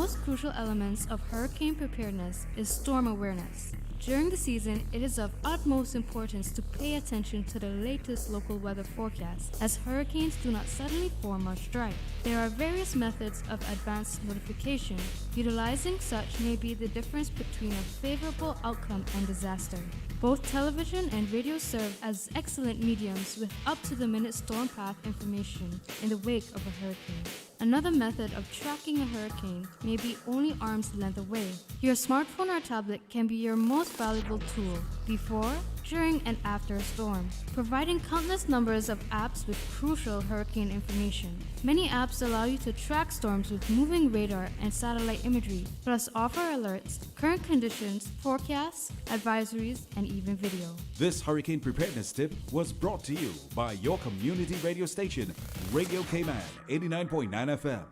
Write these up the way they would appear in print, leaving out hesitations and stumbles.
most crucial elements of hurricane preparedness is storm awareness. During the season, it is of utmost importance to pay attention to the latest local weather forecasts, as hurricanes do not suddenly form or strike. There are various methods of advanced notification. Utilizing such may be the difference between a favorable outcome and disaster. Both television and radio serve as excellent mediums with up-to-the-minute storm path information in the wake of a hurricane. Another method of tracking a hurricane may be only arm's length away. Your smartphone or tablet can be your most valuable tool before, during, and after a storm, providing countless numbers of apps with crucial hurricane information. Many apps allow you to track storms with moving radar and satellite imagery, plus offer alerts, current conditions, forecasts, advisories, and even video. This hurricane preparedness tip was brought to you by your community radio station, Radio Cayman 89.9 FM.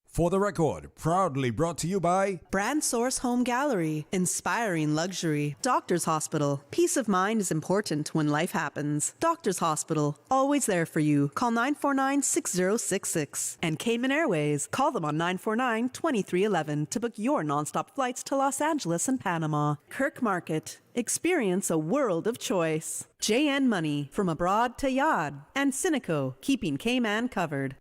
For the Record, proudly brought to you by Brand Source Home Gallery, inspiring luxury. Doctor's Hospital, peace of mind is important when life happens. Doctor's Hospital, always there for you. Call 949-6066. And Cayman Airways, call them on 949-2311 to book your nonstop flights to Los Angeles and Panama. Kirk Market, experience a world of choice. JN Money, from abroad to Yad. And Cineco, keeping Cayman covered.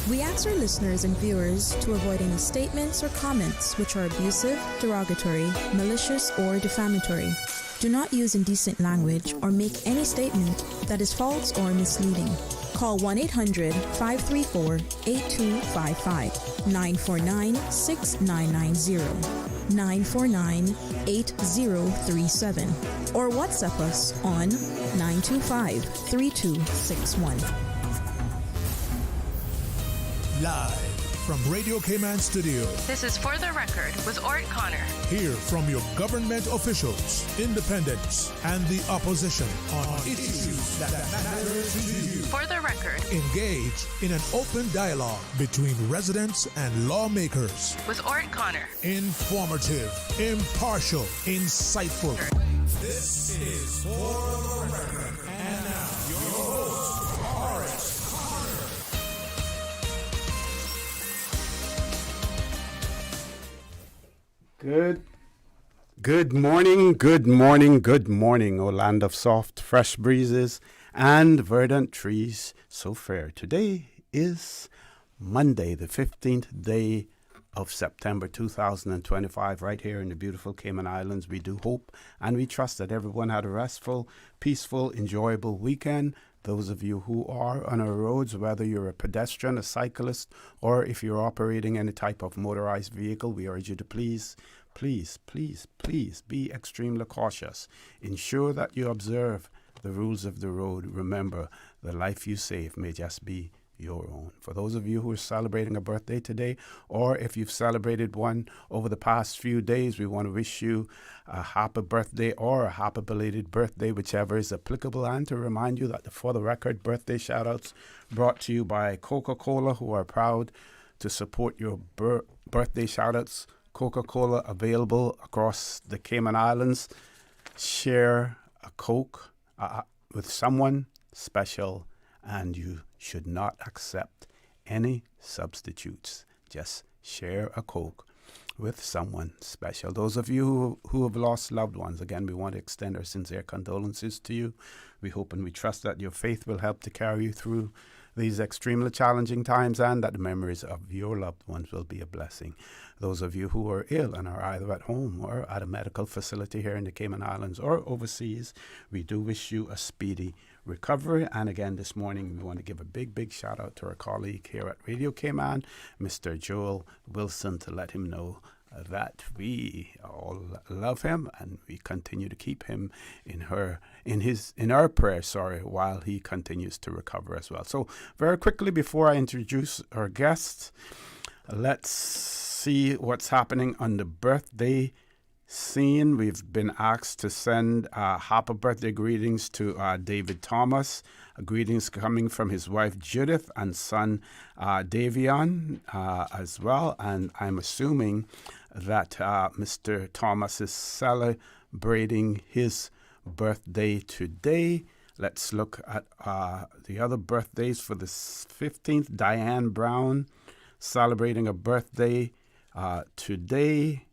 We ask our listeners and viewers to avoid any statements or comments which are abusive, derogatory, malicious, or defamatory. Do not use indecent language or make any statement that is false or misleading. Call 1-800-534-8255, 949-6990, 949-8037, or WhatsApp us on 925-3261. Live from Radio Cayman Studio. This is For the Record with ORRETT Connor. Hear from your government officials, independents, and the opposition on issues that matter to you. For the Record. Engage in an open dialogue between residents and lawmakers. With ORRETT Connor. Informative, impartial, insightful. This is For the Record. And now, your host, ORRETT. Good morning, O land of soft, fresh breezes and verdant trees so fair. Today is Monday, the 15th day of September 2025, right here in the beautiful Cayman Islands. We do hope and we trust that everyone had a restful, peaceful, enjoyable weekend. Those of you who are on our roads, whether you're a pedestrian, a cyclist, or if you're operating any type of motorized vehicle, we urge you to please be extremely cautious. Ensure that you observe the rules of the road. Remember, the life you save may just be your own. For those of you who are celebrating a birthday today, or if you've celebrated one over the past few days, we want to wish you a happy birthday or a happy belated birthday, whichever is applicable, and to remind you that the For the Record birthday shout-outs brought to you by Coca-Cola, who are proud to support your birthday shout-outs. Coca-Cola available across the Cayman Islands. Share a Coke with someone special, and you should not accept any substitutes. Just share a Coke with someone special. Those of you who have lost loved ones, again, we want to extend our sincere condolences to you. We hope and we trust that your faith will help to carry you through these extremely challenging times, and that the memories of your loved ones will be a blessing. Those of you who are ill and are either at home or at a medical facility here in the Cayman Islands or overseas, we do wish you a speedy recovery. And again, this morning, we want to give a big shout out to our colleague here at Radio Cayman, Mr. Joel Wilson, to let him know that we all love him and we continue to keep him in our prayers, while he continues to recover as well. So very quickly, before I introduce our guests, let's see what's happening on the birthday scene. We've been asked to send happy birthday greetings to David Thomas. Greetings coming from his wife Judith and son Davion as well. And I'm assuming that Mr. Thomas is celebrating his birthday today. Let's look at the other birthdays for the 15th. Diane Brown celebrating a birthday today.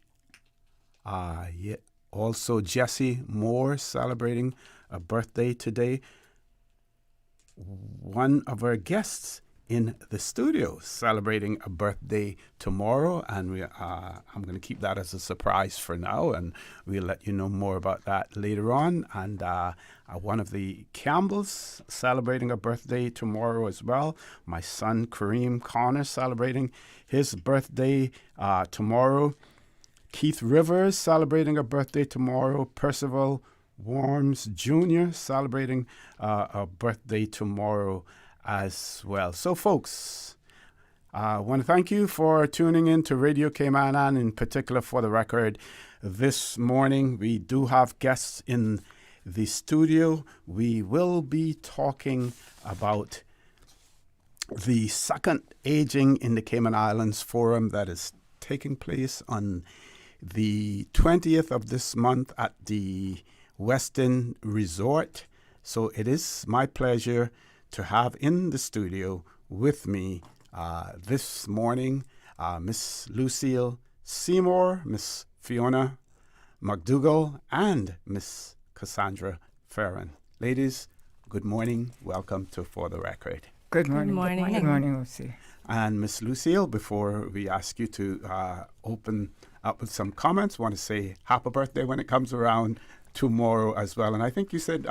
Also, Jesse Moore celebrating a birthday today. One of our guests in the studio celebrating a birthday tomorrow, and I'm going to keep that as a surprise for now, and we'll let you know more about that later on. And one of the Campbells celebrating a birthday tomorrow as well. My son Kareem Connor celebrating his birthday tomorrow. Keith Rivers celebrating a birthday tomorrow. Percival Worms Jr. celebrating a birthday tomorrow as well. So, folks, I want to thank you for tuning in to Radio Cayman, and in particular for the record. This morning, we do have guests in the studio. We will be talking about the second Aging in the Cayman Islands Forum that is taking place on the 20th of this month at the Westin Resort. So it is my pleasure to have in the studio with me this morning Miss Lucille Seymour, Miss Fiona McDougall, and Miss Cassandra Farron. Ladies, good morning. Welcome to For the Record. Good morning. Good morning. Good morning, Uchi. And Miss Lucille, before we ask you to open up with some comments, want to say happy birthday when it comes around tomorrow as well. And I think you said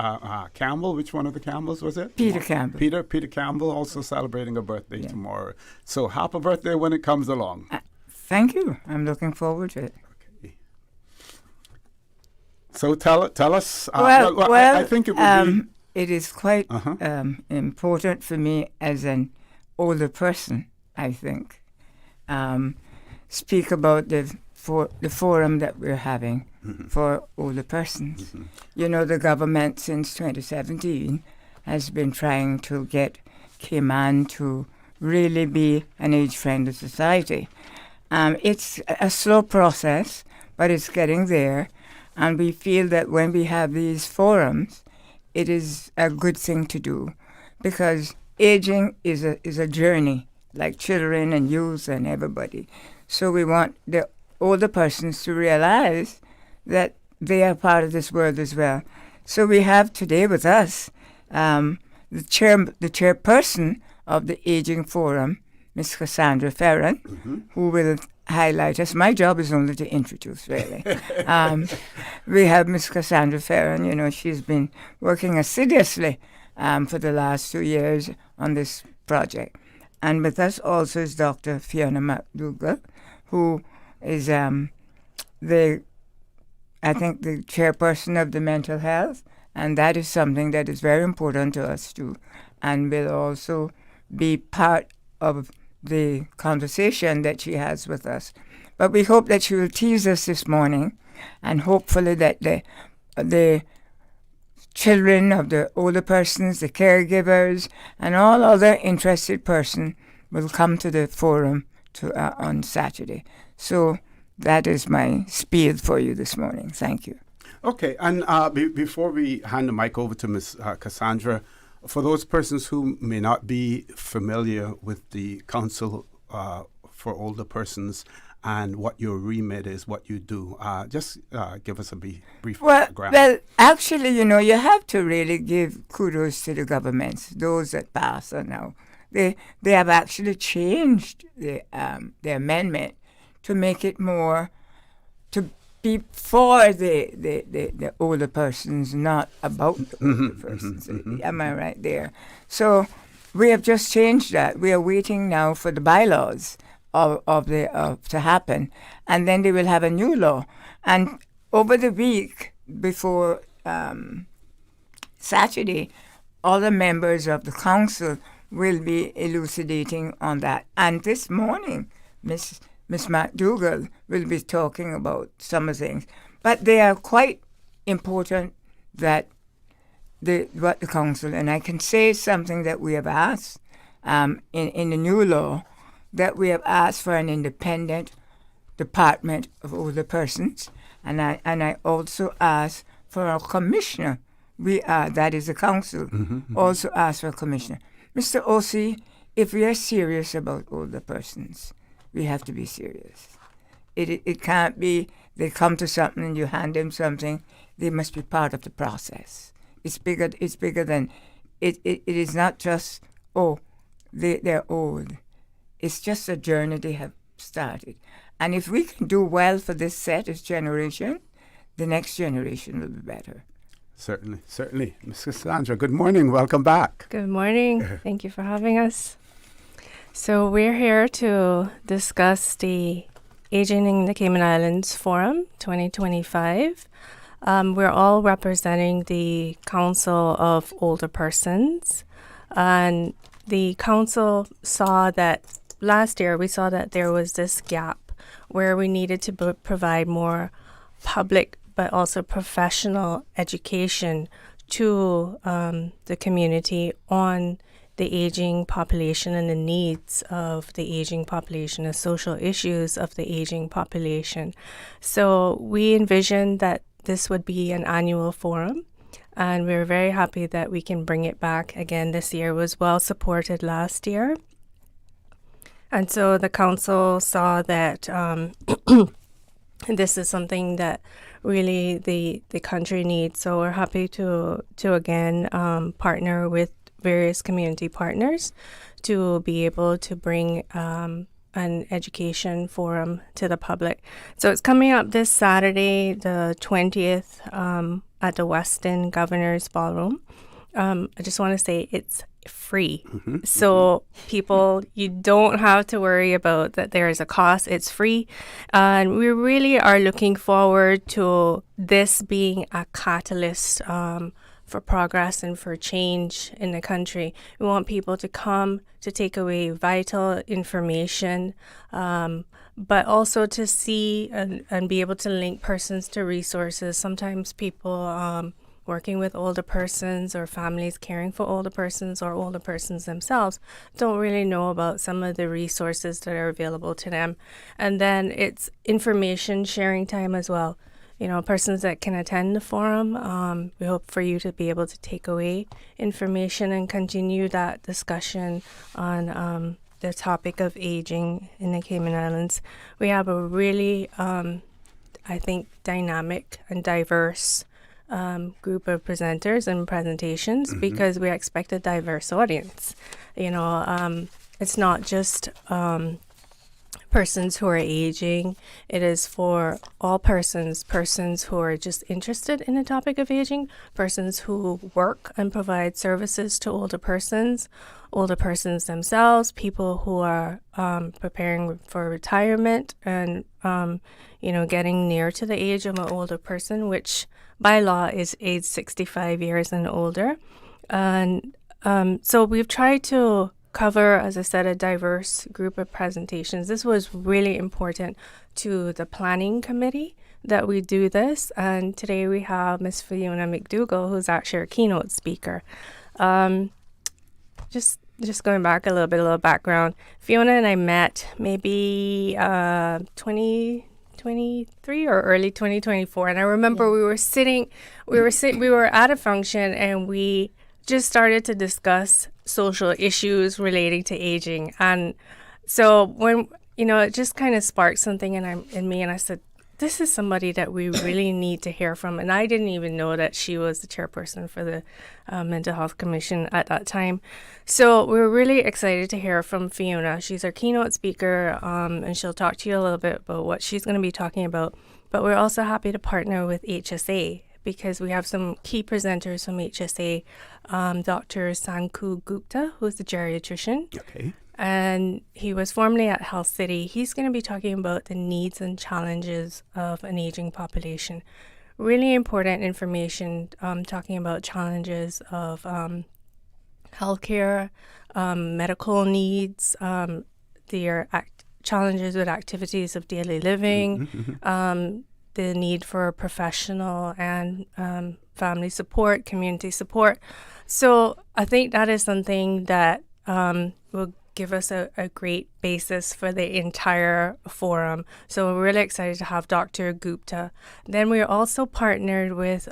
Campbell. Which one of the Campbells was it? Peter Campbell. Peter Campbell also celebrating a birthday tomorrow. So happy birthday when it comes along. Thank you. I'm looking forward to it. Okay. So tell us. I think it would be. It is quite important for me as an older person, I think. Speak about the forum that we're having for older persons. Mm-hmm. You know, the government since 2017 has been trying to get Cayman to really be an age-friendly society. It's a slow process, but it's getting there. And we feel that when we have these forums, it is a good thing to do, because aging is a journey, like children and youth and everybody. So we want the older persons to realize that they are part of this world as well. So we have today with us the chairperson of the Aging Forum, Ms. Cassandra Farron, who will highlight us. My job is only to introduce, really. We have Ms. Cassandra Farron. You know, she's been working assiduously for the last 2 years on this project. And with us also is Dr. Fiona McDougall, who is the chairperson of the mental health, and that is something that is very important to us too, and will also be part of the conversation that she has with us. But we hope that she will tease us this morning, and hopefully that the children of the older persons, the caregivers, and all other interested persons will come to the forum on Saturday. So that is my spiel for you this morning. Thank you. Okay, and before we hand the mic over to Ms. Cassandra, for those persons who may not be familiar with the Council for Older Persons and what your remit is, what you do, just give us a brief background. Well, actually, you know, you have to really give kudos to the governments, those that pass are now. They have actually changed the amendment to make it more to be for the older persons, not about the older persons. Am I right there? So we have just changed that. We are waiting now for the bylaws to happen, and then they will have a new law. And over the week before Saturday, all the members of the council will be elucidating on that. And this morning, Miss McDougall will be talking about some of the things. But they are quite important that what the council, and I can say something that we have asked in the new law, that we have asked for an independent department of older persons, and I also asked for a commissioner. That is the council, also asked for a commissioner. Mr. Osi if we are serious about older persons, we have to be serious. It can't be they come to something and you hand them something. They must be part of the process. It's bigger than it is not just, they're old. It's just a journey they have started. And if we can do well for this generation, the next generation will be better. Certainly. Ms. Cassandra, good morning. Welcome back. Good morning. Thank you for having us. So we're here to discuss the Aging in the Cayman Islands Forum 2025. We're all representing the Council of Older Persons. And the council saw that last year, we saw that there was this gap where we needed to provide more public but also professional education to the community on the aging population and the needs of the aging population, the social issues of the aging population. So we envisioned that this would be an annual forum, and we're very happy that we can bring it back again this year. It was well supported last year. And so the council saw that this is something that really the country needs. So we're happy to again partner with various community partners to be able to bring an education forum to the public. So it's coming up this Saturday, the 20th, at the Westin Governor's Ballroom. I just want to say it's free. So people, you don't have to worry about that there is a cost. It's free. And we really are looking forward to this being a catalyst for progress and for change in the country. We want people to come to take away vital information, but also to see and be able to link persons to resources. Sometimes people working with older persons or families caring for older persons or older persons themselves don't really know about some of the resources that are available to them. And then it's information sharing time as well. You know, persons that can attend the forum, we hope for you to be able to take away information and continue that discussion on the topic of aging in the Cayman Islands. We have a really, I think, dynamic and diverse group of presenters and presentations because we expect a diverse audience. You know, it's not just persons who are aging. It is for all persons who are just interested in the topic of aging, persons who work and provide services to older persons themselves, people who are preparing for retirement and, getting near to the age of an older person, which by law is age 65 years and older. And so we've tried to cover, as I said, a diverse group of presentations. This was really important to the planning committee that we do this. And today we have Ms. Fiona McDougall, who's actually our keynote speaker. Just going back a little background. Fiona and I met maybe 2023 or early 2024. And I remember we were at a function and we just started to discuss social issues relating to aging. And so when, it just kind of sparked something in me, and I said, this is somebody that we really need to hear from. And I didn't even know that she was the chairperson for the Mental Health Commission at that time. So we were really excited to hear from Fiona. She's our keynote speaker, and she'll talk to you a little bit about what she's going to be talking about. But we're also happy to partner with HSA, because we have some key presenters from HSA, Dr. Sanku Gupta, who's the geriatrician. Okay. And he was formerly at Health City. He's going to be talking about the needs and challenges of an aging population. Really important information, talking about challenges of healthcare, medical needs, their challenges with activities of daily living, the need for professional and family support, community support. So I think that is something that will give us a great basis for the entire forum. So we're really excited to have Dr. Gupta. Then we're also partnered with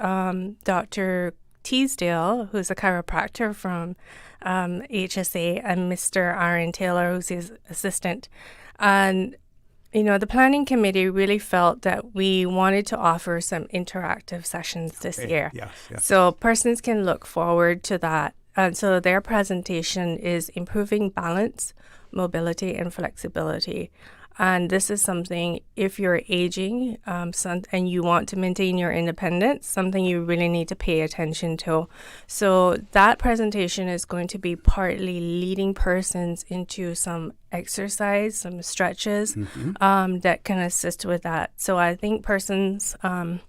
Dr. Teasdale, who's a chiropractor from HSA, and Mr. Aaron Taylor, who's his assistant. And the planning committee really felt that we wanted to offer some interactive sessions this year. Yes. So persons can look forward to that. And so their presentation is improving balance, mobility, and flexibility. And this is something, if you're aging and you want to maintain your independence, something you really need to pay attention to. So that presentation is going to be partly leading persons into some exercise, some stretches that can assist with that. So I think persons, can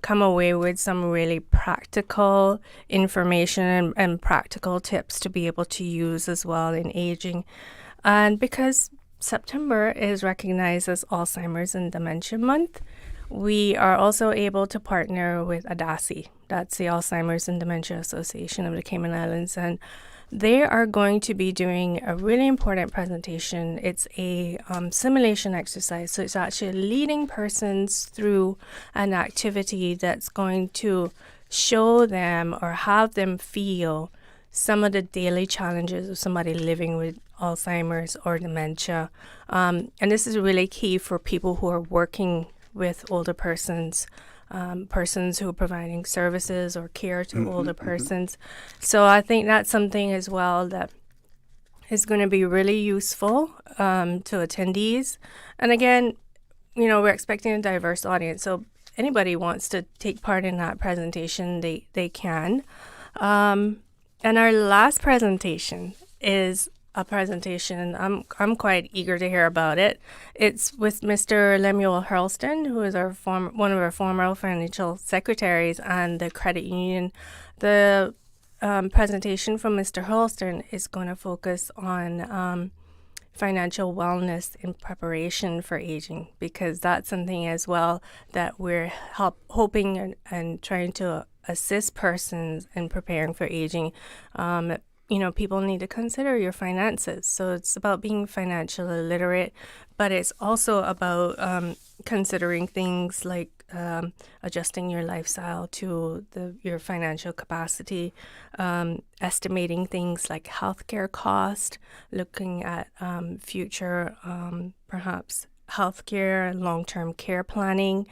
come away with some really practical information and practical tips to be able to use as well in aging. And because September is recognized as Alzheimer's and Dementia Month, we are also able to partner with ADASI. That's the Alzheimer's and Dementia Association of the Cayman Islands. And they are going to be doing a really important presentation. It's a simulation exercise. So it's actually leading persons through an activity that's going to show them or have them feel some of the daily challenges of somebody living with Alzheimer's or dementia. And this is really key for people who are working with older persons, persons who are providing services or care to older persons. So I think that's something as well that is going to be really useful to attendees. And again, we're expecting a diverse audience. So anybody wants to take part in that presentation, they can. And our last presentation is a presentation. I'm quite eager to hear about it. It's with Mr. Lemuel Hurlston, who is one of our former financial secretaries and the credit union. The presentation from Mr. Hurlston is going to focus on financial wellness in preparation for aging, because that's something as well that we're hoping and trying to assist persons in preparing for aging. People need to consider your finances. So it's about being financially literate, but it's also about considering things like adjusting your lifestyle to your financial capacity, estimating things like healthcare cost, looking at future perhaps healthcare and long-term care planning.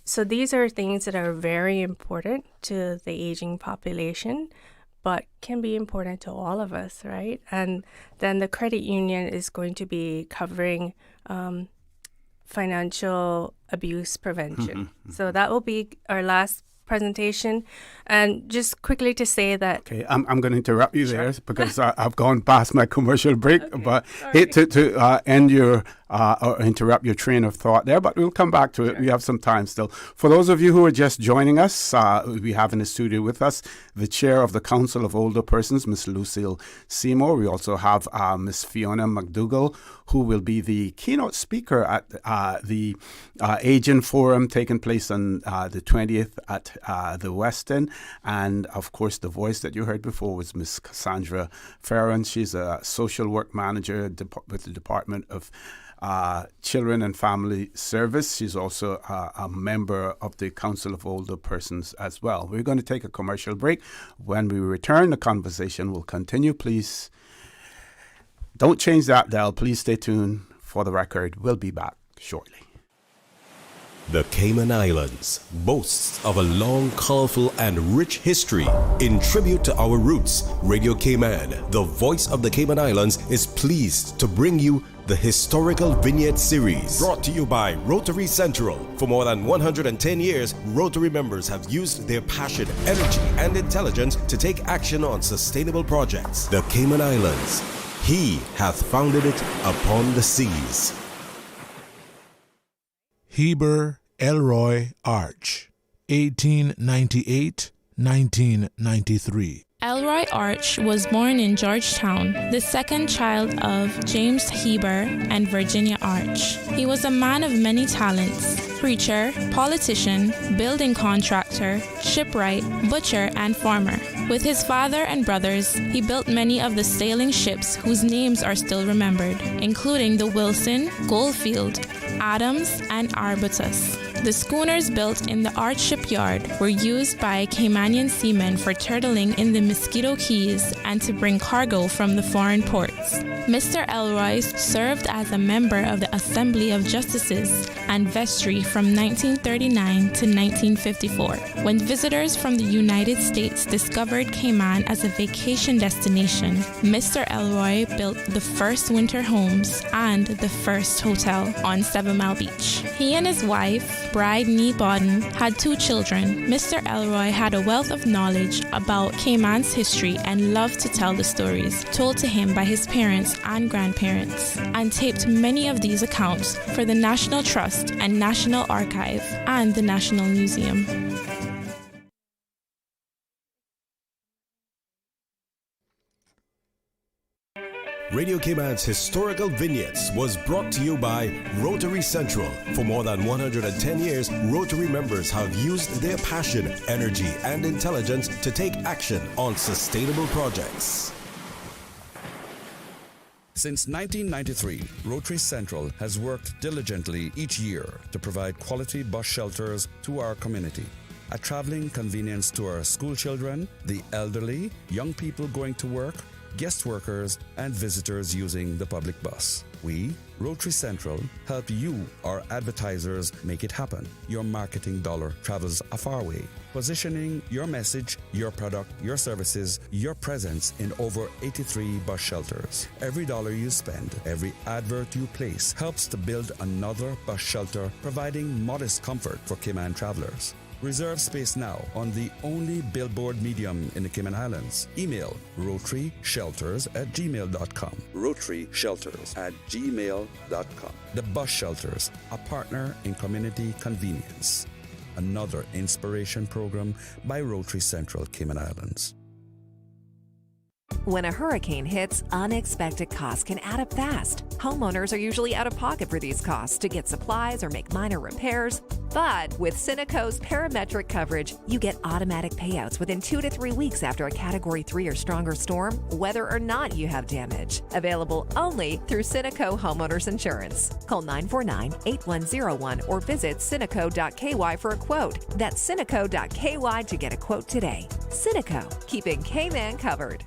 So these are things that are very important to the aging population, but can be important to all of us, right? And then the credit union is going to be covering financial abuse prevention. So that will be our last presentation. And just quickly to say that... Okay, I'm going to interrupt you there because I've gone past my commercial break, but hate to end your or interrupt your train of thought there, but we'll come back to it. We have some time still. For those of you who are just joining us, we have in the studio with us the chair of the Council of Older Persons, Ms. Lucille Seymour. We also have Ms. Fiona McDougall, who will be the keynote speaker at the Aging Forum taking place on the 20th at the West End. And, of course, the voice that you heard before was Ms. Cassandra Farron. She's a social work manager with the Department of Children and Family Service. She's also a member of the Council of Older Persons as well. We're going to take a commercial break. When we return, the conversation will continue. Please don't change that dial. Please stay tuned. For the record, we'll be back shortly. The Cayman Islands boasts of a long, colorful, and rich history. In tribute to our roots, Radio Cayman, the voice of the Cayman Islands, is pleased to bring you the Historical Vignette Series, brought to you by Rotary Central. For more than 110 years, Rotary members have used their passion, energy, and intelligence to take action on sustainable projects. The Cayman Islands, He hath founded it upon the seas. Heber Elroy Arch, 1898-1993. Elroy Arch was born in Georgetown, the second child of James Heber and Virginia Arch. He was a man of many talents: preacher, politician, building contractor, shipwright, butcher, and farmer. With his father and brothers, he built many of the sailing ships whose names are still remembered, including the Wilson, Goldfield, Adams, and Arbutus. The schooners built in the Arch shipyard were used by Caymanian seamen for turtling in the Mosquito Keys and to bring cargo from the foreign ports. Mr. Elroy served as a member of the Assembly of Justices and Vestry from 1939 to 1954, when visitors from the United States discovered Cayman as a vacation destination. Mr. Elroy built the first winter homes and the first hotel on 7 Mile Beach. He and his wife, Bride Nee Bodden, had 2 children. Mr. Elroy had a wealth of knowledge about Cayman's history and loved to tell the stories told to him by his parents and grandparents, and taped many of these accounts for the National Trust and National Archive and the National Museum. Radio Cayman's historical vignettes was brought to you by Rotary Central. For more than 110 years, Rotary members have used their passion, energy, and intelligence to take action on sustainable projects. Since 1993, Rotary Central has worked diligently each year to provide quality bus shelters to our community. A traveling convenience to our school children, the elderly, young people going to work, guest workers, and visitors using the public bus. We, Rotary Central, help you, our advertisers, make it happen. Your marketing dollar travels a far way. Positioning your message, your product, your services, your presence in over 83 bus shelters. Every dollar you spend, every advert you place helps to build another bus shelter, providing modest comfort for Cayman travelers. Reserve space now on the only billboard medium in the Cayman Islands. Email rotaryshelters@gmail.com. rotaryshelters@gmail.com. The Bus Shelters, a partner in community convenience. Another inspiration program by Rotary Central Cayman Islands. When a hurricane hits, unexpected costs can add up fast. Homeowners are usually out of pocket for these costs to get supplies or make minor repairs. But with Cineco's parametric coverage, you get automatic payouts within 2 to 3 weeks after a Category 3 or stronger storm, whether or not you have damage. Available only through Cineco Homeowners Insurance. Call 949-8101 or visit Cineco.ky for a quote. That's Cineco.ky to get a quote today. Cineco, keeping Cayman covered.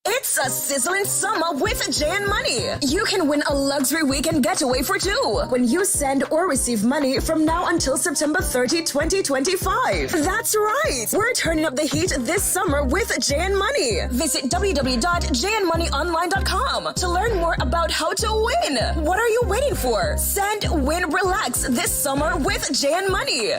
It's a sizzling summer with Jan Money. You can win a luxury weekend getaway for 2 when you send or receive money from now until September 30, 2025. That's right. We're turning up the heat this summer with Jan Money. Visit www.janmoneyonline.com to learn more about how to win. What are you waiting for? Send, win, relax this summer with Jan Money.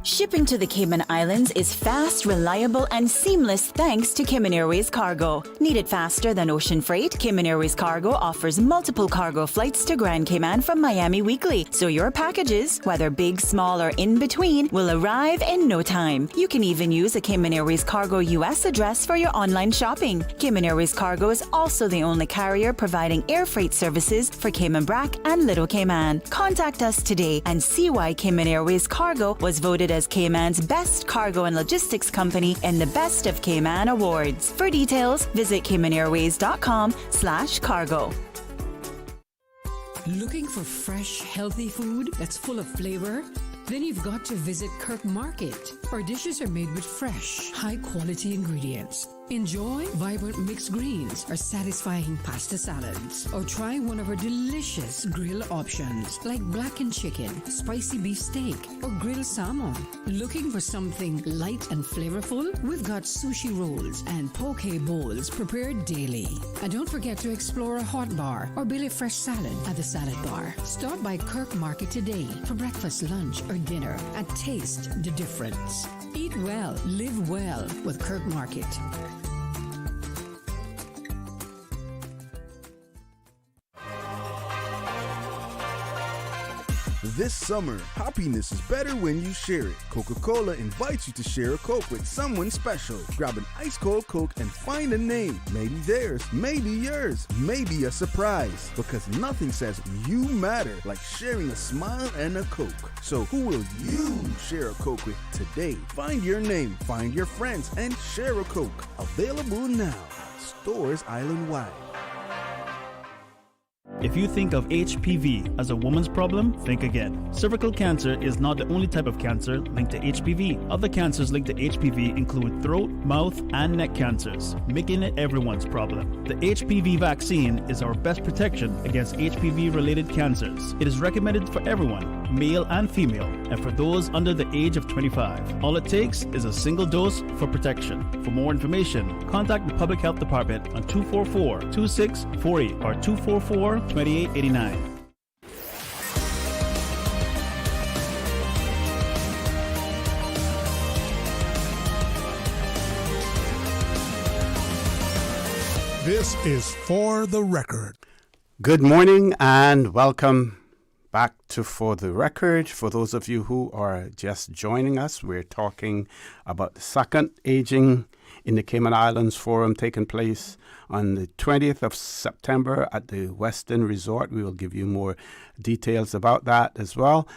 Shipping to the Cayman Islands is fast, reliable, and seamless thanks to Cayman Airways Cargo. Need it faster than ocean freight? Cayman Airways Cargo offers multiple cargo flights to Grand Cayman from Miami weekly, so your packages, whether big, small, or in between, will arrive in no time. You can even use a Cayman Airways Cargo US address for your online shopping. Cayman Airways Cargo is also the only carrier providing air freight services for Cayman Brac and Little Cayman. Contact us today and see why Cayman Airways Cargo was voted as Cayman's best cargo and logistics company in the Best of Cayman Awards. For details, visit caymanairways.com/cargo. Looking for fresh, healthy food that's full of flavor? Then you've got to visit Kirk Market. Our dishes are made with fresh, high-quality ingredients. Enjoy vibrant mixed greens or satisfying pasta salads. Or try one of our delicious grill options like blackened chicken, spicy beef steak, or grilled salmon. Looking for something light and flavorful? We've got sushi rolls and poke bowls prepared daily. And don't forget to explore a hot bar or Billy Fresh salad at the salad bar. Stop by Kirk Market today for breakfast, lunch, or dinner and taste the difference. Eat well, live well with Kirk Market. This summer, happiness is better when you share it. Coca-Cola invites you to share a Coke with someone special. Grab an ice-cold Coke and find a name. Maybe theirs, maybe yours, maybe a surprise. Because nothing says you matter like sharing a smile and a Coke. So who will you share a Coke with today? Find your name, find your friends, and share a Coke. Available now. Stores island-wide. If you think of HPV as a woman's problem, think again. Cervical cancer is not the only type of cancer linked to HPV. Other cancers linked to HPV include throat, mouth, and neck cancers, making it everyone's problem. The HPV vaccine is our best protection against HPV-related cancers. It is recommended for everyone, male and female, and for those under the age of 25. All it takes is a single dose for protection. For more information, contact the Public Health Department on 244-2648 or 244-2889. This is For the Record. Good morning and welcome back to For the Record. For those of you who are just joining us, we're talking about the second Aging in the Cayman Islands Forum taking place on the 20th of September at the Westin Resort. We will give you more details about that as well.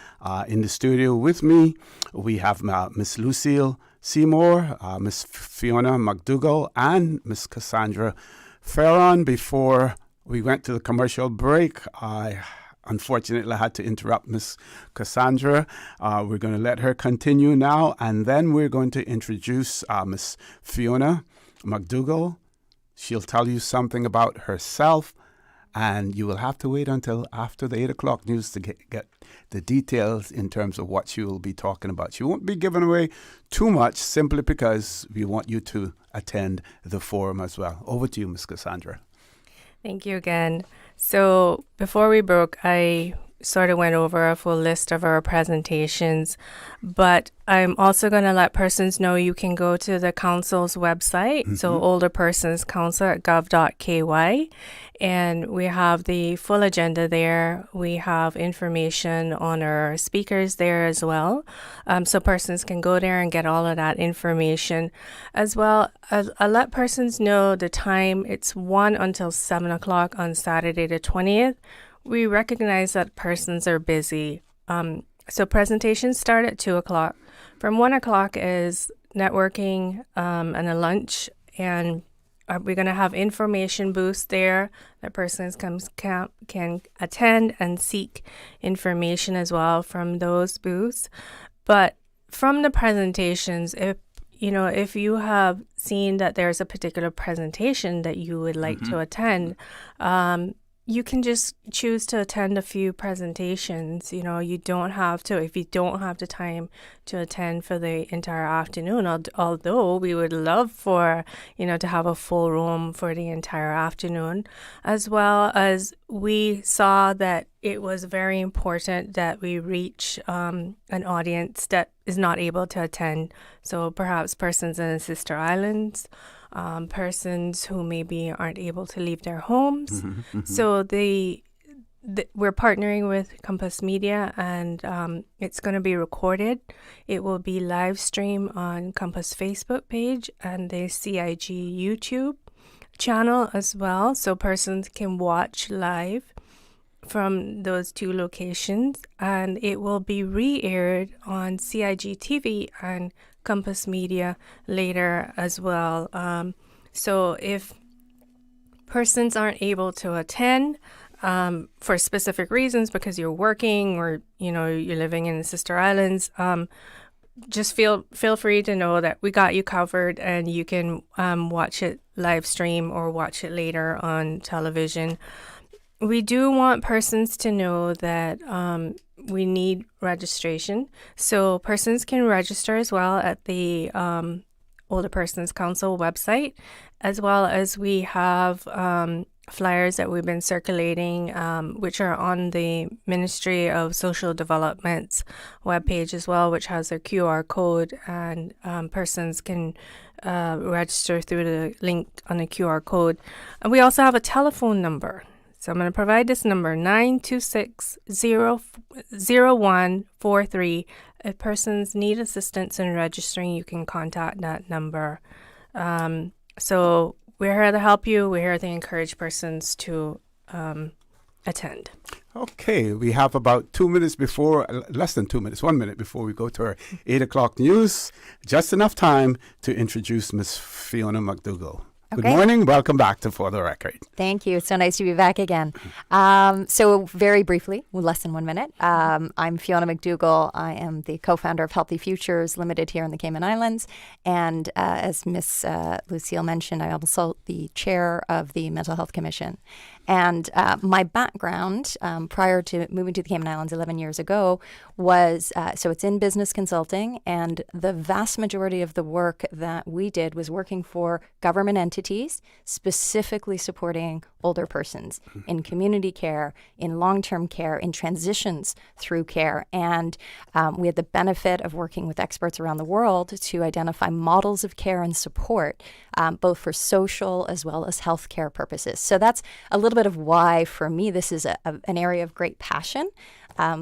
In the studio with me, we have Miss Lucille Seymour, Miss Fiona McDougall, and Miss Cassandra Farron. Before we went to the commercial break, I unfortunately had to interrupt Miss Cassandra. We're going to let her continue now, and then we're going to introduce Miss Fiona McDougall. She'll tell you something about herself, and you will have to wait until after the 8 o'clock news to get the details in terms of what she will be talking about. She won't be giving away too much simply because we want you to attend the forum as well. Over to you, Miss Cassandra. Thank you again. So before we broke, I sort of went over a full list of our presentations, but I'm also going to let persons know you can go to the council's website, so Older Persons Council at gov.ky, and we have the full agenda there. We have information on our speakers there as well, so persons can go there and get all of that information. As well, I'll let persons know the time. It's 1 until 7 o'clock on Saturday the 20th. We recognize that persons are busy. So presentations start at 2 o'clock. From 1 o'clock is networking and a lunch. And we're going to have information booths there that persons can attend and seek information as well from those booths. But from the presentations, if you have seen that there's a particular presentation that you would like to attend, you can just choose to attend a few presentations. You don't have to, if you don't have the time to attend for the entire afternoon, although we would love for, to have a full room for the entire afternoon, as well as we saw that it was very important that we reach an audience that is not able to attend. So perhaps persons in the sister islands, persons who maybe aren't able to leave their homes. So we're partnering with Compass Media, and it's going to be recorded. It will be live streamed on Compass Facebook page and the CIG YouTube channel as well, so persons can watch live from those two locations, and it will be re-aired on CIG TV and Compass Media later as well. So if persons aren't able to attend for specific reasons because you're working or you're living in the sister islands, just feel free to know that we got you covered, and you can watch it live stream or watch it later on television. We do want persons to know that we need registration. So persons can register as well at the Older Persons Council website, as well as we have flyers that we've been circulating, which are on the Ministry of Social Development's webpage as well, which has a QR code, and persons can register through the link on the QR code. And we also have a telephone number. So I'm going to provide this number, 926-0143. If persons need assistance in registering, you can contact that number. So we're here to help you. We're here to encourage persons to attend. Okay, we have about 2 minutes before, less than 2 minutes, 1 minute before we go to our 8 o'clock news. Just enough time to introduce Miss Fiona McDougall. Good morning. Welcome back to For the Record. Thank you. So nice to be back again. So very briefly, less than 1 minute, I'm Fiona McDougall. I am the co-founder of Healthy Futures Limited here in the Cayman Islands. And as Miss Lucille mentioned, I'm also the chair of the Mental Health Commission. And my background prior to moving to the Cayman Islands 11 years ago was, so it's in business consulting, and the vast majority of the work that we did was working for government entities, specifically supporting older persons in community care, in long-term care, in transitions through care. And we had the benefit of working with experts around the world to identify models of care and support, both for social as well as healthcare purposes. So that's a little bit of why, for me, this is an area of great passion,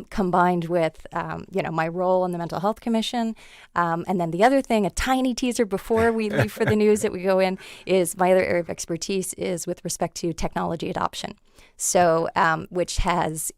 combined with, my role in the Mental Health Commission. And then the other thing, a tiny teaser before we leave for the news that we go in, is my other area of expertise is with respect to technology adoption. So, which has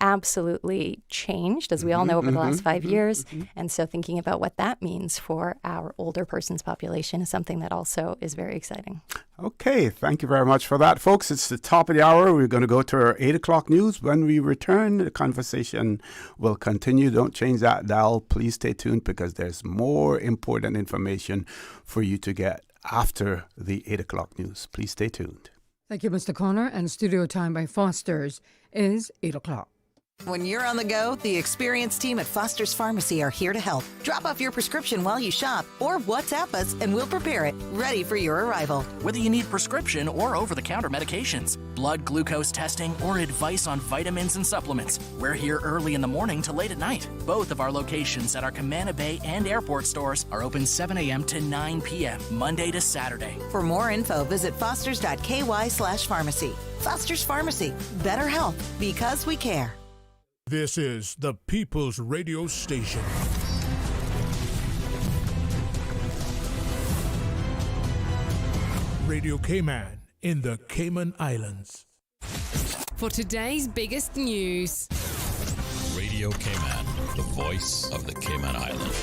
absolutely changed, as we all know, over the last 5 years. And so thinking about what that means for our older persons population is something that also is very exciting. Okay, thank you very much for that, folks. It's the top of the hour. We're going to go to our 8 o'clock news. When we return, the conversation will continue. Don't change that dial. Please stay tuned, because there's more important information for you to get after the 8 o'clock news. Please stay tuned. Thank you, Mr. Connor. And studio time by Foster's is 8 o'clock. When you're on the go, the experienced team at Foster's Pharmacy are here to help. Drop off your prescription while you shop, or WhatsApp us and we'll prepare it, ready for your arrival. Whether you need prescription or over-the-counter medications, blood glucose testing, or advice on vitamins and supplements, we're here early in the morning to late at night. Both of our locations at our Camana Bay and airport stores are open 7 a.m. to 9 p.m., Monday to Saturday. For more info, visit fosters.ky/pharmacy. Foster's Pharmacy. Better health, because we care. This is the People's Radio Station. Radio Cayman in the Cayman Islands. For today's biggest news. Radio Cayman, the voice of the Cayman Islands.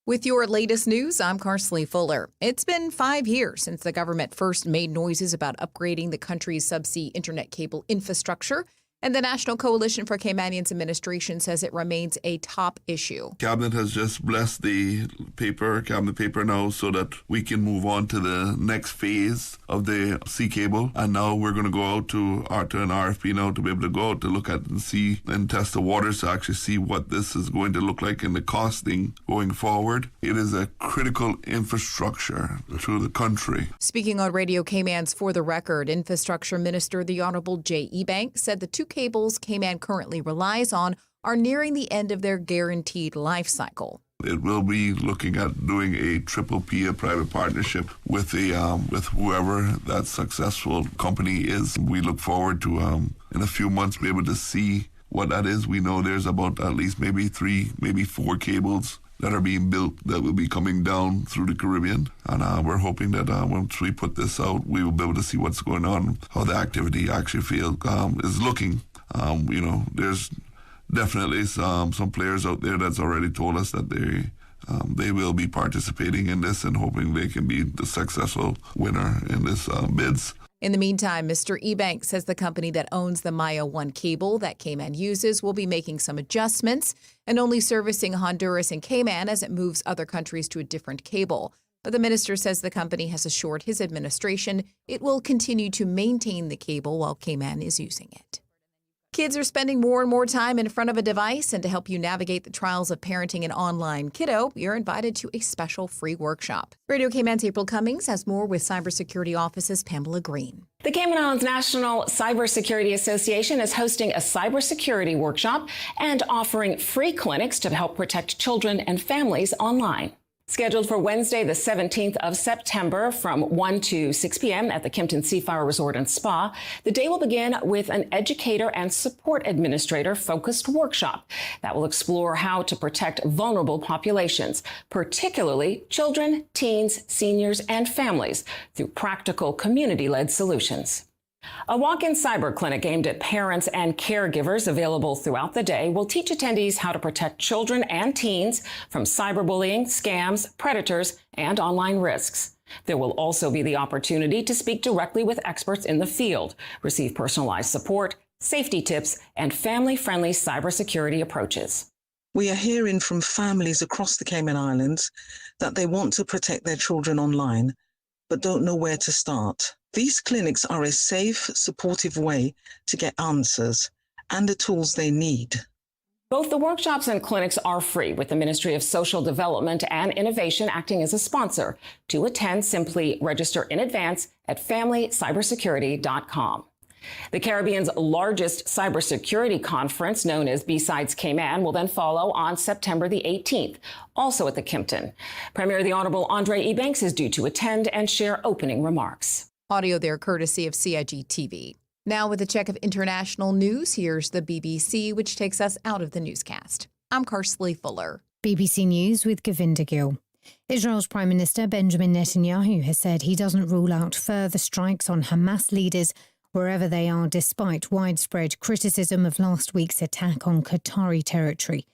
With your latest news, I'm Carsley Fuller. It's been 5 years since the government first made noises about upgrading the country's subsea internet cable infrastructure, and the National Coalition for Caymanians administration says it remains a top issue. Cabinet has just blessed the cabinet paper now, so that we can move on to the next phase of the sea cable. And now we're going to go out to an RFP now to be able to go out to look at and see and test the waters to actually see what this is going to look like and the costing going forward. It is a critical infrastructure through the country. Speaking on Radio Cayman's For the Record, Infrastructure Minister the Honorable J. Ebanks said the two cables Cayman currently relies on are nearing the end of their guaranteed life cycle. It will be looking at doing a PPP, a private partnership with whoever that successful company is. We look forward to in a few months be able to see what that is. We know there's about at least maybe 3, maybe 4 cables that are being built that will be coming down through the Caribbean. And we're hoping that once we put this out, we will be able to see what's going on, how the activity actually is looking. There's definitely some players out there that's already told us that they will be participating in this and hoping they can be the successful winner in this bids. In the meantime, Mr. Ebanks says the company that owns the Maya 1 cable that Cayman uses will be making some adjustments and only servicing Honduras and Cayman as it moves other countries to a different cable. But the minister says the company has assured his administration it will continue to maintain the cable while Cayman is using it. Kids are spending more and more time in front of a device, and to help you navigate the trials of parenting an online kiddo, you're invited to a special free workshop. Radio Cayman's April Cummings has more with Cybersecurity Office's Pamela Green. The Cayman Islands National Cybersecurity Association is hosting a cybersecurity workshop and offering free clinics to help protect children and families online. Scheduled for Wednesday, the 17th of September from 1 to 6 p.m. at the Kimpton Seafire Resort and Spa, the day will begin with an educator and support administrator focused workshop that will explore how to protect vulnerable populations, particularly children, teens, seniors, and families through practical community-led solutions. A walk-in cyber clinic aimed at parents and caregivers available throughout the day will teach attendees how to protect children and teens from cyberbullying, scams, predators, and online risks. There will also be the opportunity to speak directly with experts in the field, receive personalized support, safety tips, and family-friendly cybersecurity approaches. We are hearing from families across the Cayman Islands that they want to protect their children online, but don't know where to start. These clinics are a safe, supportive way to get answers and the tools they need. Both the workshops and clinics are free, with the Ministry of Social Development and Innovation acting as a sponsor. To attend, simply register in advance at FamilyCybersecurity.com. The Caribbean's largest cybersecurity conference, known as B-Sides Cayman, will then follow on September the 18th, also at the Kimpton. Premier the Honorable Andre Ebanks is due to attend and share opening remarks. Audio there courtesy of CIG TV. Now with a check of international news, here's the BBC, which takes us out of the newscast. I'm Karsley Fuller. BBC News with Govinda Gill. Israel's Prime Minister Benjamin Netanyahu has said he doesn't rule out further strikes on Hamas leaders wherever they are, despite widespread criticism of last week's attack on Qatari territory.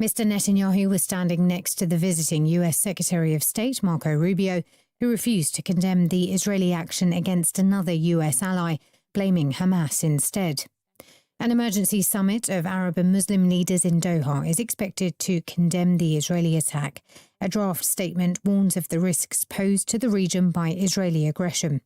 Mr. Netanyahu was standing next to the visiting US Secretary of State Marco Rubio, who refused to condemn the Israeli action against another US ally, blaming Hamas instead. An emergency summit of Arab and Muslim leaders in Doha is expected to condemn the Israeli attack. A draft statement warns of the risks posed to the region by Israeli aggression.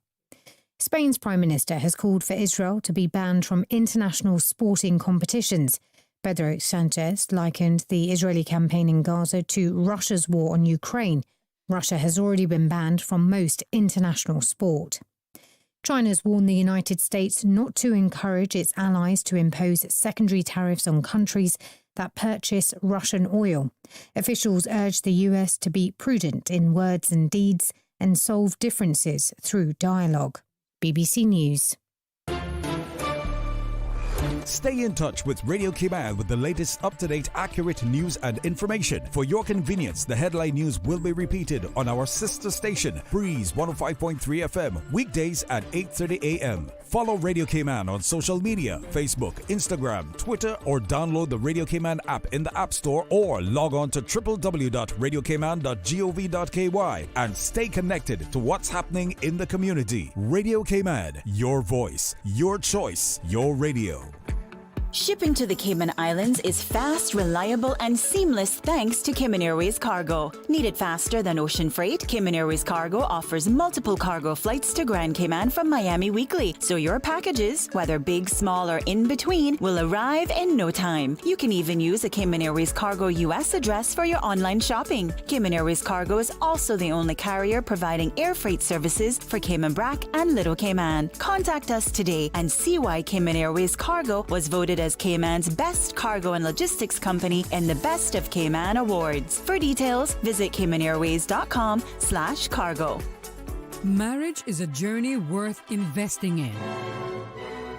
Spain's Prime Minister has called for Israel to be banned from international sporting competitions. Pedro Sanchez likened the Israeli campaign in Gaza to Russia's war on Ukraine. Russia has already been banned from most international sport. China's warned the United States not to encourage its allies to impose secondary tariffs on countries that purchase Russian oil. Officials urge the US to be prudent in words and deeds and solve differences through dialogue. BBC News. Stay in touch with Radio Cayman with the latest up-to-date, accurate news and information. For your convenience, the headline news will be repeated on our sister station, Breeze 105.3 FM, weekdays at 8:30 a.m. Follow Radio Cayman on social media, Facebook, Instagram, Twitter, or download the Radio Cayman app in the App Store or log on to www.radiocayman.gov.ky and stay connected to what's happening in the community. Radio Cayman, your voice, your choice, your radio. Shipping to the Cayman Islands is fast, reliable, and seamless thanks to Cayman Airways Cargo. Need it faster than ocean freight? Cayman Airways Cargo offers multiple cargo flights to Grand Cayman from Miami weekly, so your packages, whether big, small, or in between, will arrive in no time. You can even use a Cayman Airways Cargo US address for your online shopping. Cayman Airways Cargo is also the only carrier providing air freight services for Cayman Brac and Little Cayman. Contact us today and see why Cayman Airways Cargo was voted as Cayman's best cargo and logistics company in the Best of Cayman Awards. For details, visit CaymanAirways.com/cargo. Marriage is a journey worth investing in.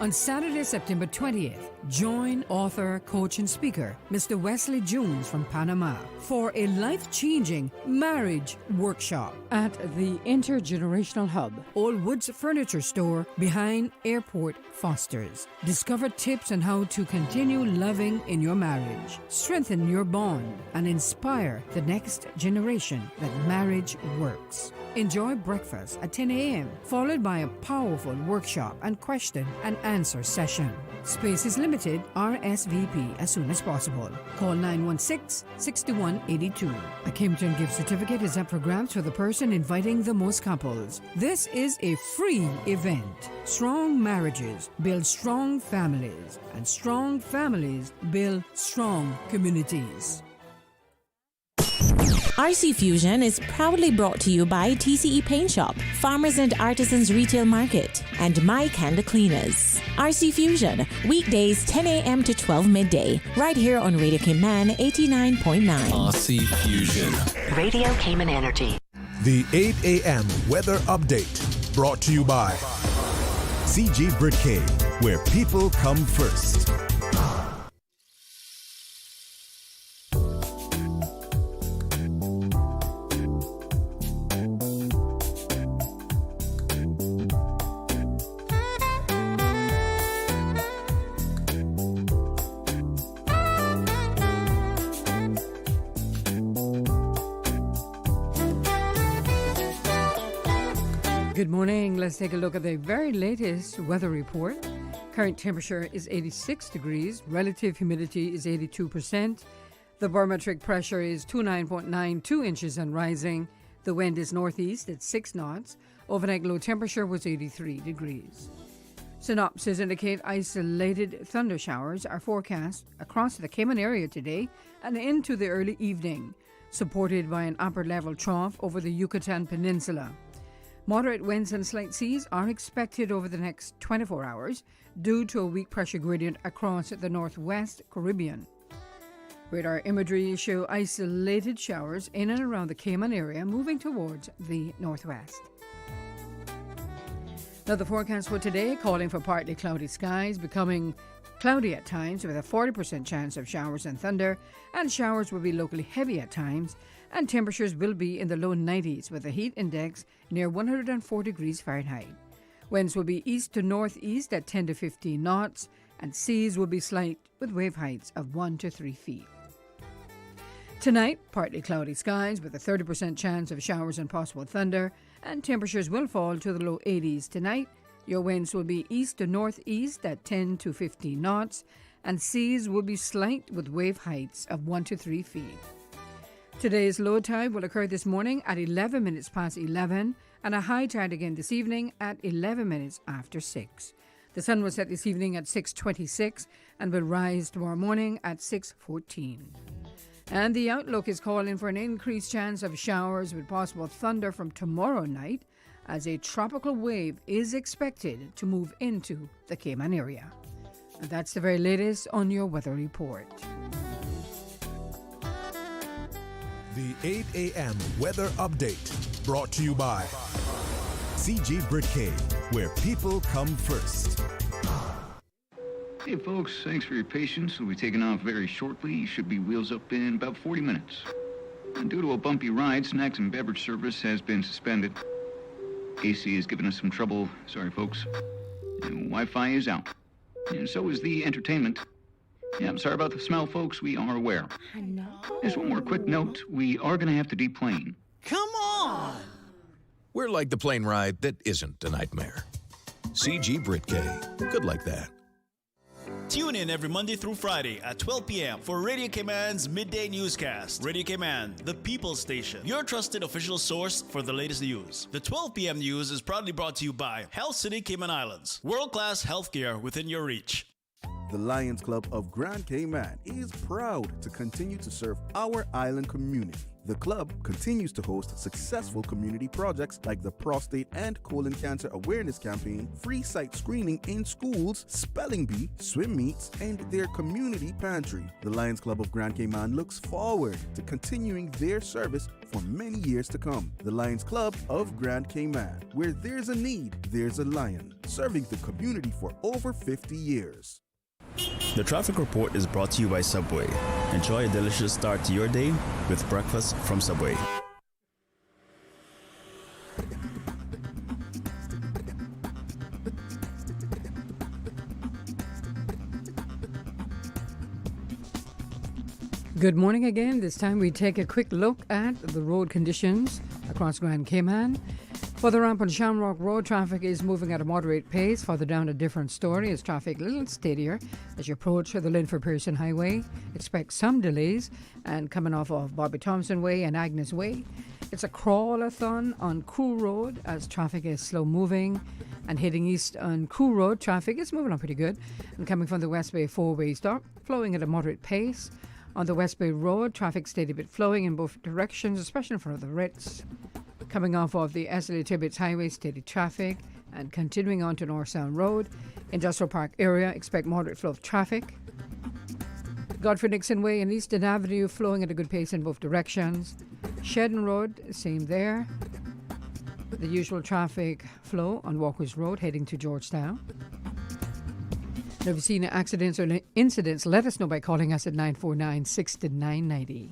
On Saturday, September 20th, join author, coach, and speaker, Mr. Wesley Jones from Panama, for a life-changing marriage workshop at the Intergenerational Hub, Old Woods Furniture Store behind Airport Fosters. Discover tips on how to continue loving in your marriage, strengthen your bond, and inspire the next generation that marriage works. Enjoy breakfast at 10 a.m., followed by a powerful workshop and question and answer session. Space is limited. RSVP as soon as possible. Call 916-6182. A Kimpton gift certificate is up for grabs for the person inviting the most couples. This is a free event. Strong marriages build strong families, and strong families build strong communities. RC Fusion is proudly brought to you by TCE Paint Shop, Farmers and Artisans Retail Market, and My Candle Cleaners. RC Fusion, weekdays 10 a.m. to 12 midday, right here on Radio Cayman 89.9. RC Fusion. Radio Cayman Energy. The 8 a.m. weather update, brought to you by CG Britcay, where people come first. Good morning. Let's take a look at the very latest weather report. Current temperature is 86 degrees. Relative humidity is 82%. The barometric pressure is 29.92 inches and rising. The wind is northeast at 6 knots. Overnight low temperature was 83 degrees. Synopsis indicate isolated thunder showers are forecast across the Cayman area today and into the early evening, supported by an upper-level trough over the Yucatan Peninsula. Moderate winds and slight seas are expected over the next 24 hours due to a weak pressure gradient across the northwest Caribbean. Radar imagery show isolated showers in and around the Cayman area moving towards the northwest. Now the forecast for today calling for partly cloudy skies, becoming cloudy at times with a 40% chance of showers and thunder, and showers will be locally heavy at times, and temperatures will be in the low 90s with a heat index near 104 degrees Fahrenheit. Winds will be east to northeast at 10 to 15 knots, and seas will be slight with wave heights of 1 to 3 feet. Tonight, partly cloudy skies with a 30% chance of showers and possible thunder, and temperatures will fall to the low 80s tonight. Your winds will be east to northeast at 10 to 15 knots, and seas will be slight with wave heights of 1 to 3 feet. Today's low tide will occur this morning at 11 minutes past 11, and a high tide again this evening at 11 minutes after 6. The sun will set this evening at 6:26 and will rise tomorrow morning at 6:14. And the outlook is calling for an increased chance of showers with possible thunder from tomorrow night, as a tropical wave is expected to move into the Cayman area. And that's the very latest on your weather report. The 8 a.m. weather update brought to you by CG Britcay, where people come first. Hey folks, thanks for your patience. We'll be taking off very shortly. Should be wheels up in about 40 minutes. And due to a bumpy ride, snacks and beverage service has been suspended. AC has given us some trouble. Sorry folks. And Wi-Fi is out. And so is the entertainment. Yeah, I'm sorry about the smell, folks. We are aware. I know. Just one more quick note. We are going to have to deplane. Come on! We're like the plane ride that isn't a nightmare. CG Britcay. Good like that. Tune in every Monday through Friday at 12 p.m. for Radio Cayman's Midday Newscast. Radio Cayman, the People's Station, your trusted official source for the latest news. The 12 p.m. news is proudly brought to you by Health City Cayman Islands. World-class healthcare within your reach. The Lions Club of Grand Cayman is proud to continue to serve our island community. The club continues to host successful community projects like the Prostate and Colon Cancer Awareness Campaign, free site screening in schools, spelling bee, swim meets, and their community pantry. The Lions Club of Grand Cayman looks forward to continuing their service for many years to come. The Lions Club of Grand Cayman, where there's a need, there's a lion, serving the community for over 50 years. The traffic report is brought to you by Subway. Enjoy a delicious start to your day with breakfast from Subway. Good morning again. This time we take a quick look at the road conditions across Grand Cayman. For the ramp on Shamrock Road, traffic is moving at a moderate pace. Further down, a different story as traffic a little steadier as you approach the Linford Pearson Highway. Expect some delays, and coming off of Bobby Thompson Way and Agnes Way. It's a crawl-a-thon on Crew Road as traffic is slow moving, and heading east on Crew Road, traffic is moving on pretty good. And coming from the West Bay four-way stop, flowing at a moderate pace. On the West Bay Road, traffic steady bit flowing in both directions, especially in front of the Ritz. Coming off of the Esley Tibbetts Highway, steady traffic, and continuing on to North Sound Road. Industrial Park area, expect moderate flow of traffic. Godfrey Nixon Way and Eastern Avenue flowing at a good pace in both directions. Shedden Road, same there. The usual traffic flow on Walkers Road heading to Georgetown. Now, if you've seen accidents or incidents, let us know by calling us at 949-6990.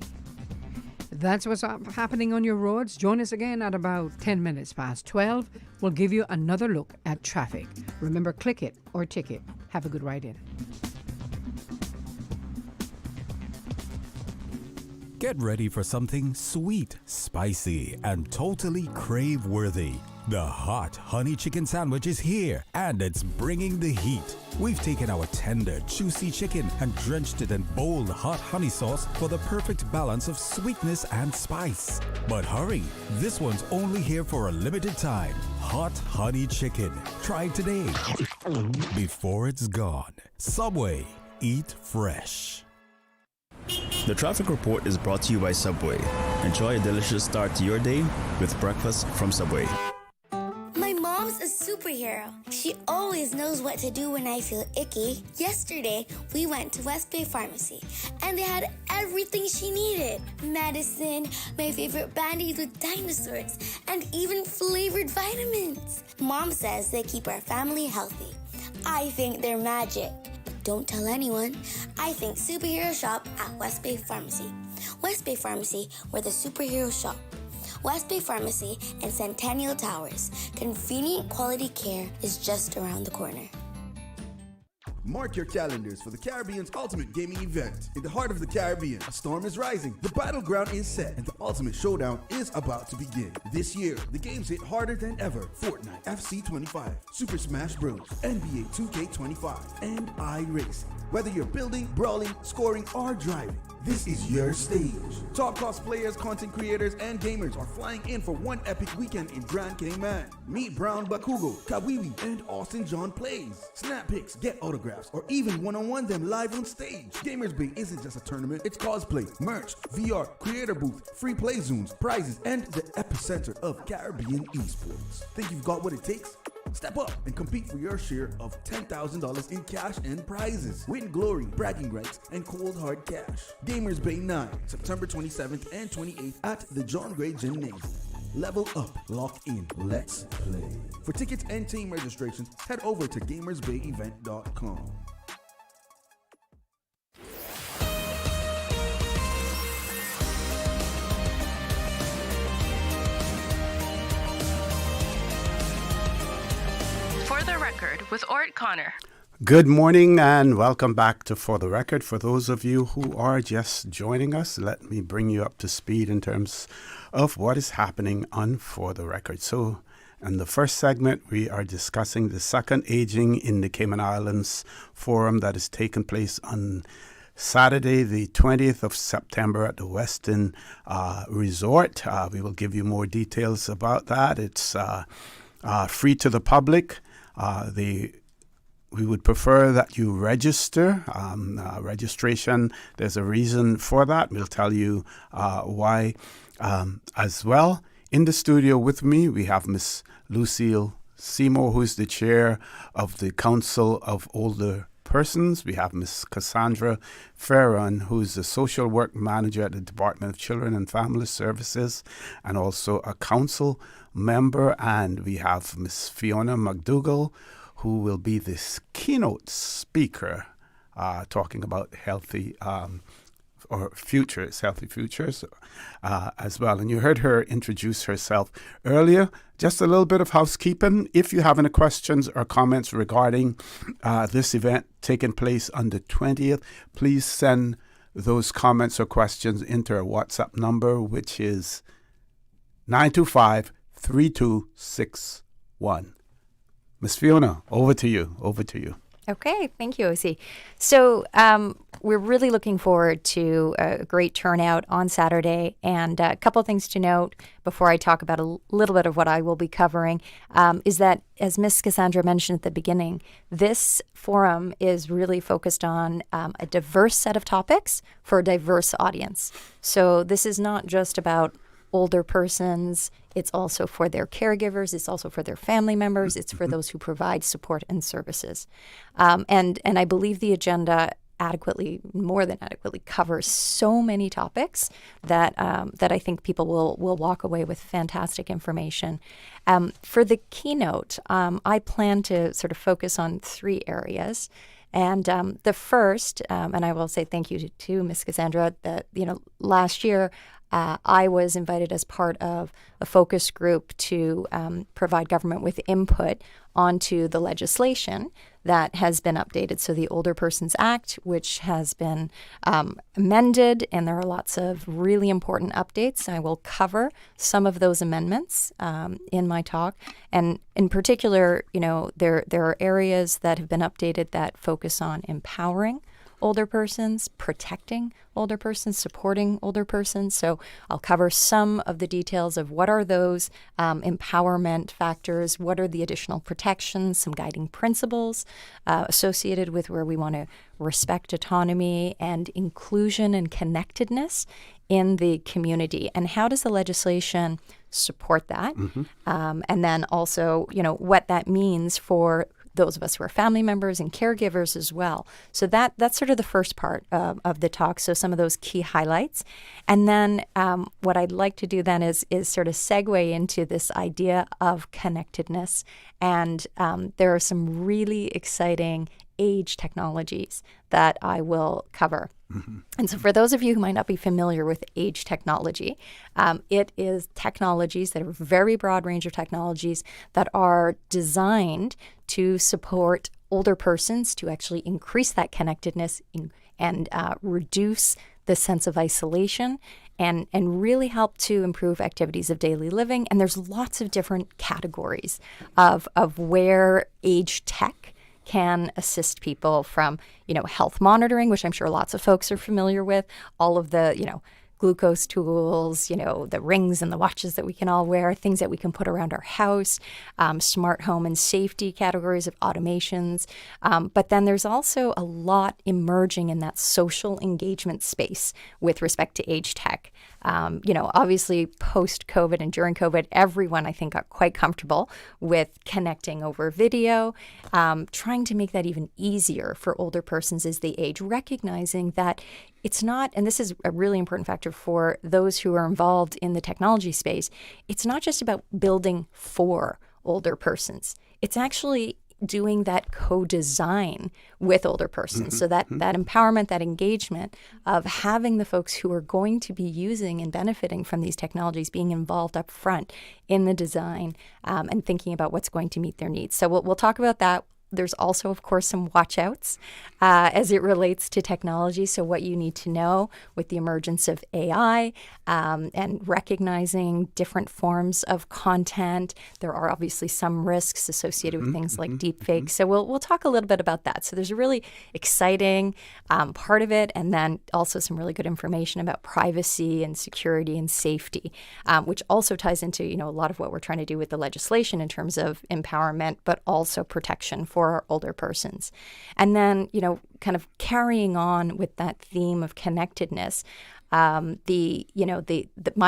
That's what's happening on your roads. Join us again at about 10 minutes past 12. We'll give you another look at traffic. Remember, click it or ticket. Have a good ride in. Get ready for something sweet, spicy, and totally crave-worthy. The hot honey chicken sandwich is here, and it's bringing the heat. We've taken our tender, juicy chicken and drenched it in bold hot honey sauce for the perfect balance of sweetness and spice. But hurry, this one's only here for a limited time. Hot honey chicken. Try it today before it's gone. Subway. Eat fresh. The traffic report is brought to you by Subway. Enjoy a delicious start to your day with breakfast from Subway. My mom's a superhero. She always knows what to do when I feel icky. Yesterday, we went to West Bay Pharmacy, and they had everything she needed. Medicine, my favorite Band-Aids with dinosaurs, and even flavored vitamins. Mom says they keep our family healthy. I think they're magic. Don't tell anyone. I think superheroes shop at West Bay Pharmacy. West Bay Pharmacy, where the superheroes shop. West Bay Pharmacy and Centennial Towers. Convenient quality care is just around the corner. Mark your calendars for the Caribbean's ultimate gaming event. In the heart of the Caribbean, a storm is rising, the battleground is set, and the ultimate showdown is about to begin. This year, the games hit harder than ever. Fortnite, FC 25, Super Smash Bros., NBA 2K25, and iRacing. Whether you're building, brawling, scoring, or driving, this is your stage. Top cosplayers, content creators, and gamers are flying in for one epic weekend in Grand Cayman. Meet Brown Bakugo, Kawiwi, and Austin John Plays. Snap pics, get autographs, or even one-on-one them live on stage. Gamers Bay isn't just a tournament, it's cosplay, merch, VR, creator booth, free play zones, prizes, and the epicenter of Caribbean esports. Think you've got what it takes? Step up and compete for your share of $10,000 in cash and prizes. Win glory, bragging rights, and cold hard cash. Gamers Bay 9, September 27th and 28th at the John Gray Gymnasium. Level up, lock in, let's play. For tickets and team registrations, head over to gamersbayevent.com. For the Record with ORRETT Connor. Good morning and welcome back to For the Record. For those of you who are just joining us, let me bring you up to speed in terms of what is happening on For the Record. So in the first segment, we are discussing the second Aging in the Cayman Islands forum that is taking place on Saturday, the 20th of September at the Westin Resort. We will give you more details about that. It's free to the public. We would prefer that you register. Registration, there's a reason for that. We'll tell you why as well. In the studio with me, we have Miss Lucille Seymour, who is the chair of the Council of Older Persons. We have Miss Cassandra Ferron, who is the social work manager at the Department of Children and Family Services and also a council member. And we have Miss Fiona McDougall, who will be this keynote speaker talking about healthy futures as well. And you heard her introduce herself earlier. Just a little bit of housekeeping. If you have any questions or comments regarding this event taking place on the 20th, please send those comments or questions into our WhatsApp number, which is 925-3261. Miss Fiona, over to you. Okay, thank you, OC. So we're really looking forward to a great turnout on Saturday. And a couple of things to note before I talk about a little bit of what I will be covering is that, as Miss Cassandra mentioned at the beginning, this forum is really focused on a diverse set of topics for a diverse audience. So this is not just about older persons. It's also for their caregivers. It's also for their family members. It's for those who provide support and services. And I believe the agenda more than adequately covers so many topics that I think people will walk away with fantastic information. For the keynote, I plan to sort of focus on 3 areas. And the first, and I will say thank you to Ms. Cassandra, that last year I was invited as part of a focus group to provide government with input onto the legislation that has been updated. So the Older Persons Act, which has been amended, and there are lots of really important updates. I will cover some of those amendments in my talk. And in particular, there are areas that have been updated that focus on empowering older persons, protecting older persons, supporting older persons. So I'll cover some of the details of what are those empowerment factors, what are the additional protections, some guiding principles associated with where we want to respect autonomy and inclusion and connectedness in the community. And how does the legislation support that? And then also, what that means for those of us who are family members and caregivers as well. So that's sort of the first part of the talk. So some of those key highlights. And then what I'd like to do then is sort of segue into this idea of connectedness. And there are some really exciting age technologies that I will cover. And so for those of you who might not be familiar with age technology, it is technologies that are a very broad range of technologies that are designed to support older persons to actually increase that connectedness and reduce the sense of isolation and really help to improve activities of daily living. And there's lots of different categories of where age tech can assist people from, health monitoring, which I'm sure lots of folks are familiar with, all of the, glucose tools, the rings and the watches that we can all wear, things that we can put around our house, smart home and safety categories of automations. But then there's also a lot emerging in that social engagement space with respect to age tech. Obviously post-COVID and during COVID, everyone, I think, got quite comfortable with connecting over video, trying to make that even easier for older persons as they age, recognizing that it's not, and this is a really important factor for those who are involved in the technology space, it's not just about building for older persons. It's actually doing that co-design with older persons. So that empowerment, that engagement of having the folks who are going to be using and benefiting from these technologies being involved up front in the design and thinking about what's going to meet their needs. So we'll talk about that. There's also, of course, some watch-outs as it relates to technology. So what you need to know with the emergence of AI and recognizing different forms of content. There are obviously some risks associated with things like deepfakes. So we'll talk a little bit about that. So there's a really exciting part of it, and then also some really good information about privacy and security and safety, which also ties into a lot of what we're trying to do with the legislation in terms of empowerment, but also protection for our older persons. And then, kind of carrying on with that theme of connectedness, my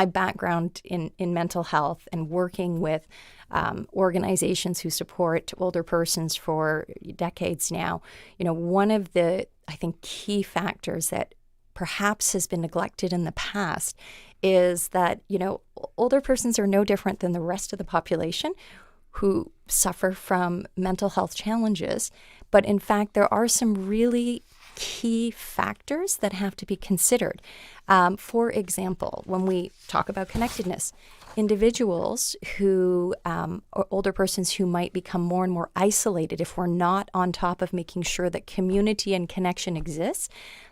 background in mental health and working with organizations who support older persons for decades now, one of the, I think, key factors that perhaps has been neglected in the past is that, older persons are no different than the rest of the population who suffer from mental health challenges. But in fact, there are some really key factors that have to be considered. For example, when we talk about connectedness, individuals who, or older persons who might become more and more isolated if we're not on top of making sure that community and connection exists,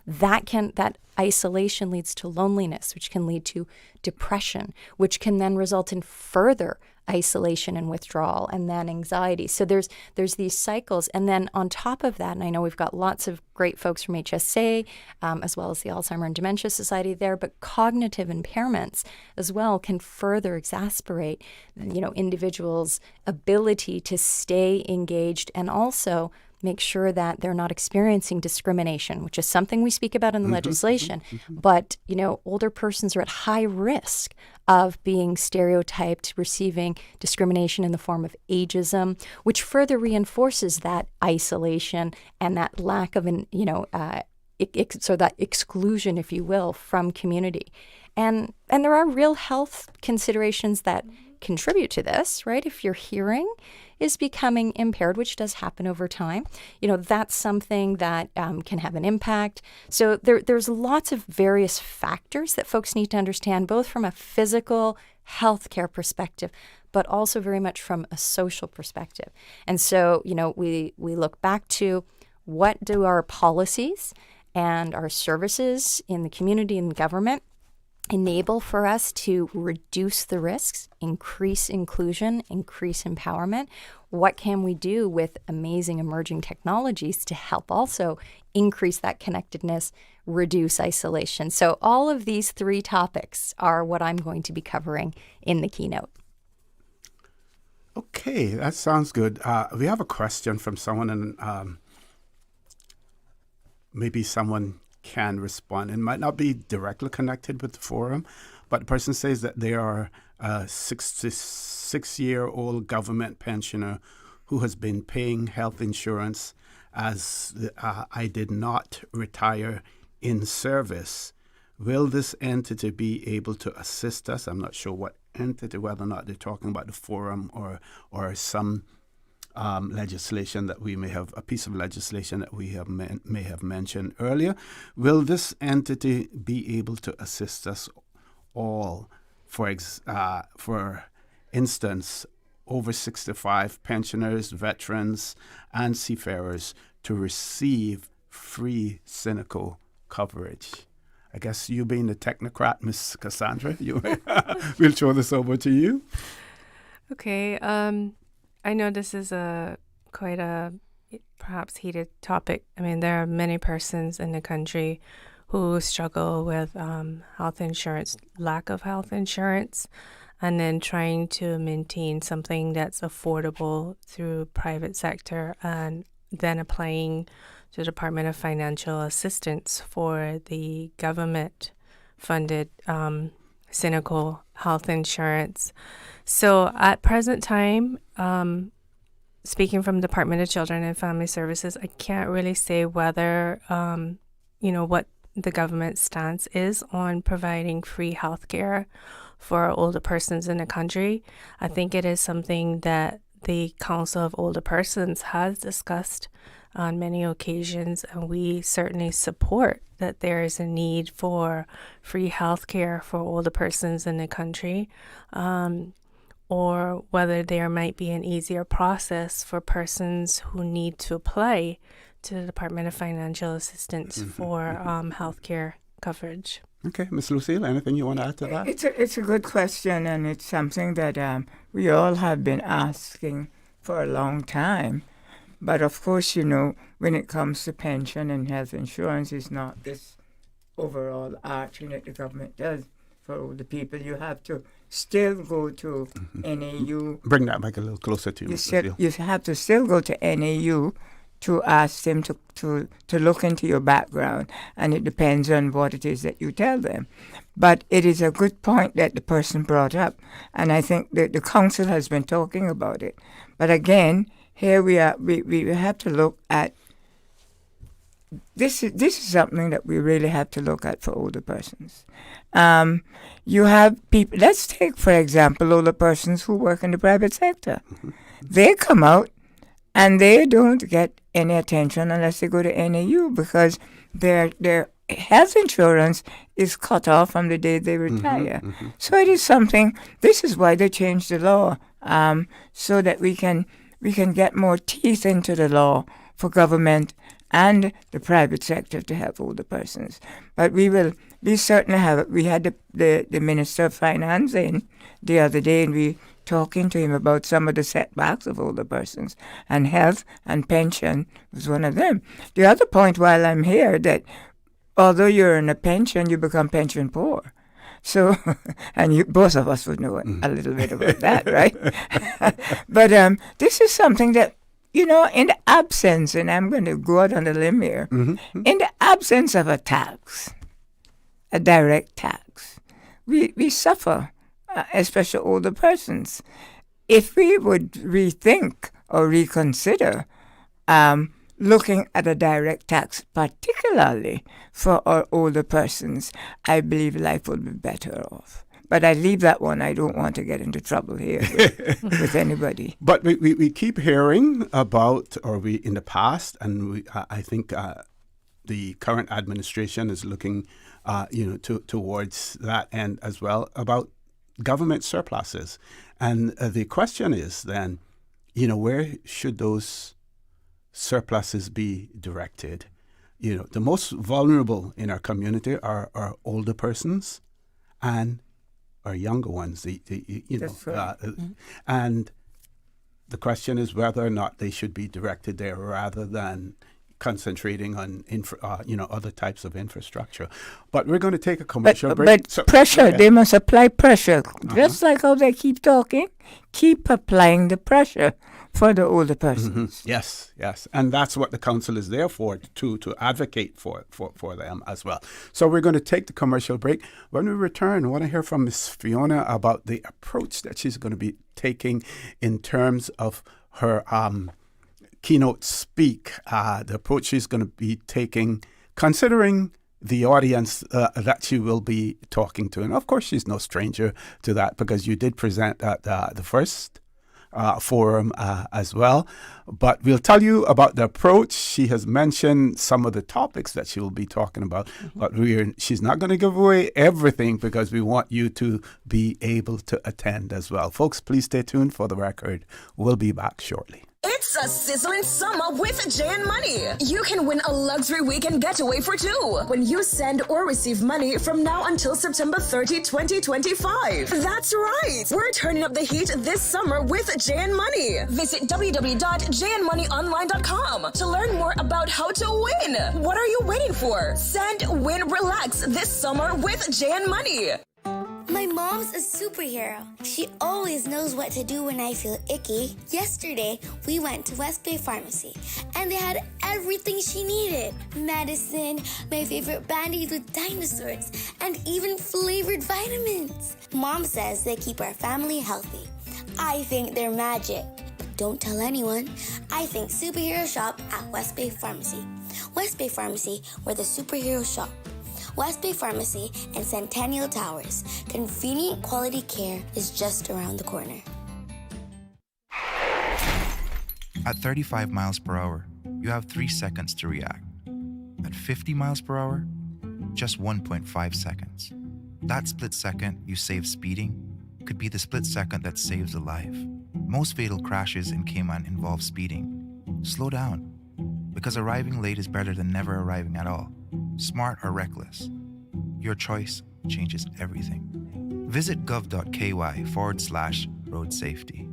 that isolation leads to loneliness, which can lead to depression, which can then result in further isolation and withdrawal, and then anxiety. So there's these cycles. And then on top of that, and I know we've got lots of great folks from HSA, as well as the Alzheimer and Dementia Society there, but cognitive impairments as well can further exacerbate, individuals' ability to stay engaged and also make sure that they're not experiencing discrimination, which is something we speak about in the legislation. But, older persons are at high risk of being stereotyped, receiving discrimination in the form of ageism, which further reinforces that isolation and that lack of so that exclusion, if you will, from community. And there are real health considerations that contribute to this, right? If you're hearing, is becoming impaired, which does happen over time, that's something that can have an impact. So there's lots of various factors that folks need to understand, both from a physical healthcare perspective, but also very much from a social perspective. And so, we look back to what do our policies and our services in the community and government enable for us to reduce the risks, increase inclusion, increase empowerment? What can we do with amazing emerging technologies to help also increase that connectedness, reduce isolation? So all of these three topics are what I'm going to be covering in the keynote. Okay, that sounds good. We have a question from someone, and maybe someone can respond. It might not be directly connected with the forum, but the person says that they are a 66-year-old government pensioner who has been paying health insurance as I did not retire in service. Will this entity be able to assist us? I'm not sure what entity, whether or not they're talking about the forum or some legislation that we may have, a piece of legislation that we have may have mentioned earlier. Will this entity be able to assist us all, for instance, over 65 pensioners, veterans, and seafarers to receive free cynical coverage? I guess you being the technocrat, Miss Cassandra, we'll throw this over to you. Okay. I know this is quite a perhaps heated topic. I mean, there are many persons in the country who struggle with health insurance, lack of health insurance, and then trying to maintain something that's affordable through private sector, and then applying to the Department of Financial Assistance for the government-funded cynical health insurance. So at present time, speaking from Department of Children and Family Services, I can't really say whether, what the government stance is on providing free health care for older persons in the country. I think it is something that the Council of Older Persons has discussed on many occasions, and we certainly support that there is a need for free health care for older persons in the country, or whether there might be an easier process for persons who need to apply to the Department of Financial Assistance for health care coverage. Okay, Ms. Lucille, anything you want to add to that? It's a good question, and it's something that we all have been asking for a long time. But of course, when it comes to pension and health insurance, it's not this overall arching that the government does for older people. You have to still go to NAU. Bring that mic a little closer to you. You have to still go to NAU to ask them to look into your background, and it depends on what it is that you tell them. But it is a good point that the person brought up, and I think that the council has been talking about it. But again, here we are. We have to look at this. This is something that we really have to look at for older persons. You have people. Let's take, for example, older persons who work in the private sector. They come out and they don't get any attention unless they go to NAU, because their health insurance is cut off from the day they retire. So it is something. This is why they changed the law, so that we can get more teeth into the law for government and the private sector to help older persons. But we certainly have it. We had the Minister of Finance in the other day, and we talking to him about some of the setbacks of older persons, and health and pension was one of them. The other point while I'm here, that although you're in a pension, you become pension poor. So, and both of us would know a little bit about that, right? But this is something that, in the absence, and I'm going to go out on a limb here, in the absence of a tax, a direct tax, we suffer, especially older persons. If we would rethink or reconsider looking at a direct tax, particularly for our older persons, I believe life would be better off. But I leave that one. I don't want to get into trouble here with anybody. But we keep hearing about, or we in the past, and I think the current administration is looking, towards that end as well, about government surpluses. And the question is then, where should those surpluses be directed? The most vulnerable in our community are our older persons and our younger ones. And the question is whether or not they should be directed there rather than concentrating on other types of infrastructure. But we're going to take a commercial break. But pressure, they must apply pressure. Just like how they keep talking, keep applying the pressure for the older persons. Yes. And that's what the council is there for, to advocate for them as well. So we're going to take the commercial break. When we return, I want to hear from Ms. Fiona about the approach that she's going to be taking in terms of her keynote speak, the approach she's going to be taking, considering the audience that she will be talking to. And of course, she's no stranger to that because you did present at the first forum as well. But we'll tell you about the approach. She has mentioned some of the topics that she will be talking about, but she's not going to give away everything because we want you to be able to attend as well. Folks, please stay tuned for the record. We'll be back shortly. It's a sizzling summer with J&. Money. You can win a luxury weekend getaway for two when you send or receive money from now until September 30, 2025. That's right. We're turning up the heat this summer with J&. Money. Visit www.jnmoneyonline.com to learn more about how to win. What are you waiting for? Send, win, relax this summer with J&. Money. My mom's a superhero. She always knows what to do when I feel icky. Yesterday, we went to West Bay Pharmacy, and they had everything she needed. Medicine, my favorite band-aids with dinosaurs, and even flavored vitamins. Mom says they keep our family healthy. I think they're magic. But don't tell anyone. I think superhero shop at West Bay Pharmacy. West Bay Pharmacy, where the superheroes shop. West Bay Pharmacy and Centennial Towers. Convenient quality care is just around the corner. At 35 miles per hour, you have 3 seconds to react. At 50 miles per hour, just 1.5 seconds. That split second you save speeding could be the split second that saves a life. Most fatal crashes in Cayman involve speeding. Slow down, because arriving late is better than never arriving at all. Smart or reckless, your choice changes everything. Visit gov.ky/road safety.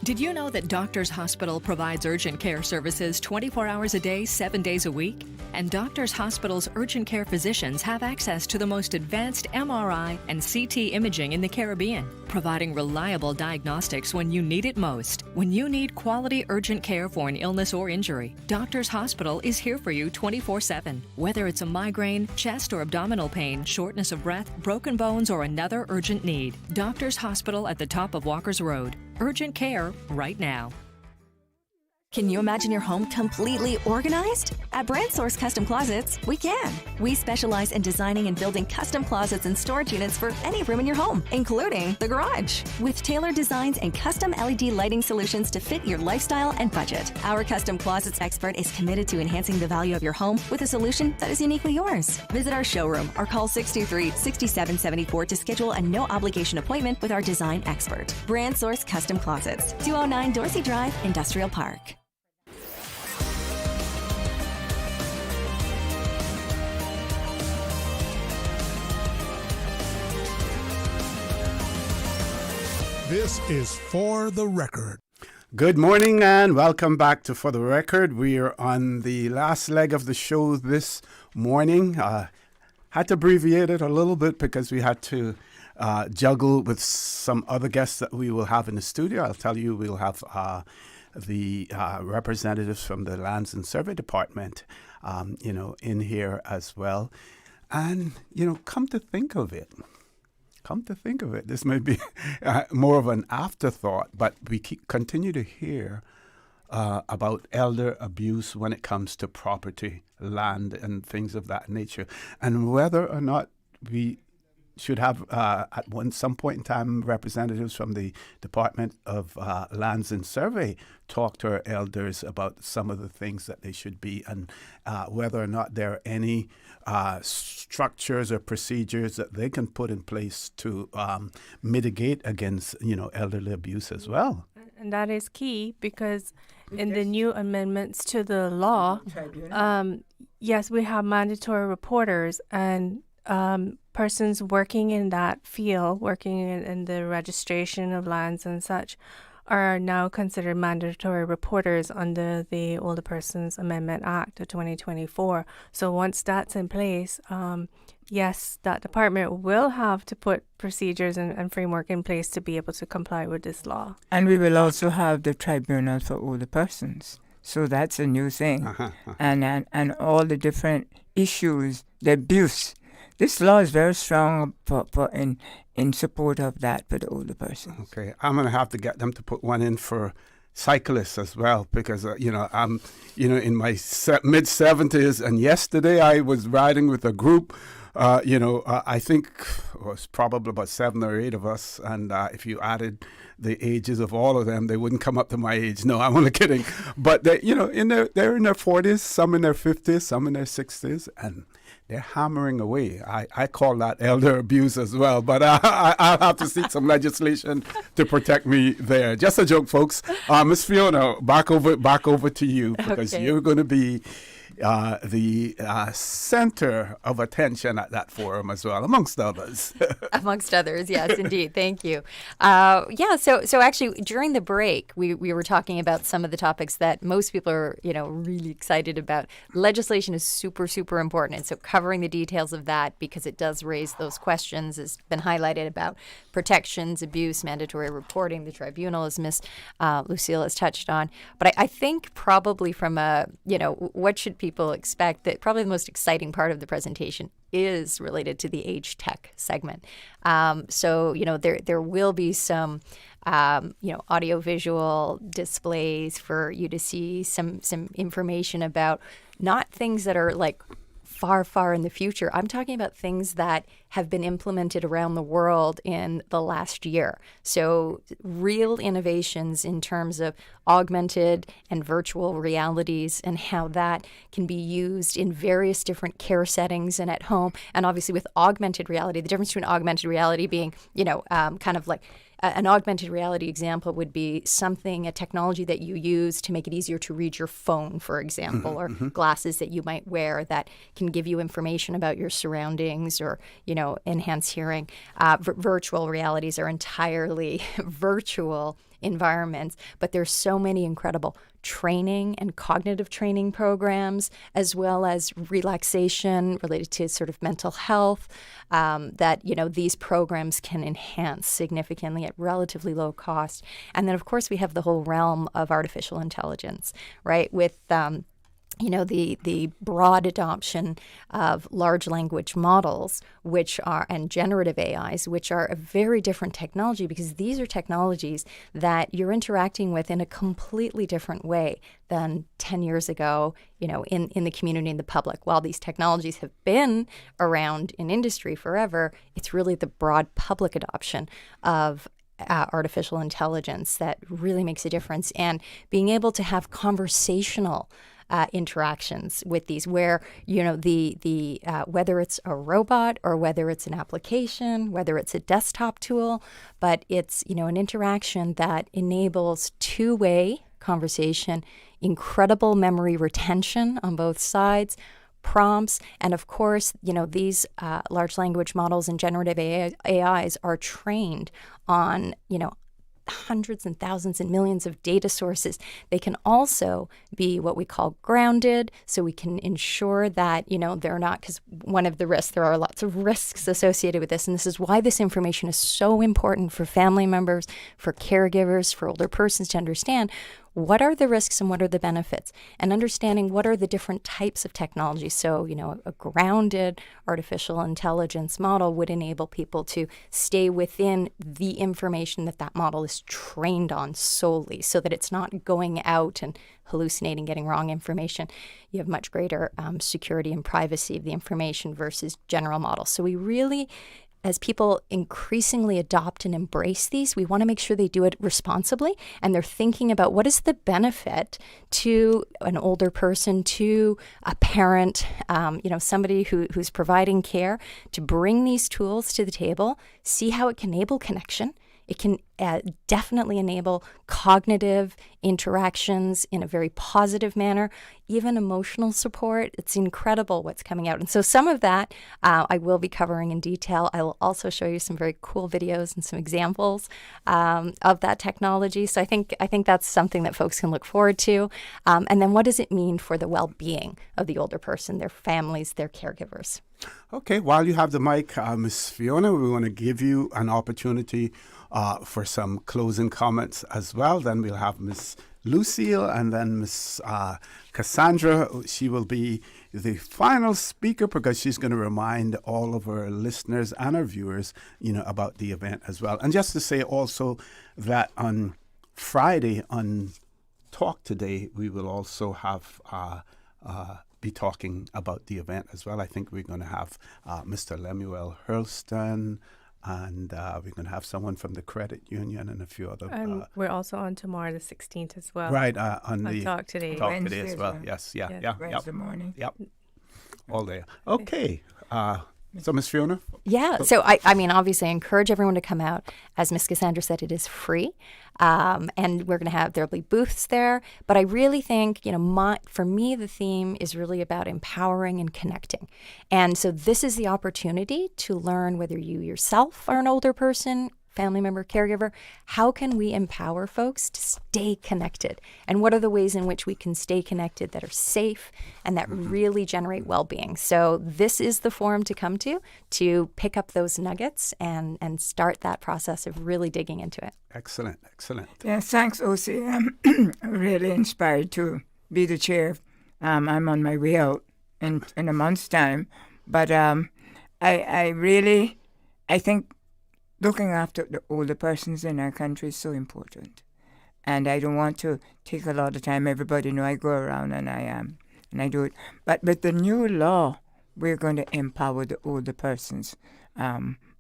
Did you know that Doctors Hospital provides urgent care services 24 hours a day, 7 days a week? And Doctors Hospital's urgent care physicians have access to the most advanced MRI and CT imaging in the Caribbean, providing reliable diagnostics when you need it most. When you need quality urgent care for an illness or injury, Doctors Hospital is here for you 24/7. Whether it's a migraine, chest or abdominal pain, shortness of breath, broken bones, or another urgent need, Doctors Hospital at the top of Walker's Road. Urgent care right now. Can you imagine your home completely organized? At Brand Source Custom Closets, we can. We specialize in designing and building custom closets and storage units for any room in your home, including the garage. With tailored designs and custom LED lighting solutions to fit your lifestyle and budget. Our custom closets expert is committed to enhancing the value of your home with a solution that is uniquely yours. Visit our showroom or call 623-6774 to schedule a no-obligation appointment with our design expert. Brand Source Custom Closets, 209 Dorsey Drive, Industrial Park. This is For the Record. Good morning and welcome back to For the Record. We are on the last leg of the show this morning. Had to abbreviate it a little bit because we had to juggle with some other guests that we will have in the studio. I'll tell you, we'll have the representatives from the Lands and Survey Department, in here as well. And, come to think of it, this may be more of an afterthought, but we continue to hear about elder abuse when it comes to property, land, and things of that nature. And whether or not we should have at some point in time representatives from the Department of Lands and Survey talk to our elders about some of the things that they should be, and whether or not there are any structures or procedures that they can put in place to mitigate against, elderly abuse as well. And that is key because in the new amendments to the law, yes, we have mandatory reporters, and persons working in that field, working in the registration of lands and such, are now considered mandatory reporters under the Older Persons Amendment Act of 2024. So once that's in place, yes, that department will have to put procedures and framework in place to be able to comply with this law. And we will also have the tribunal for older persons. So that's a new thing. And all the different issues, the abuse. This law is very strong in support of that for the older persons. Okay, I'm going to have to get them to put one in for cyclists as well, because I'm in my mid-70s, and yesterday I was riding with a group. I think it was probably about 7 or 8 of us, and if you added the ages of all of them, they wouldn't come up to my age. No, I'm only kidding. But they're in their 40s, some in their 50s, some in their 60s, and they're hammering away. I call that elder abuse as well, but I'll have to seek some legislation to protect me there. Just a joke, folks. Miss Fiona, back over to you, because you're going to be the center of attention at that forum as well, amongst others. Amongst others, yes, indeed. Thank you. So actually, during the break, we were talking about some of the topics that most people are, really excited about. Legislation is super, super important. And so covering the details of that, because it does raise those questions, has been highlighted about protections, abuse, mandatory reporting, the tribunal, as Ms. Lucille has touched on. But I think probably from what should people expect, that probably the most exciting part of the presentation is related to the age tech segment. There will be some audio-visual displays for you to see some information about not things that are like far in the future. I'm talking about things that have been implemented around the world in the last year. So real innovations in terms of augmented and virtual realities, and how that can be used in various different care settings and at home. And obviously with augmented reality, the difference between augmented reality being, kind of like an augmented reality example would be a technology that you use to make it easier to read your phone, for example, or glasses that you might wear that can give you information about your surroundings, or, enhance hearing. Virtual realities are entirely virtual environments, but there's so many incredible training and cognitive training programs, as well as relaxation related to sort of mental health, that these programs can enhance significantly at relatively low cost. And then of course we have the whole realm of artificial intelligence, right, with the broad adoption of large language models, and generative AIs, which are a very different technology, because these are technologies that you're interacting with in a completely different way than 10 years ago, in the community and the public. While these technologies have been around in industry forever, it's really the broad public adoption of artificial intelligence that really makes a difference. And being able to have conversational interactions with these, where whether it's a robot or whether it's an application, whether it's a desktop tool, but it's an interaction that enables two-way conversation, incredible memory retention on both sides, prompts, and of course these large language models and generative AIs are trained on hundreds and thousands and millions of data sources. They can also be what we call grounded, so we can ensure that, they're not, because one of the risks, there are lots of risks associated with this, and this is why this information is so important for family members, for caregivers, for older persons to understand what are the risks and what are the benefits, and understanding what are the different types of technology. So, a grounded artificial intelligence model would enable people to stay within the information that model is trained on solely, so that it's not going out and hallucinating, getting wrong information. You have much greater security and privacy of the information versus general models. So we really as people increasingly adopt and embrace these, we want to make sure they do it responsibly, and they're thinking about what is the benefit to an older person, to a parent, somebody who's providing care, to bring these tools to the table, see how it can enable connection. It can definitely enable cognitive interactions in a very positive manner, even emotional support. It's incredible what's coming out. And so some of that I will be covering in detail. I will also show you some very cool videos and some examples of that technology. So I think that's something that folks can look forward to. And then what does it mean for the well-being of the older person, their families, their caregivers? Okay, while you have the mic, Ms. Fiona, we want to give you an opportunity for some closing comments as well. Then we'll have Ms. Lucille and then Ms. Cassandra. She will be the final speaker because she's going to remind all of our listeners and our viewers, about the event as well. And just to say also that on Friday on Talk Today, we will also have be talking about the event as well. I think we're going to have Mr. Lemuel Hurlston, and we're going to have someone from the credit union and a few other. And we're also on tomorrow, the 16th as well. Right, on the Talk Today. Talk Today as well. Yes, Wednesday morning. Yep, all day. Okay. So, Ms. Fiona? Yeah. So, I mean, obviously, I encourage everyone to come out. As Ms. Cassandra said, it is free. And there'll be booths there. But I really think, for me, the theme is really about empowering and connecting. And so this is the opportunity to learn whether you yourself are an older person, family member, caregiver, how can we empower folks to stay connected? And what are the ways in which we can stay connected that are safe and that really generate well-being? So this is the forum to come to pick up those nuggets and start that process of really digging into it. Excellent. Yeah, thanks, Osi. I'm really inspired to be the chair. I'm on my way out in a month's time. But I think looking after the older persons in our country is so important. And I don't want to take a lot of time. Everybody know I go around and I do it. But with the new law, we're going to empower the older persons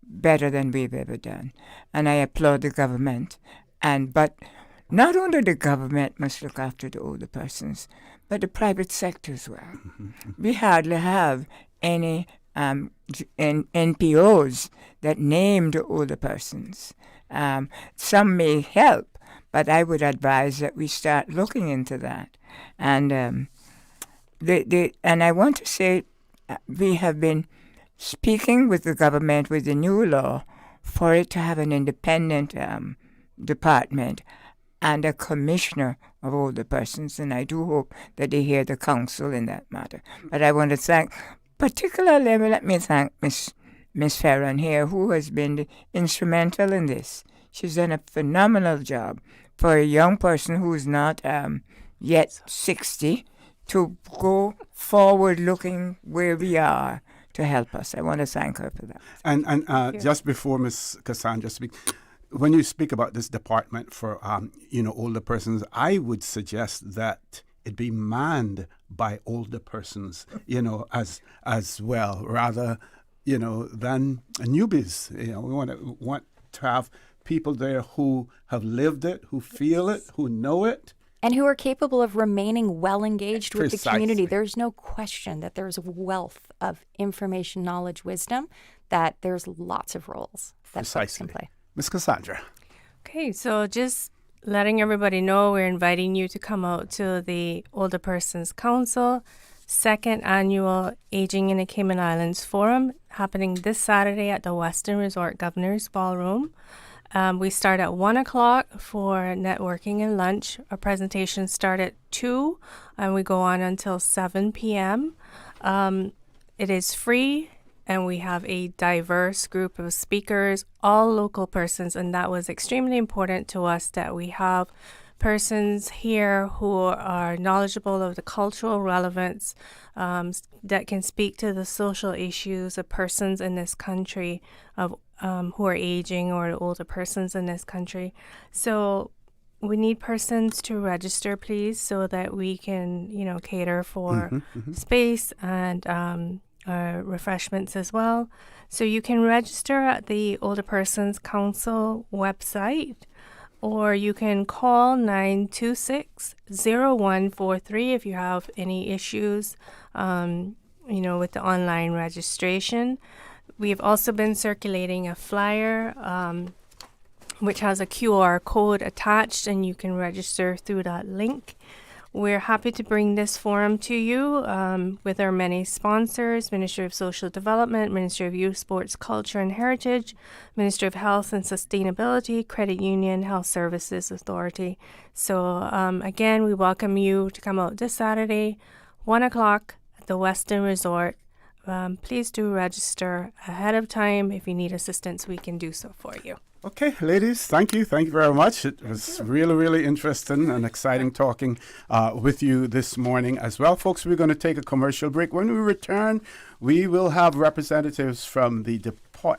better than we've ever done. And I applaud the government. But not only the government must look after the older persons, but the private sector as well. We hardly have any NPOs that name the older persons. Some may help, but I would advise that we start looking into that. And and I want to say we have been speaking with the government with the new law for it to have an independent department and a commissioner of older persons, and I do hope that they hear the council in that matter. But I want to thank, particularly, let me thank Miss Farron here, who has been instrumental in this. She's done a phenomenal job for a young person who is not yet 60 to go forward looking where we are to help us. I want to thank her for that. And just before Ms. Cassandra speaks, when you speak about this department for older persons, I would suggest that it be manned by older persons, as well, rather, than newbies. We want to have people there who have lived it, who feel it, who know it. And who are capable of remaining well engaged with Precisely. the community. There's no question that there's a wealth of information, knowledge, wisdom, that there's lots of roles that folks can play. Ms. Cassandra. Okay, so just letting everybody know, we're inviting you to come out to the Older Persons Council second annual Aging in the Cayman Islands Forum, happening this Saturday at the Western Resort Governor's Ballroom. We start at 1 o'clock for networking and lunch. Our presentations start at 2 and we go on until 7 p.m. It is free and we have a diverse group of speakers, all local persons, and that was extremely important to us that we have persons here who are knowledgeable of the cultural relevance, that can speak to the social issues of persons in this country, of who are aging or the older persons in this country. So we need persons to register, please, so that we can, cater for space and refreshments as well. So you can register at the Older Persons Council website, or you can call 926-0143 if you have any issues, with the online registration. We've also been circulating a flyer which has a QR code attached, and you can register through that link. We're happy to bring this forum to you with our many sponsors: Ministry of Social Development, Ministry of Youth, Sports, Culture and Heritage, Ministry of Health and Sustainability, Credit Union, Health Services Authority. So again, we welcome you to come out this Saturday, 1 o'clock at the Westin Resort. Please do register ahead of time. If you need assistance, we can do so for you. Okay, ladies, thank you. Thank you very much. It was really, really interesting and exciting talking with you this morning as well. Folks, we're going to take a commercial break. When we return, we will have representatives from the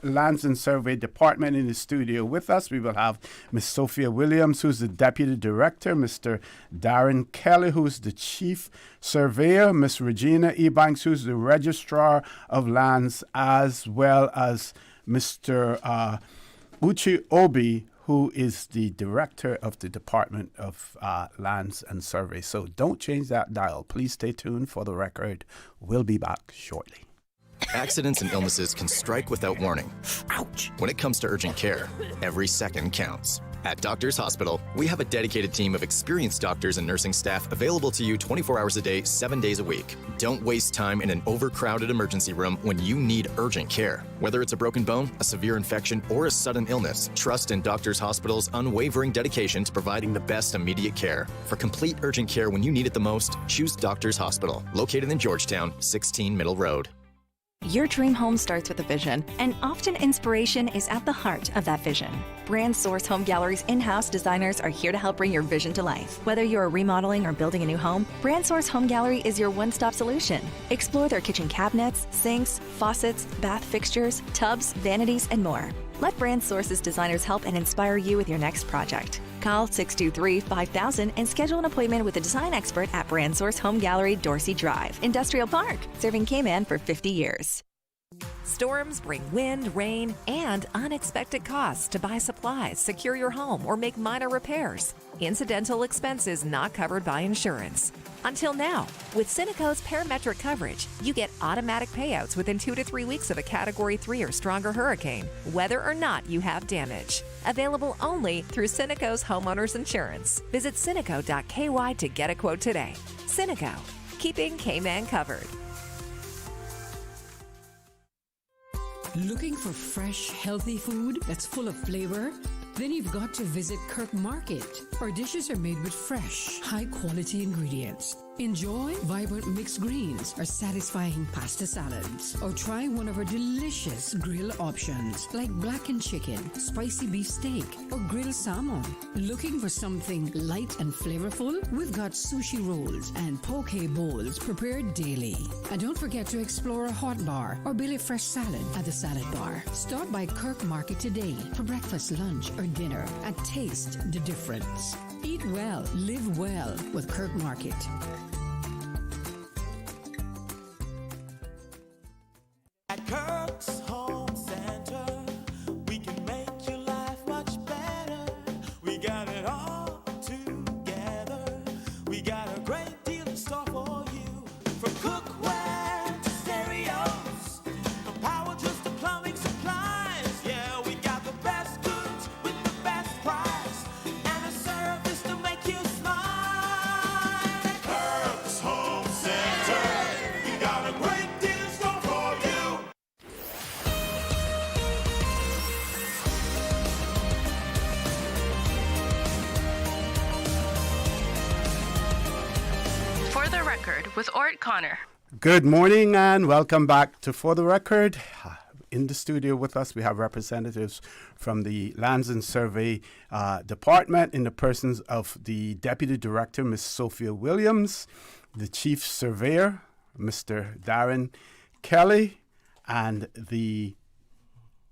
Lands and Survey Department in the studio with us. We will have Ms. Sophia Williams, who's the Deputy Director, Mr. Darren Kelly, who's the Chief Surveyor, Ms. Regina Ebanks, who's the Registrar of Lands, as well as Mr. Uchi Obi, who is the Director of the Department of Lands and Survey. So don't change that dial. Please stay tuned for the record. We'll be back shortly. Accidents and illnesses can strike without warning. Ouch! When it comes to urgent care, every second counts. At Doctors Hospital, we have a dedicated team of experienced doctors and nursing staff available to you 24 hours a day, 7 days a week. Don't waste time in an overcrowded emergency room when you need urgent care. Whether it's a broken bone, a severe infection, or a sudden illness, trust in Doctors Hospital's unwavering dedication to providing the best immediate care. For complete urgent care when you need it the most, choose Doctors Hospital, located in Georgetown, 16 Middle Road. Your dream home starts with a vision, and often inspiration is at the heart of that vision. Brand Source Home Gallery's in-house designers are here to help bring your vision to life. Whether you're remodeling or building a new home, Brand Source Home Gallery is your one-stop solution. Explore their kitchen cabinets, sinks, faucets, bath fixtures, tubs, vanities, and more. Let Brand Source's designers help and inspire you with your next project. Call 623-5000 and schedule an appointment with a design expert at Brand Source Home Gallery, Dorsey Drive, Industrial Park, serving Cayman for 50 years. Storms bring wind, rain, and unexpected costs to buy supplies, secure your home, or make minor repairs. Incidental expenses not covered by insurance. Until now, with Cineco's parametric coverage, you get automatic payouts within 2 to 3 weeks of a Category 3 or stronger hurricane, whether or not you have damage. Available only through Cineco's homeowners insurance. Visit Cineco.ky to get a quote today. Cineco, keeping Cayman covered. Looking for fresh, healthy food that's full of flavor? Then you've got to visit Kirk Market. Our dishes are made with fresh, high-quality ingredients. Enjoy vibrant mixed greens or satisfying pasta salads. Or try one of our delicious grill options like blackened chicken, spicy beef steak, or grilled salmon. Looking for something light and flavorful? We've got sushi rolls and poke bowls prepared daily. And don't forget to explore a hot bar or Billy Fresh salad at the salad bar. Stop by Kirk Market today for breakfast, lunch, or dinner and taste the difference. Eat well, live well with Kirk Market. At Kirk's Home Center, we can make your life much better. We got it all together. We got a great deal in store for you. From cookware to stereos, from power tools to plumbing supplies. Yeah, we got the best goods with the best price and a service to make you smile. Kirk's Home Center, we got a great deal in store for you. For the Record with ORRETT Connor. Good morning and welcome back to For the Record. In the studio with us, we have representatives from the Lands and Survey Department in the persons of the Deputy Director, Ms. Sophia Williams, the Chief Surveyor, Mr. Darren Kelly, and the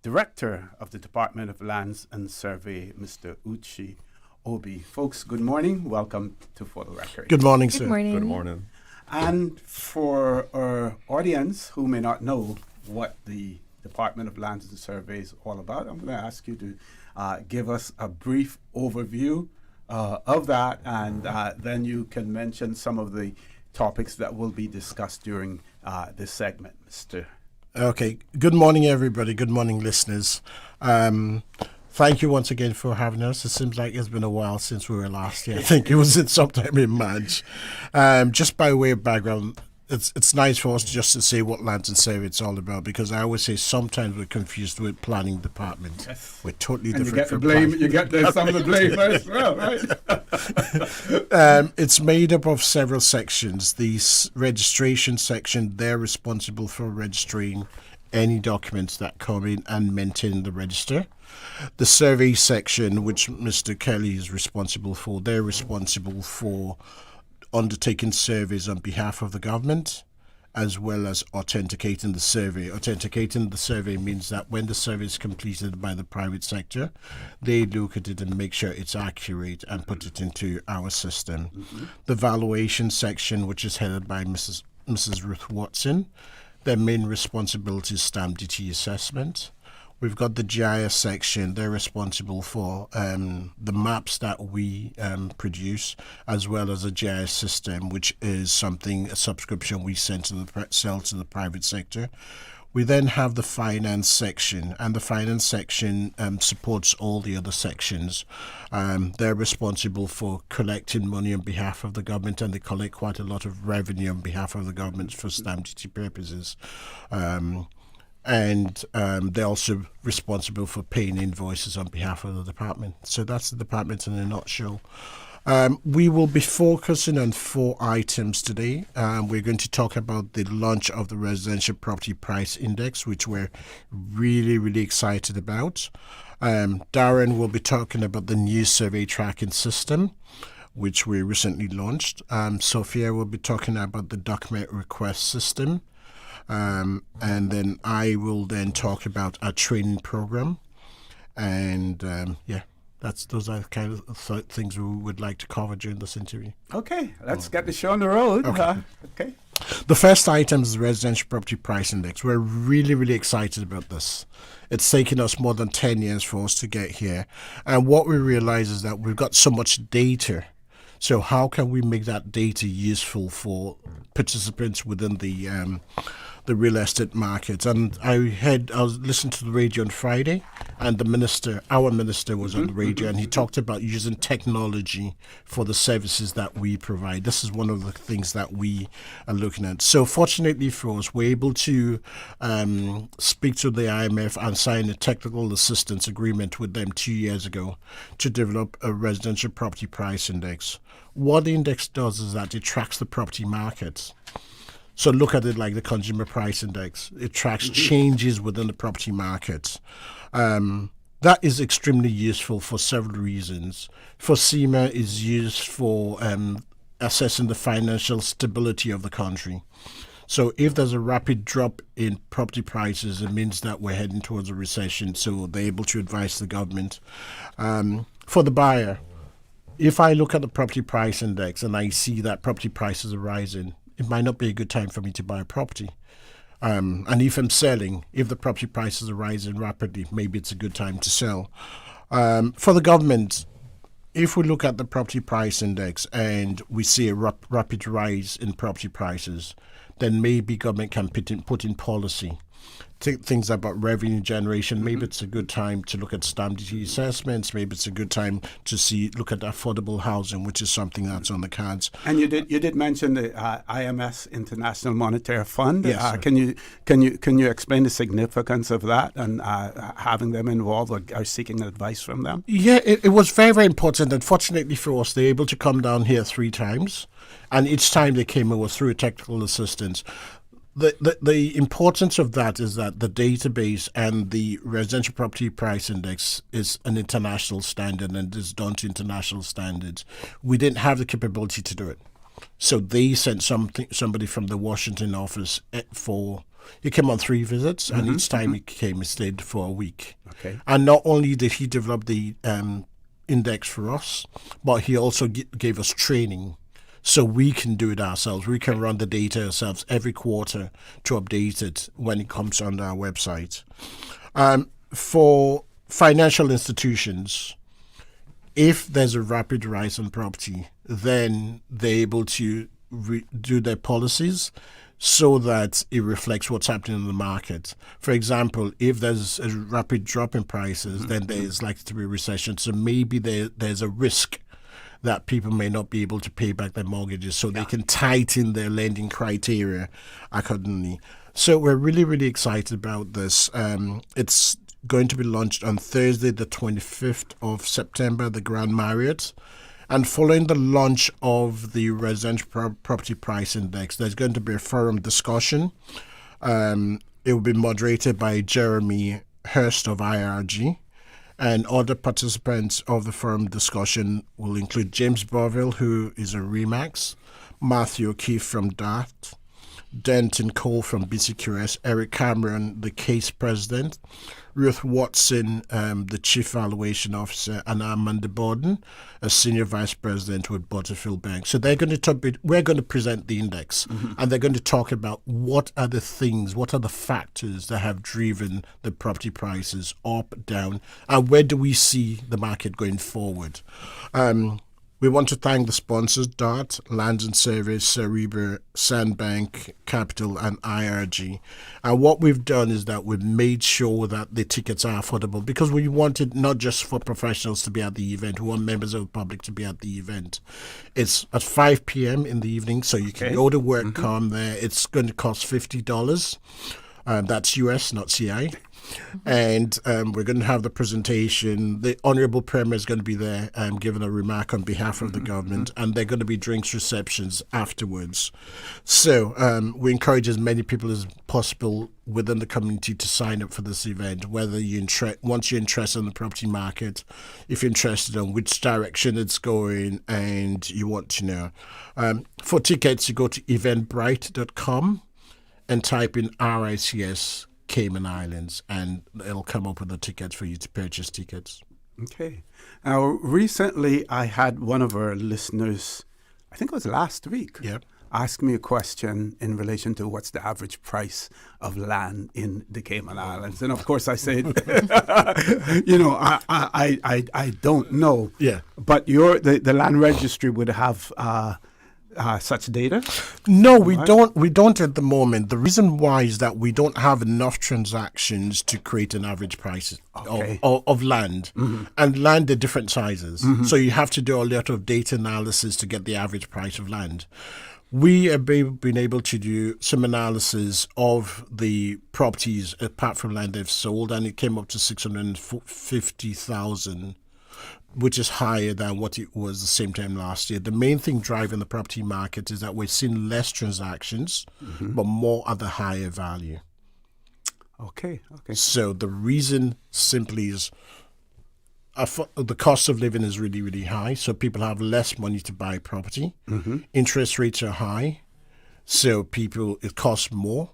Director of the Department of Lands and Survey, Mr. Uchi Obi. Folks, good morning. Welcome to For the Record. Good morning, sir. Good morning. Good morning. And for our audience who may not know what the Department of Lands and Survey is all about, I'm going to ask you to give us a brief overview of that, and then you can mention some of the topics that will be discussed during this segment, Mr. Okay. Good morning, everybody. Good morning, listeners. Thank you once again for having us. It seems like it's been a while since we were last here. I think it was sometime in March. Just by way of background, it's nice for us just to say what Lands and Survey it's all about, because I always say sometimes we're confused with planning department. Yes. We're totally and different from blame. planning. You get some of the blame as well, right? It's made up of several sections. The registration section, they're responsible for registering any documents that come in and maintain the register. The survey section, which Mr. Kelly is responsible for, they're responsible for undertaking surveys on behalf of the government, as well as authenticating the survey. Authenticating the survey means that when the survey is completed by the private sector, they look at it and make sure it's accurate and put it into our system. Mm-hmm. The valuation section, which is headed by Mrs. Ruth Watson, their main responsibility is stamp duty assessment. We've got the GIS section. They're responsible for the maps that we produce, as well as a GIS system, which is a subscription we sell to the private sector. We then have the finance section, and the finance section supports all the other sections. They're responsible for collecting money on behalf of the government, and they collect quite a lot of revenue on behalf of the government for stamp duty purposes. And they're also responsible for paying invoices on behalf of the department. So that's the department in a nutshell. We will be focusing on 4 items today. We're going to talk about the launch of the Residential Property Price Index, which we're really, really excited about. Darren will be talking about the new survey tracking system, which we recently launched. Sophia will be talking about the document request system. And then I will then talk about our training program, and those are the kind of things we would like to cover during this interview. Okay, let's get the show on the road. Okay. The first item is the Residential Property Price Index. We're really, really excited about this. It's taken us more than 10 years for us to get here, and what we realize is that we've got so much data. So how can we make that data useful for participants within the real estate market? And I was listening to the radio on Friday, and our minister was on the radio, and he talked about using technology for the services that we provide. This is one of the things that we are looking at. So fortunately for us, we're able to speak to the IMF and sign a technical assistance agreement with them 2 years ago to develop a residential property price index. What the index does is that it tracks the property markets. So look at it like the Consumer Price Index. It tracks changes within the property market. That is extremely useful for several reasons. For CIMA is used for assessing the financial stability of the country. So if there's a rapid drop in property prices, it means that we're heading towards a recession. So they're able to advise the government. For the buyer, if I look at the property price index and I see that property prices are rising, it might not be a good time for me to buy a property. And if I'm selling, if the property prices are rising rapidly, maybe it's a good time to sell. For the government, if we look at the property price index and we see a rapid rise in property prices, then maybe government can put in policy things about revenue generation. Maybe it's a good time to look at stamp duty assessments. Maybe it's a good time to look at affordable housing, which is something that's on the cards. And you did mention the IMS, International Monetary Fund. Yes, can you explain the significance of that and having them involved or seeking advice from them? Yeah, it was very, very important. Unfortunately for us, they're able to come down here 3 times, and each time they came, it was through technical assistance. The importance of that is that the database and the Residential Property Price Index is an international standard and is done to international standards. We didn't have the capability to do it. So they sent somebody from the Washington office he came on 3 visits, and each time he came, he stayed for a week. Okay. And not only did he develop the index for us, but he also gave us training. So we can do it ourselves. We can run the data ourselves every quarter to update it when it comes on our website. For financial institutions, if there's a rapid rise in property, then they're able to do their policies so that it reflects what's happening in the market. For example, if there's a rapid drop in prices, then there's likely to be a recession. So maybe there's a risk that people may not be able to pay back their mortgages, so they can tighten their lending criteria accordingly. So we're really, really excited about this. It's going to be launched on Thursday, the 25th of September, the Grand Marriott. And following the launch of the Residential Property Price Index, there's going to be a forum discussion. It will be moderated by Jeremy Hurst of IRG. And other participants of the forum discussion will include James Boville, who is a RE/MAX, Matthew O'Keefe from DART, Denton Cole from BCQS, Eric Cameron, the case president, Ruth Watson, the chief valuation officer, and Amanda Borden, a senior vice president with Butterfield Bank. So they're going to we're going to present the index, and they're going to talk about what are the things, what are the factors that have driven the property prices up, down, and where do we see the market going forward. We want to thank the sponsors, DART, Lands and Surveys, Cerebra, Sandbank, Capital, and IRG. And what we've done is that we've made sure that the tickets are affordable, because we wanted not just for professionals to be at the event, we want members of the public to be at the event. It's at 5 p.m. in the evening, so you can go to work, come there. It's going to cost $50. That's US, not CI. And we're going to have the presentation. The Honourable Premier is going to be there giving a remark on behalf of the government, and there are going to be drinks receptions afterwards. So we encourage as many people as possible within the community to sign up for this event, whether once you're interested in the property market, if you're interested in which direction it's going and you want to know. For tickets, you go to eventbrite.com and type in RICS Cayman Islands, and it'll come up with the tickets for you to purchase tickets. Okay. Now, recently I had one of our listeners, I think it was last week, ask me a question in relation to what's the average price of land in the Cayman Islands. And of course I said, I don't know. Yeah. But the land registry would have such data? No, we don't. We don't at the moment. The reason why is that we don't have enough transactions to create an average price of land, and land are different sizes. So you have to do a lot of data analysis to get the average price of land. We have been able to do some analysis of the properties apart from land they've sold, and it came up to 650,000. Which is higher than what it was the same time last year. The main thing driving the property market is that we're seeing less transactions, but more at the higher value. Okay. So the reason simply is the cost of living is really, really high. So people have less money to buy property. Interest rates are high. So it costs more.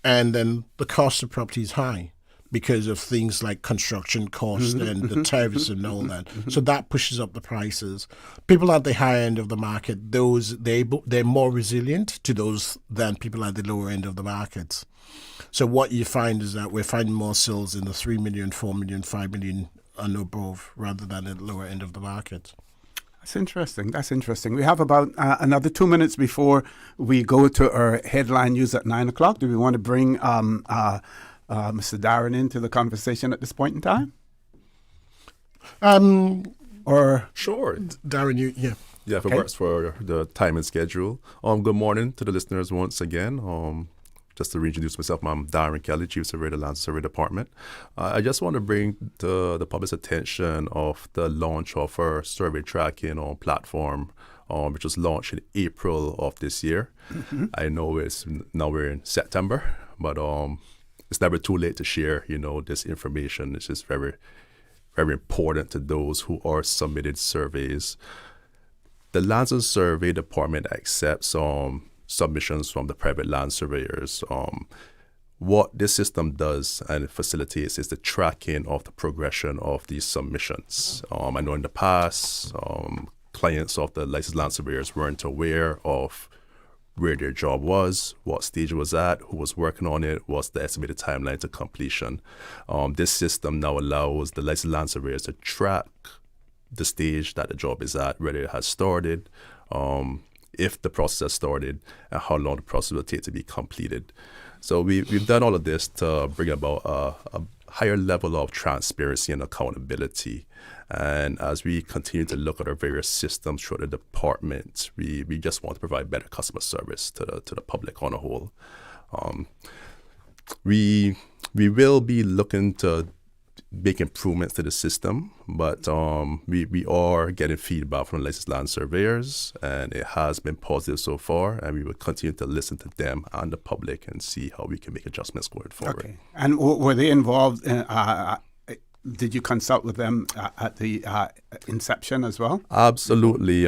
And then the cost of property is high, because of things like construction costs and the tariffs and all that. So that pushes up the prices. People at the higher end of the market, they're more resilient to those than people at the lower end of the market. So what you find is that we're finding more sales in the 3 million, 4 million, 5 million and above, rather than at the lower end of the market. That's interesting. We have about another 2 minutes before we go to our headline news at 9 o'clock. Do we want to bring Mr. Darren into the conversation at this point in time? Sure. Darren, Yeah, if it works for the time and schedule. Good morning to the listeners once again. Just to reintroduce myself, I'm Darren Kelly, Chief Surveyor of the Land Survey Department. I just want to bring to the public's attention of the launch of our survey tracking platform, which was launched in April of this year. I know we're in September, but it's never too late to share, this information. It's just very, very important to those who are submitted surveys. The Lands and Survey Department accepts submissions from the private land surveyors. What this system does and facilitates is the tracking of the progression of these submissions. I know in the past, clients of the licensed land surveyors weren't aware of where their job was, what stage it was at, who was working on it, what's the estimated timeline to completion. This system now allows the licensed land surveyors to track the stage that the job is at, whether it has started, if the process has started, and how long the process will take to be completed. So we've done all of this to bring about a higher level of transparency and accountability. And as we continue to look at our various systems through the department, we just want to provide better customer service to the public on a whole. We will be looking to make improvements to the system, but we are getting feedback from licensed land surveyors, and it has been positive so far, and we will continue to listen to them and the public and see how we can make adjustments going forward. Okay. And were they involved in, did you consult with them at the inception as well? Absolutely.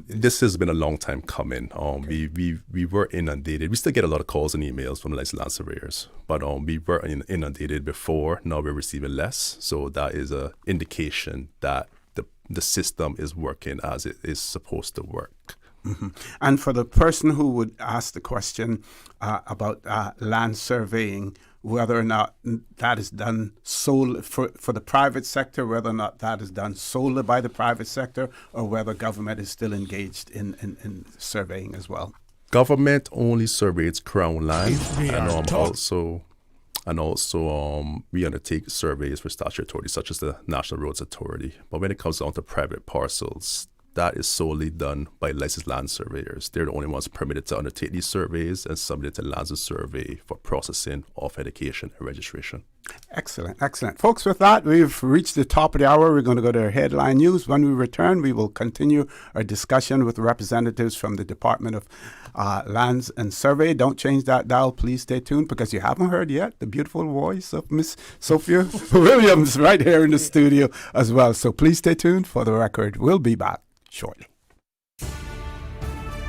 This has been a long time coming. We were inundated. We still get a lot of calls and emails from the licensed land surveyors, but we were inundated before. Now we're receiving less. So that is an indication that the system is working as it is supposed to work. Mm-hmm. And for the person who would ask the question about land surveying, whether or not that is done solely for the private sector, whether or not that is done solely by the private sector, or whether government is still engaged in surveying as well. Government only surveys Crown land, and also we undertake surveys for statutory authorities such as the National Roads Authority. But when it comes down to private parcels, that is solely done by licensed land surveyors. They're the only ones permitted to undertake these surveys and submit it to Lands and Survey for processing, authentication, and registration. Excellent, excellent. Folks, with that, we've reached the top of the hour. We're going to go to our headline news. When we return, we will continue our discussion with representatives from the Department of Lands and Survey. Don't change that dial. Please stay tuned, because you haven't heard yet the beautiful voice of Miss Sophia Williams right here in the studio as well. So please stay tuned. For the record, we'll be back shortly.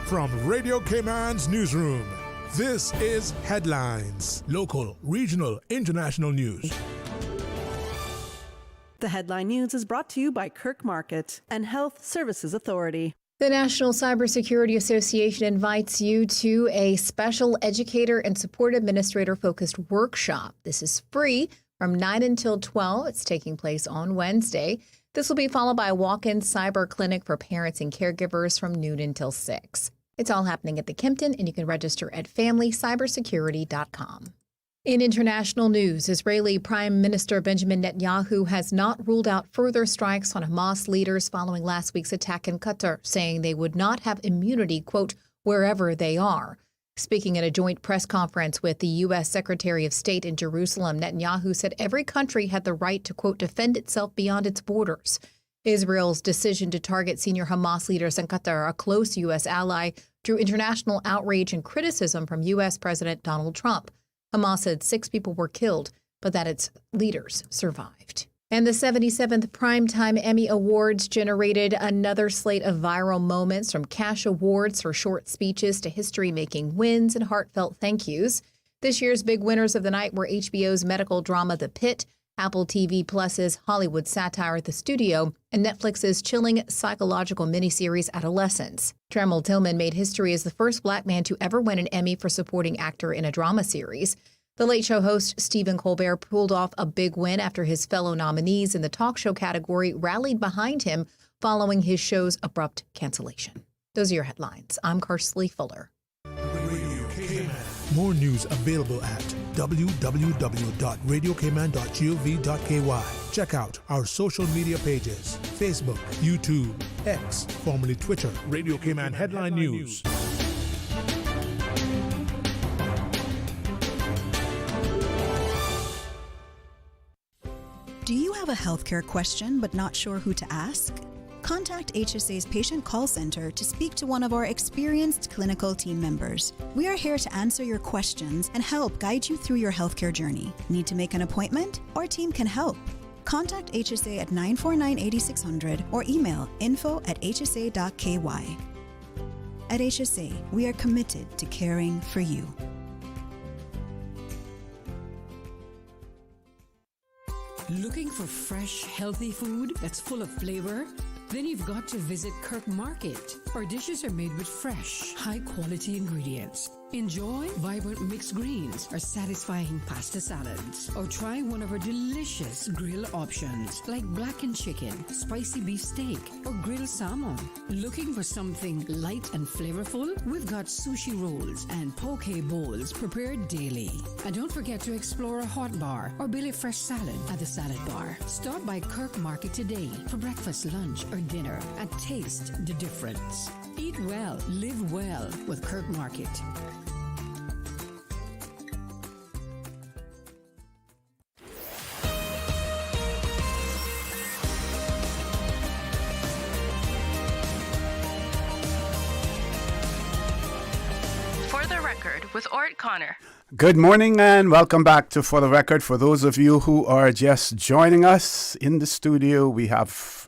From Radio Cayman's newsroom, this is Headlines. Local, regional, international news. The Headline News is brought to you by Kirk Market and Health Services Authority. The National Cybersecurity Association invites you to a special educator and support administrator focused workshop. This is free from 9 until 12. It's taking place on Wednesday. This will be followed by a walk-in cyber clinic for parents and caregivers from noon until 6. It's all happening at the Kimpton, and you can register at FamilyCybersecurity.com. In international news, Israeli Prime Minister Benjamin Netanyahu has not ruled out further strikes on Hamas leaders following last week's attack in Qatar, saying they would not have immunity, quote, wherever they are. Speaking at a joint press conference with the U.S. Secretary of State in Jerusalem, Netanyahu said every country had the right to, quote, defend itself beyond its borders. Israel's decision to target senior Hamas leaders in Qatar, a close U.S. ally, drew international outrage and criticism from U.S. President Donald Trump. Hamas said 6 people were killed, but that its leaders survived. And the 77th Primetime Emmy Awards generated another slate of viral moments, from cash awards for short speeches to history-making wins and heartfelt thank yous. This year's big winners of the night were HBO's medical drama The Pit, Apple TV Plus's Hollywood satire The Studio, and Netflix's chilling psychological miniseries Adolescence. Tremel Tillman made history as the first Black man to ever win an Emmy for supporting actor in a drama series. The Late Show host Stephen Colbert pulled off a big win after his fellow nominees in the talk show category rallied behind him following his show's abrupt cancellation. Those are your headlines. I'm Karsley Fuller. More news available at www.radiocayman.gov.ky. Check out our social media pages: Facebook, YouTube, X, formerly Twitter, Radio Cayman Headline News. Do you have a healthcare question but not sure who to ask? Contact HSA's Patient Call Center to speak to one of our experienced clinical team members. We are here to answer your questions and help guide you through your healthcare journey. Need to make an appointment? Our team can help. Contact HSA at 949-8600 or email info@hsa.ky. At HSA, we are committed to caring for you. Looking for fresh, healthy food that's full of flavor? Then you've got to visit Kirk Market. Our dishes are made with fresh, high-quality ingredients. Enjoy vibrant mixed greens or satisfying pasta salads. Or try one of our delicious grill options like blackened chicken, spicy beef steak, or grilled salmon. Looking for something light and flavorful? We've got sushi rolls and poke bowls prepared daily. And don't forget to explore a hot bar or Billy Fresh salad at the salad bar. Stop by Kirk Market today for breakfast, lunch, or dinner and taste the difference. Eat well, live well with Kirk Market. For the Record with ORRETT Connor. Good morning and welcome back to For the Record. For those of you who are just joining us in the studio, we have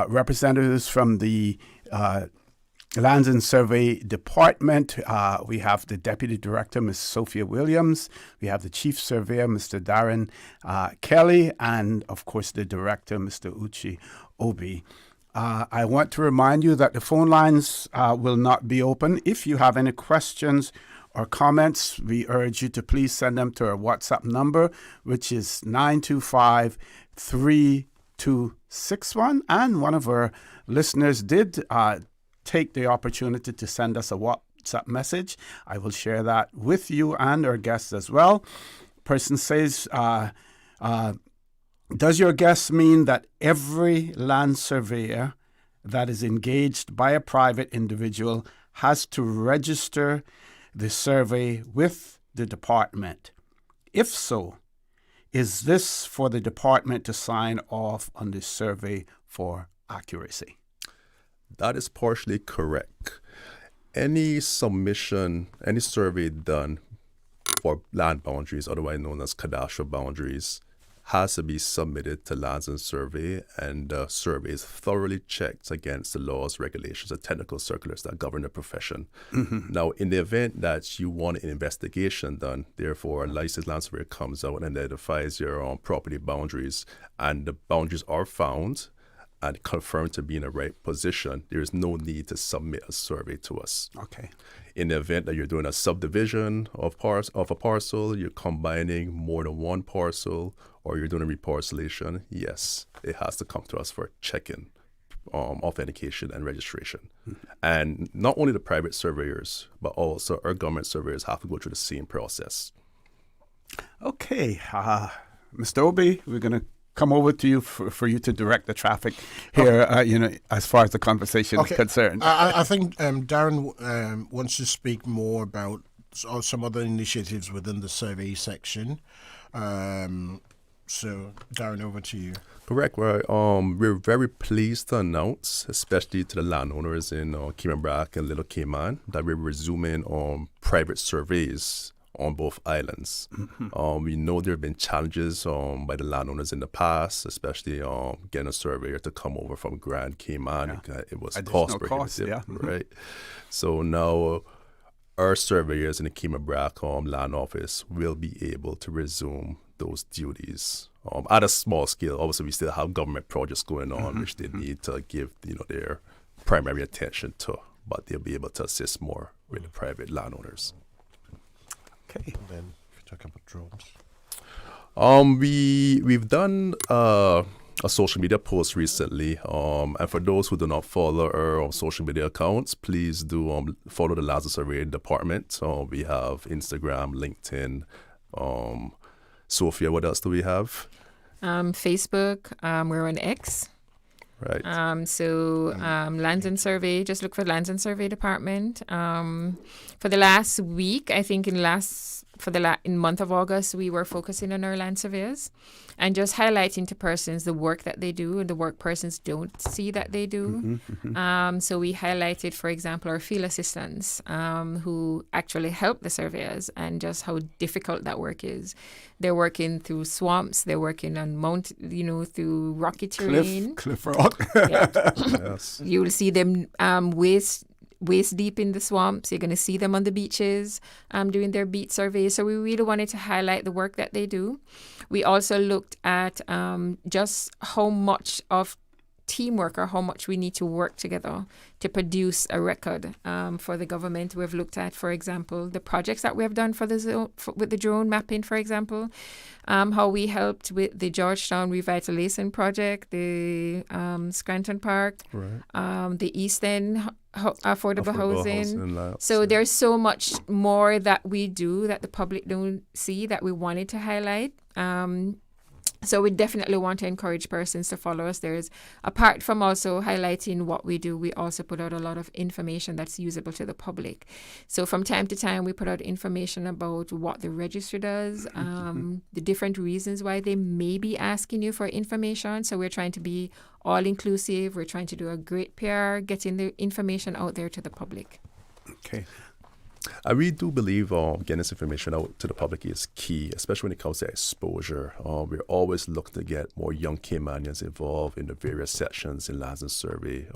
representatives from the Lands and Survey Department. We have the Deputy Director, Ms. Sophia Williams. We have the Chief Surveyor, Mr. Darren Kelly, and of course the Director, Mr. Uchi Obi. I want to remind you that the phone lines will not be open. If you have any questions or comments, we urge you to please send them to our WhatsApp number, which is 925-3261. And one of our listeners did take the opportunity to send us a WhatsApp message. I will share that with you and our guests as well. Person says, does your guess mean that every land surveyor that is engaged by a private individual has to register the survey with the department? If so, is this for the department to sign off on the survey for accuracy? That is partially correct. Any submission, any survey done for land boundaries, otherwise known as cadastral boundaries, has to be submitted to Lands and Survey, and the survey is thoroughly checked against the laws, regulations, and technical circulars that govern the profession. Mm-hmm. Now, in the event that you want an investigation done, therefore a licensed land surveyor comes out and identifies your property boundaries, and the boundaries are found and confirmed to be in the right position, there is no need to submit a survey to us. Okay. In the event that you're doing a subdivision of a parcel, you're combining more than one parcel, or you're doing a reparcellation, yes, it has to come to us for check-in, authentication, and registration. Mm-hmm. And not only the private surveyors, but also our government surveyors have to go through the same process. Okay. Mr. Obi, we're going to come over to you for you to direct the traffic here, as far as the conversation is concerned. I think Darren wants to speak more about some other initiatives within the survey section. So, Darren, over to you. Correct. Right. We're very pleased to announce, especially to the landowners in Cayman and Little Cayman, that we're resuming private surveys on both islands. Mm-hmm. We know there have been challenges by the landowners in the past, especially getting a surveyor to come over from Grand Cayman. Yeah. It was cost prohibitive, Mm-hmm. right? So now our surveyors in the Cayman land office will be able to resume those duties at a small scale. Obviously, we still have government projects going on, mm-hmm. which they need to give their primary attention to, but they'll be able to assist more with the private landowners. Okay. And then if you talk about drones. We've done a social media post recently, and for those who do not follow our social media accounts, please do follow the Lands and Survey Department. We have Instagram, LinkedIn. Sophia, what else do we have? Facebook. We're on X. Right. Lands and Survey, just look for Lands and Survey Department. For the last week, I think in month of August, we were focusing on our land surveyors and just highlighting to persons the work that they do and the work persons don't see that they do. Mm-hmm, mm-hmm. So we highlighted, for example, our field assistants who actually help the surveyors and just how difficult that work is. They're working through swamps. They're working on through rocky terrain. Cliff rock. Yeah. Yes. You will see them waist deep in the swamps. You're going to see them on the beaches doing their beat surveys. So we really wanted to highlight the work that they do. We also looked at just how much of teamwork or how much we need to work together to produce a record for the government. We've looked at, for example, the projects that we have done for with the drone mapping, for example, how we helped with the Georgetown Revitalization Project, the Scranton Park, the East End affordable housing. So there's so much more that we do that the public don't see that we wanted to highlight. So we definitely want to encourage persons to follow us. There's, apart from also highlighting what we do, we also put out a lot of information that's usable to the public. So from time to time, we put out information about what the registry does, the different reasons why they may be asking you for information. So we're trying to be all inclusive. We're trying to do a great PR, getting the information out there to the public. Okay. I really do believe getting this information out to the public is key, especially when it comes to exposure. We're always looking to get more young Caymanians involved in the various sections in Lands and Survey.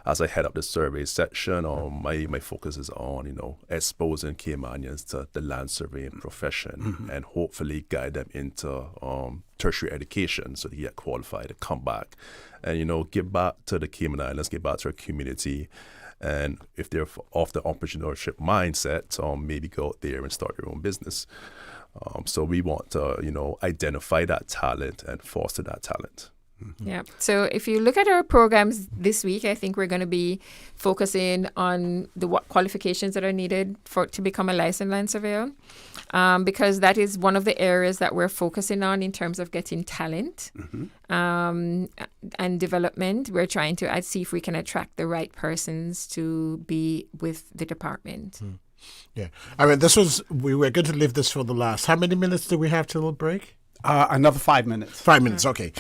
As I head up the survey section, my focus is on, exposing Caymanians to the land surveying profession and hopefully guide them into tertiary education so they get qualified to come back and, give back to the Cayman Islands, give back to our community. And if they're off the entrepreneurship mindset, maybe go out there and start your own business. So we want to, identify that talent and foster that talent. Yeah. So if you look at our programs this week, I think we're going to be focusing on what qualifications that are needed to become a licensed land surveyor, because that is one of the areas that we're focusing on in terms of getting talent and development. We're trying to see if we can attract the right persons to be with the department. Yeah. I mean, we were going to leave this for the last. How many minutes do we have till the break? Another 5 minutes. 5 minutes, okay.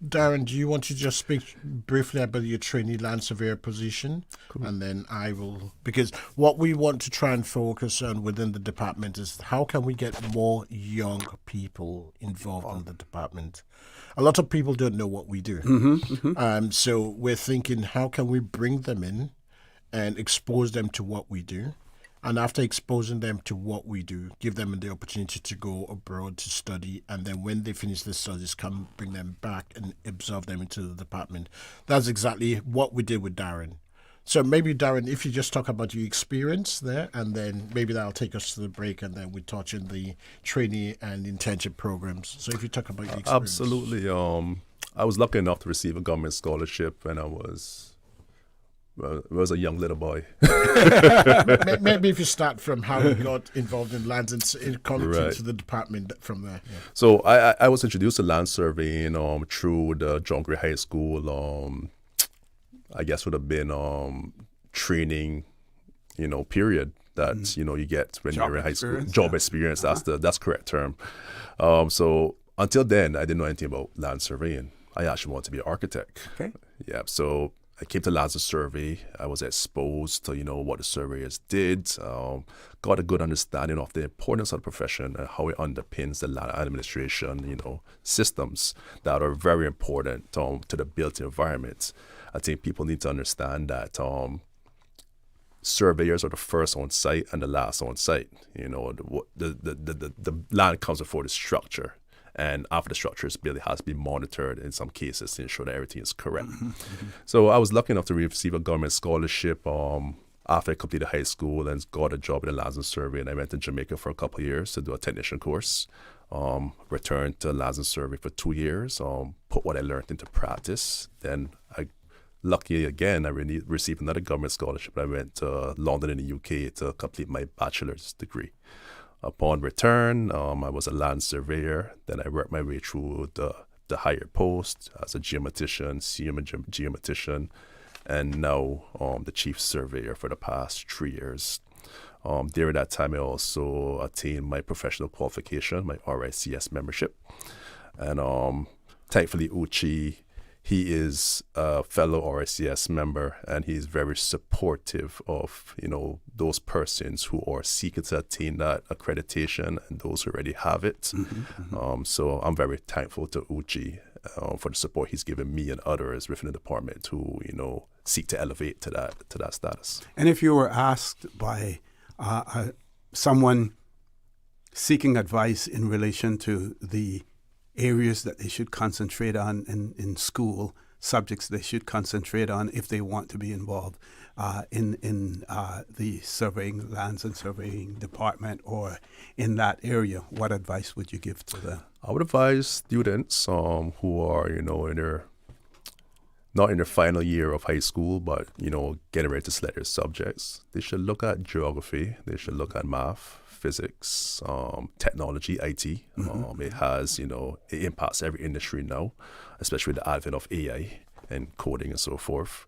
Darren, do you want to just speak briefly about your trainee land surveyor position? Cool. And then I will, because what we want to try and focus on within the department is how can we get more young people involved in the department? A lot of people don't know what we do. So we're thinking, how can we bring them in and expose them to what we do? And after exposing them to what we do, give them the opportunity to go abroad to study. And then when they finish their studies, come bring them back and absorb them into the department. That's exactly what we did with Darren. So maybe, Darren, if you just talk about your experience there, and then maybe that'll take us to the break, and then we touch on the trainee and internship programs. So if you talk about your experience. Absolutely. I was lucky enough to receive a government scholarship when I was a young little boy. Maybe if you start from how you got involved in lands and coming to the department from there. Yeah. So I was introduced to land surveying through the John Gray High School. I guess would have been training, period that you get when you're in high school. Job experience. That's the correct term. So until then, I didn't know anything about land surveying. I actually wanted to be an architect. Okay. Yeah. So I came to Lands and Survey. I was exposed to, what the surveyors did, got a good understanding of the importance of the profession and how it underpins the land administration, systems that are very important to the built environment. I think people need to understand that surveyors are the first on site and the last on site. The land comes before the structure. And after the structure is built, it has to be monitored in some cases to ensure that everything is correct. So I was lucky enough to receive a government scholarship after I completed high school and got a job in the Lands and Survey. And I went to Jamaica for a couple of years to do a technician course. Returned to Lands and Survey for 2 years, put what I learned into practice. Then lucky again, I received another government scholarship. I went to London in the UK to complete my bachelor's degree. Upon return, I was a land surveyor. Then I worked my way through the higher post as a geomatician, senior geomatician, and now the chief surveyor for the past 3 years. During that time, I also attained my professional qualification, my RICS membership. And thankfully, Uchi, he is a fellow RICS member, and he's very supportive of, those persons who are seeking to attain that accreditation and those who already have it. So I'm very thankful to Uchi for the support he's given me and others within the department who, seek to elevate to that status. And if you were asked by someone seeking advice in relation to the areas that they should concentrate on in school, subjects they should concentrate on if they want to be involved in the surveying, lands and surveying department or in that area? What advice would you give to them? I would advise students who are, not in their final year of high school, but, getting ready to select their subjects. They should look at geography. They should look at math, physics, technology, IT. It has, it impacts every industry now, especially with the advent of AI and coding and so forth.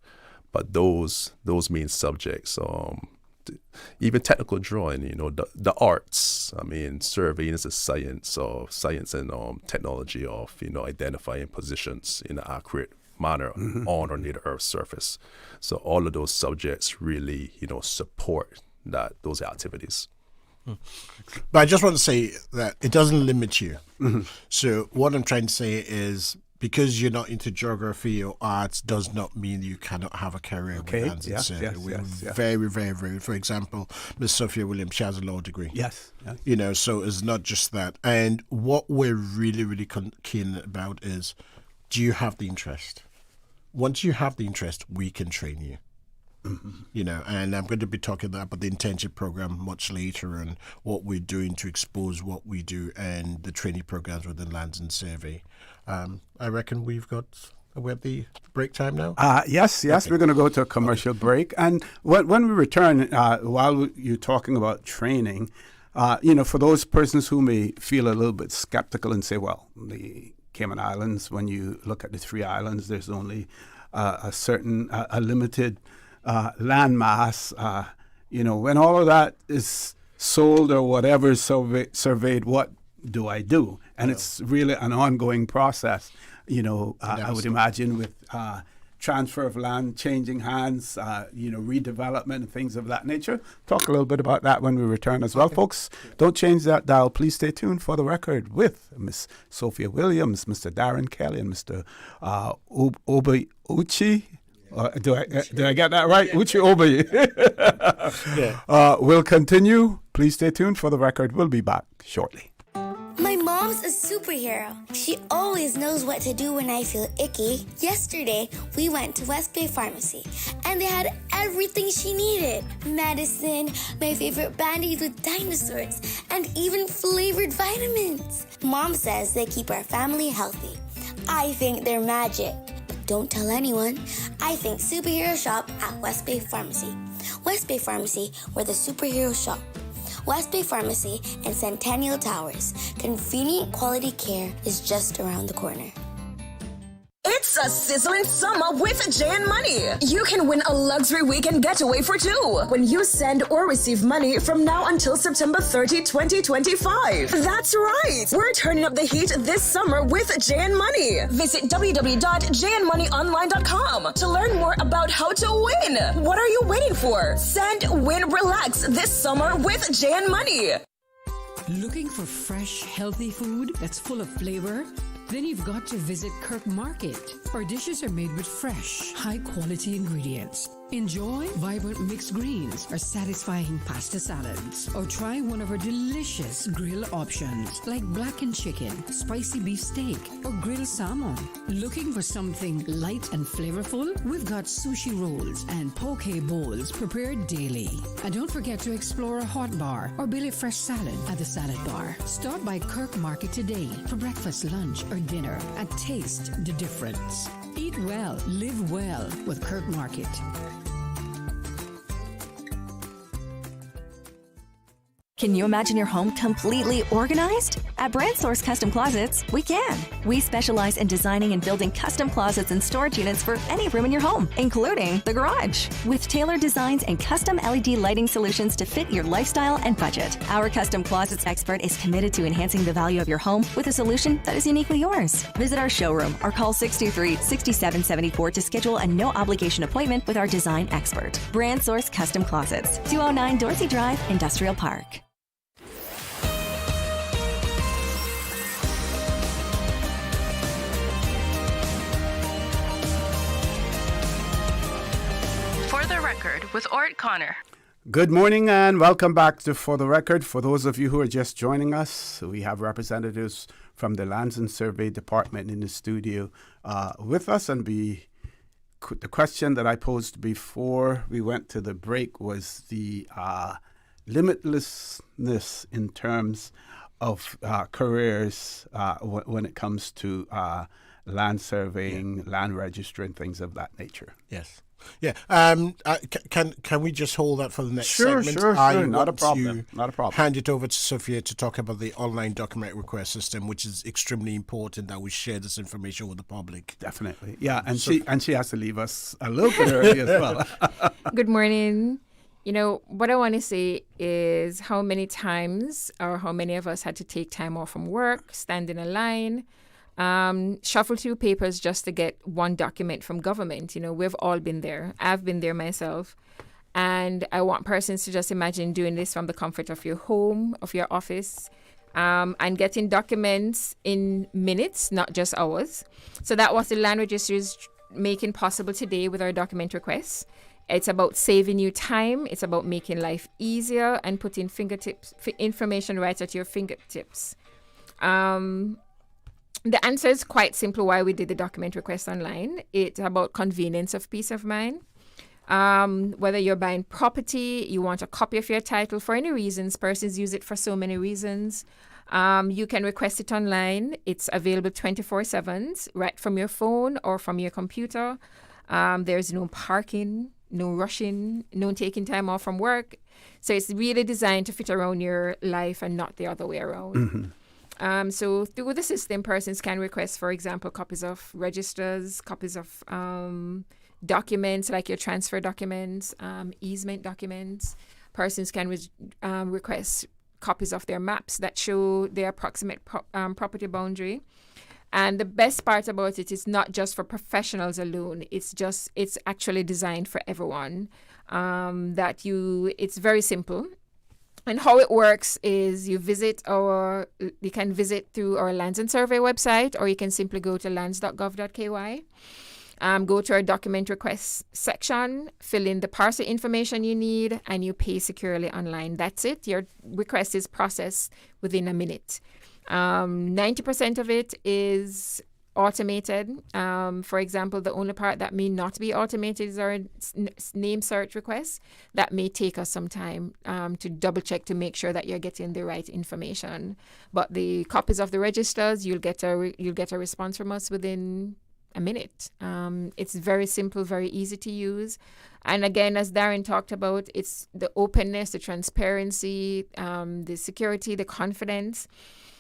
But those main subjects, even technical drawing, the arts. I mean, surveying is a science and technology of, identifying positions in an accurate manner on or near the Earth's surface. So all of those subjects really, support those activities. But I just want to say that it doesn't limit you. So what I'm trying to say is, because you're not into geography or arts does not mean you cannot have a career with lands and survey. We're very, very, very, for example, Miss Sophia Williams, she has a law degree. Yes. So it's not just that. And what we're really, really keen about is, do you have the interest? Once you have the interest, we can train you. And I'm going to be talking about the internship program much later and what we're doing to expose what we do and the training programs within Lands and Survey. I reckon we're at the break time now? Yes, okay. We're going to go to a commercial break. And when we return, while you're talking about training, for those persons who may feel a little bit skeptical and say, well, the Cayman Islands, when you look at the 3 islands, there's only a certain, a limited land mass. When all of that is sold or whatever is surveyed, what do I do? And it's really an ongoing process. I would imagine with transfer of land, changing hands, redevelopment and things of that nature. Talk a little bit about that when we return as well. Folks, don't change that dial. Please stay tuned for The Record with Miss Sophia Williams, Mr. Darren Kelly, and Mr. Uchi. Did I get that right? Uchi Obi. We'll continue. Please stay tuned for The Record. We'll be back shortly. My mom's a superhero. She always knows what to do when I feel icky. Yesterday, we went to West Bay Pharmacy, and they had everything she needed. Medicine, my favorite Band-Aids with dinosaurs, and even flavored vitamins. Mom says they keep our family healthy. I think they're magic. But don't tell anyone. I think superhero shop at West Bay Pharmacy. West Bay Pharmacy, where the superheroes shop. West Bay Pharmacy and Centennial Towers. Convenient quality care is just around the corner. It's a sizzling summer with JN Money. You can win a luxury weekend getaway for 2 when you send or receive money from now until September 30, 2025. That's right. We're turning up the heat this summer with JN Money. Visit www.jnmoneyonline.com to learn more about how to win. What are you waiting for? Send, win, relax this summer with JN Money. Looking for fresh, healthy food that's full of flavor? Then you've got to visit Kirk Market. Our dishes are made with fresh, high-quality ingredients. Enjoy vibrant mixed greens or satisfying pasta salads. Or try one of our delicious grill options like blackened chicken, spicy beef steak, or grilled salmon. Looking for something light and flavorful? We've got sushi rolls and poke bowls prepared daily. And don't forget to explore a hot bar or Billy Fresh salad at the salad bar. Stop by Kirk Market today for breakfast, lunch, or dinner and taste the difference. Eat well, live well with Kirk Market. Can you imagine your home completely organized? At Brand Source Custom Closets, we can. We specialize in designing and building custom closets and storage units for any room in your home, including the garage. With tailored designs and custom LED lighting solutions to fit your lifestyle and budget, our custom closets expert is committed to enhancing the value of your home with a solution that is uniquely yours. Visit our showroom or call 623-6774 to schedule a no-obligation appointment with our design expert. Brand Source Custom Closets, 209 Dorsey Drive, Industrial Park. For the Record with ORRETT Connor. Good morning and welcome back to For the Record. For those of you who are just joining us, we have representatives from the Lands and Survey Department in the studio with us. And the question that I posed before we went to the break was the limitlessness in terms of careers when it comes to land surveying, land registering, things of that nature. Yes. Yeah. Can we just hold that for the next Sure, segment? sure. Not a problem. Not a problem. Hand it over to Sophia to talk about the online document request system, which is extremely important that we share this information with the public. Definitely. Yeah, and she has to leave us a little bit early as well. Good morning. You know, what I want to say is how many times or how many of us had to take time off from work, stand in a line, shuffle through papers just to get one document from government. You know, we've all been there. I've been there myself. And I want persons to just imagine doing this from the comfort of your home, of your office, and getting documents in minutes, not just hours. So that was the land registry is making possible today with our document requests. It's about saving you time. It's about making life easier and putting information right at your fingertips. The answer is quite simple why we did the document request online. It's about convenience of peace of mind. Whether you're buying property, you want a copy of your title for any reasons, persons use it for so many reasons. You can request it online. It's available 24/7, right from your phone or from your computer. There's no parking, no rushing, no taking time off from work. So it's really designed to fit around your life and not the other way around. Mm-hmm. So through the system, persons can request, for example, copies of registers, copies of documents like your transfer documents, easement documents. Persons can request copies of their maps that show their approximate property boundary. And the best part about it is not just for professionals alone. It's actually designed for everyone. It's very simple. And how it works is you can visit through our Lands and Survey website, or you can simply go to lands.gov.ky, go to our document request section, fill in the parcel information you need, and you pay securely online. That's it. Your request is processed within a minute. 90% of it is automated. For example, the only part that may not be automated is our name search request. That may take us some time to double check to make sure that you're getting the right information. But the copies of the registers, you'll get a response from us within a minute. It's very simple, very easy to use. And again, as Darren talked about, it's the openness, the transparency, the security, the confidence,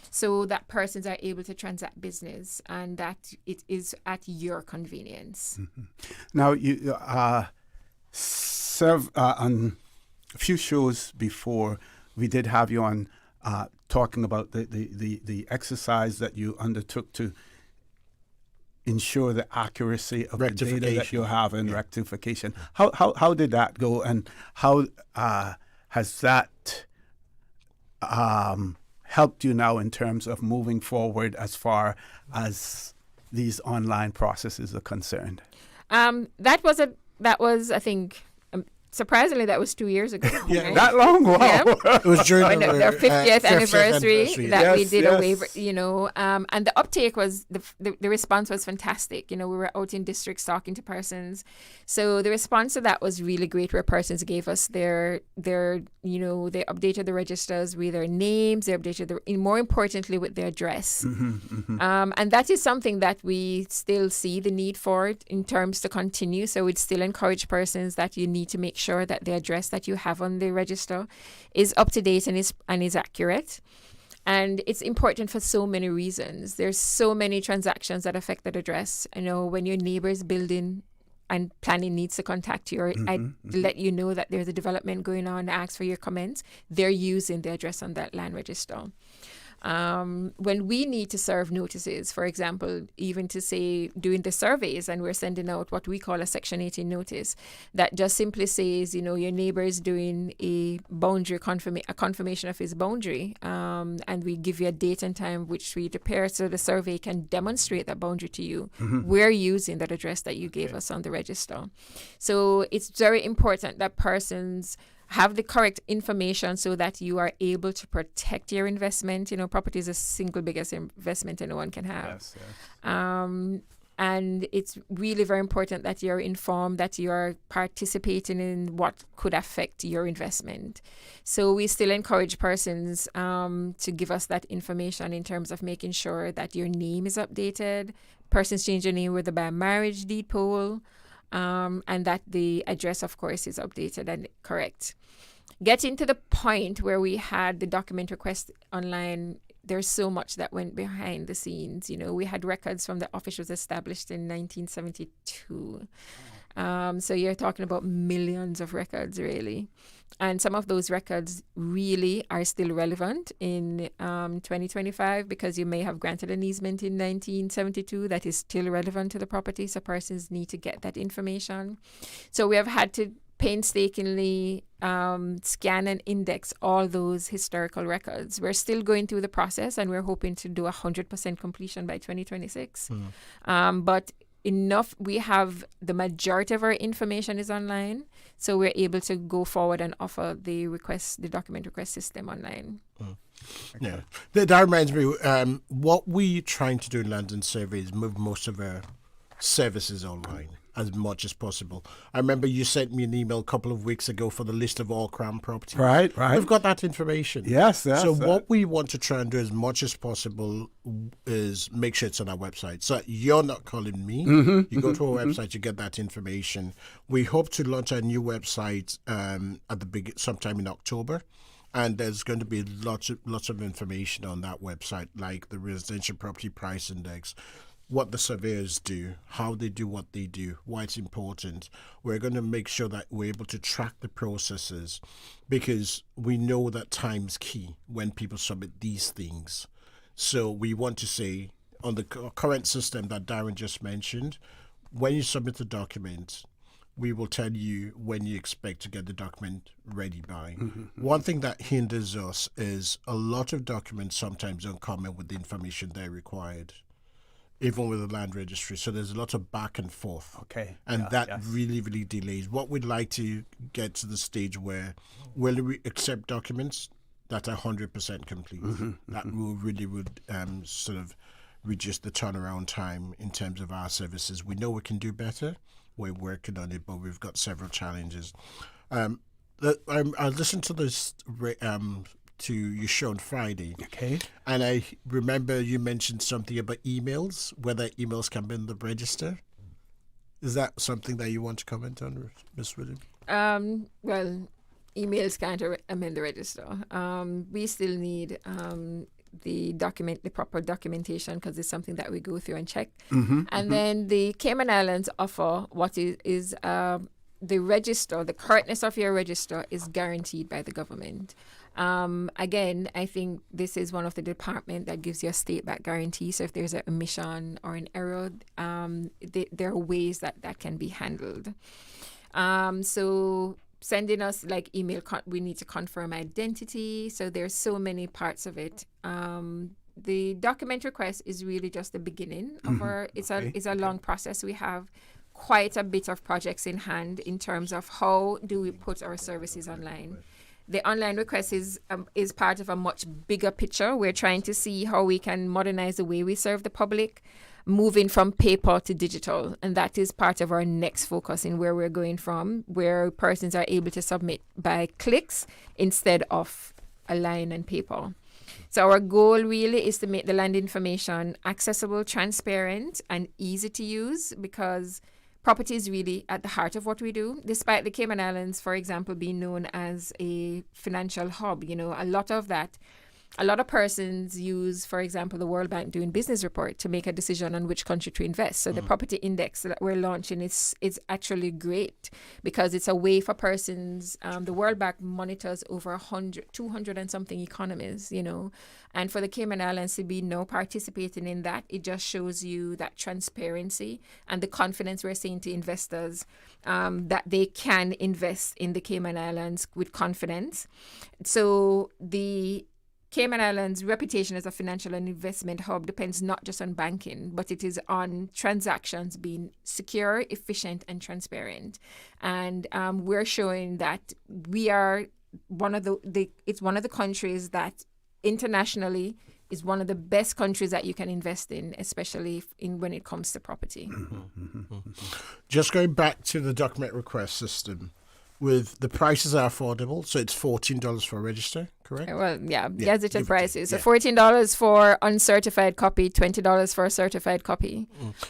so that persons are able to transact business and that it is at your convenience. Mm-hmm. Now, you serve on a few shows before. We did have you on talking about the exercise that you undertook to ensure the accuracy of the data that you have in rectification. How did that go, and how has that helped you now in terms of moving forward as far as these online processes are concerned? That was I think, surprisingly, that was 2 years ago. Yeah, right? that long? Wow. Yeah. It was during their 50th anniversary that we did a waiver, and the uptake was, the response was fantastic. We were out in districts talking to persons. So the response to that was really great, where persons gave us they updated the registers with their names, they updated more importantly with their address. Mm-hmm, mm-hmm. And that is something that we still see the need for it in terms to continue. So we'd still encourage persons that you need to make sure that the address that you have on the register is up to date and is accurate. And it's important for so many reasons. There's so many transactions that affect that address. When your neighbor's building and planning needs to contact you or let you know that there's a development going on, ask for your comments, they're using the address on that land register. When we need to serve notices, for example, even to say doing the surveys, and we're sending out what we call a Section 18 notice that just simply says, your neighbor is doing a boundary a confirmation of his boundary, and we give you a date and time which we prepare so the survey can demonstrate that boundary to you. Mm-hmm. We're using that address that you gave us on the register. So it's very important that persons have the correct information so that you are able to protect your investment. You know, property is the single biggest investment anyone can have. Yes, yes. And it's really very important that you're informed, that you're participating in what could affect your investment. So we still encourage persons to give us that information in terms of making sure that your name is updated, persons change their name whether by marriage deed poll, and that the address, of course, is updated and correct. Getting to the point where we had the document request online, there's so much that went behind the scenes. You know, we had records from the office was established in 1972. So you're talking about millions of records, really. And some of those records really are still relevant in 2025 because you may have granted an easement in 1972 that is still relevant to the property. So persons need to get that information. So we have had to painstakingly scan and index all those historical records. We're still going through the process and we're hoping to do 100% completion by 2026. But enough, we have the majority of our information is online, so we're able to go forward and offer the document request system online. Yeah, that reminds me. What we're trying to do in London Survey is move most of our services online as much as possible. I remember you sent me an email a couple of weeks ago for the list of all Crown properties. Right. We've got that information. Yes. So what we want to try and do as much as possible is make sure it's on our website. So you're not calling me. You go to our website, you get that information. We hope to launch a new website at sometime in October. And there's going to be lots of information on that website, like the residential property price index, what the surveyors do, how they do what they do, why it's important. We're going to make sure that we're able to track the processes because we know that time's key when people submit these things. So we want to say on the current system that Darren just mentioned, when you submit the document, we will tell you when you expect to get the document ready by. One thing that hinders us is a lot of documents sometimes don't come in with the information they're required, even with the land registry. So there's a lot of back and forth. Okay. And really, really delays. What we'd like to get to the stage where will we accept documents that are 100% complete. That would sort of reduce the turnaround time in terms of our services. We know we can do better. We're working on it, but we've got several challenges. I listened to this to your show on Friday. Okay. And I remember you mentioned something about emails, whether emails can be in the register. Is that something that you want to comment on, Ms. Williams? Well, emails can't amend the register. We still need the proper documentation because it's something that we go through and check. And then the Cayman Islands offer what is the register, the correctness of your register is guaranteed by the government. Again, I think this is one of the department that gives you a state-backed guarantee. So if there's an omission or an error, there are ways that can be handled. So sending us like email, we need to confirm identity. So there's so many parts of it. The document request is really just the beginning of it's a long process. We have quite a bit of projects in hand in terms of how do we put our services online. The online request is part of a much bigger picture. We're trying to see how we can modernize the way we serve the public, moving from paper to digital. And that is part of our next focus in where we're going from, where persons are able to submit by clicks instead of a line and paper. So our goal really is to make the land information accessible, transparent, and easy to use because property is really at the heart of what we do. Despite the Cayman Islands, for example, being known as a financial hub, a lot of persons use, for example, the World Bank doing business report to make a decision on which country to invest. So the property index that we're launching is actually great because it's a way for persons. The World Bank monitors over 200 and something economies, and for the Cayman Islands to be participating in that, it just shows you that transparency and the confidence we're saying to investors that they can invest in the Cayman Islands with confidence. So the Cayman Islands' reputation as a financial and investment hub depends not just on banking, but it is on transactions being secure, efficient, and transparent. And we're showing that we are it's one of the countries that internationally is one of the best countries that you can invest in, especially when it comes to property. Just going back to the document request system, with the prices are affordable, so it's $14 for a register, correct? Well, gazetted prices. So $14 for uncertified copy, $20 for a certified copy.